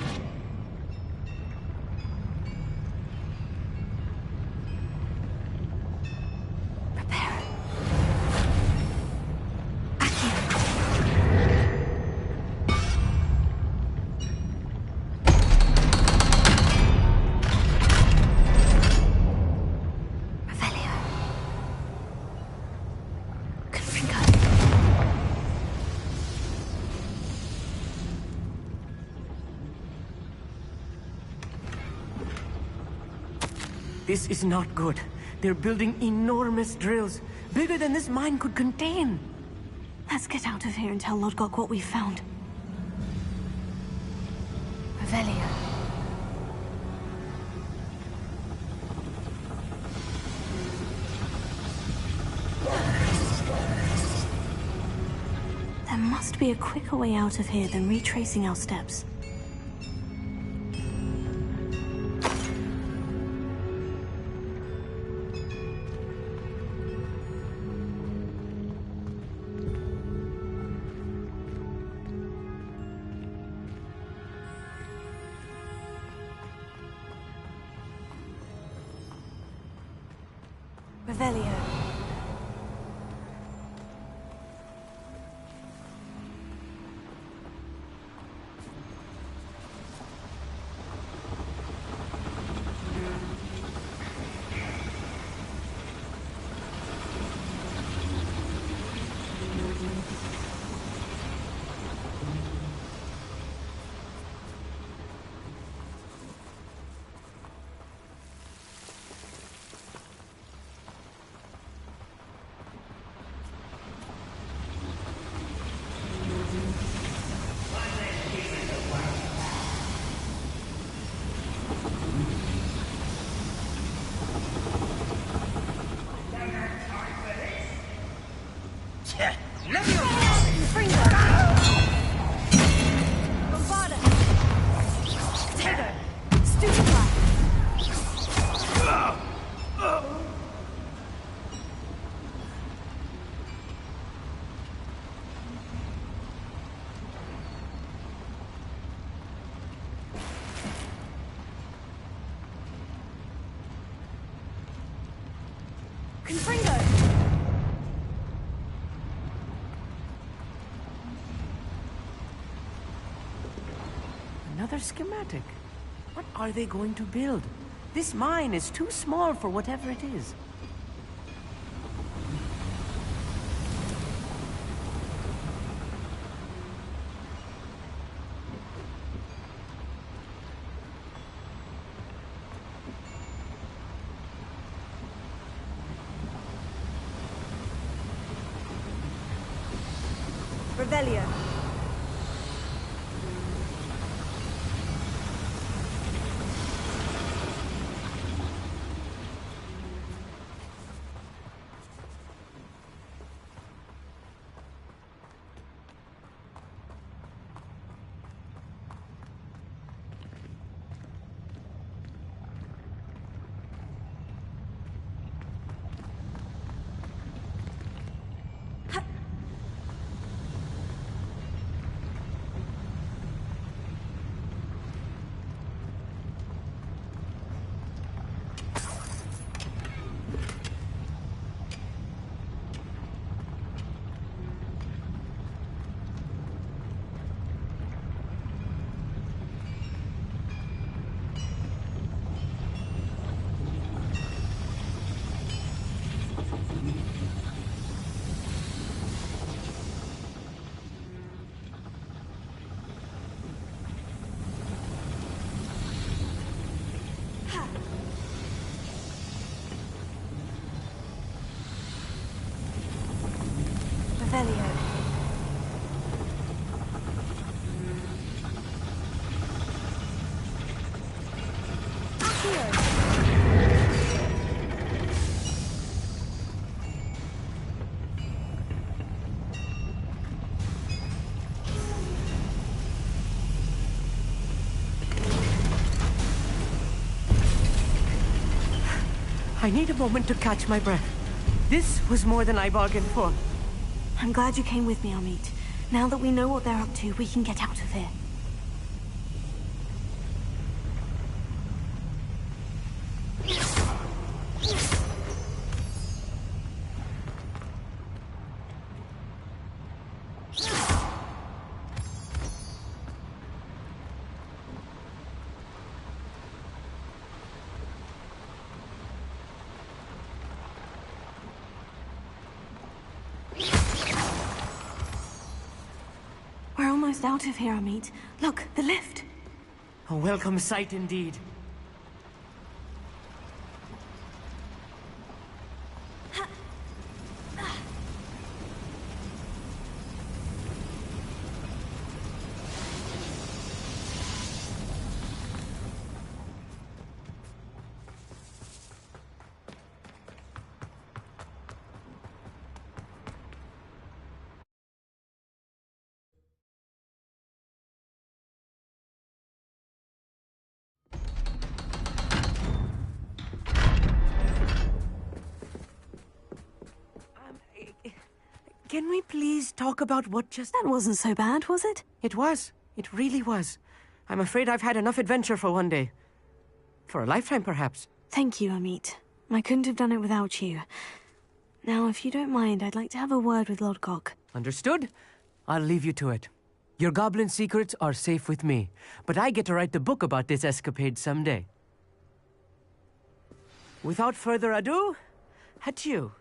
This is not good. They're building enormous drills, bigger than this mine could contain. Let's get out of here and tell Lodgok what we found. Revelio. There must be a quicker way out of here than retracing our steps. Revelio. Another schematic. What are they going to build? This mine is too small for whatever it is. Revelio. Revelio. I need a moment to catch my breath. This was more than I bargained for. I'm glad you came with me, Amit. Now that we know what they're up to, we can get out of here. almost out of here, Amit. Look, the lift. A welcome sight indeed. Can we please talk about what just... That wasn't so bad, was it? It was. It really was. I'm afraid I've had enough adventure for one day. For a lifetime, perhaps. Thank you, Amit. I couldn't have done it without you. Now, if you don't mind, I'd like to have a word with Lodgok. Understood? I'll leave you to it. Your goblin secrets are safe with me, but I get to write the book about this escapade someday. Without further ado, adieu.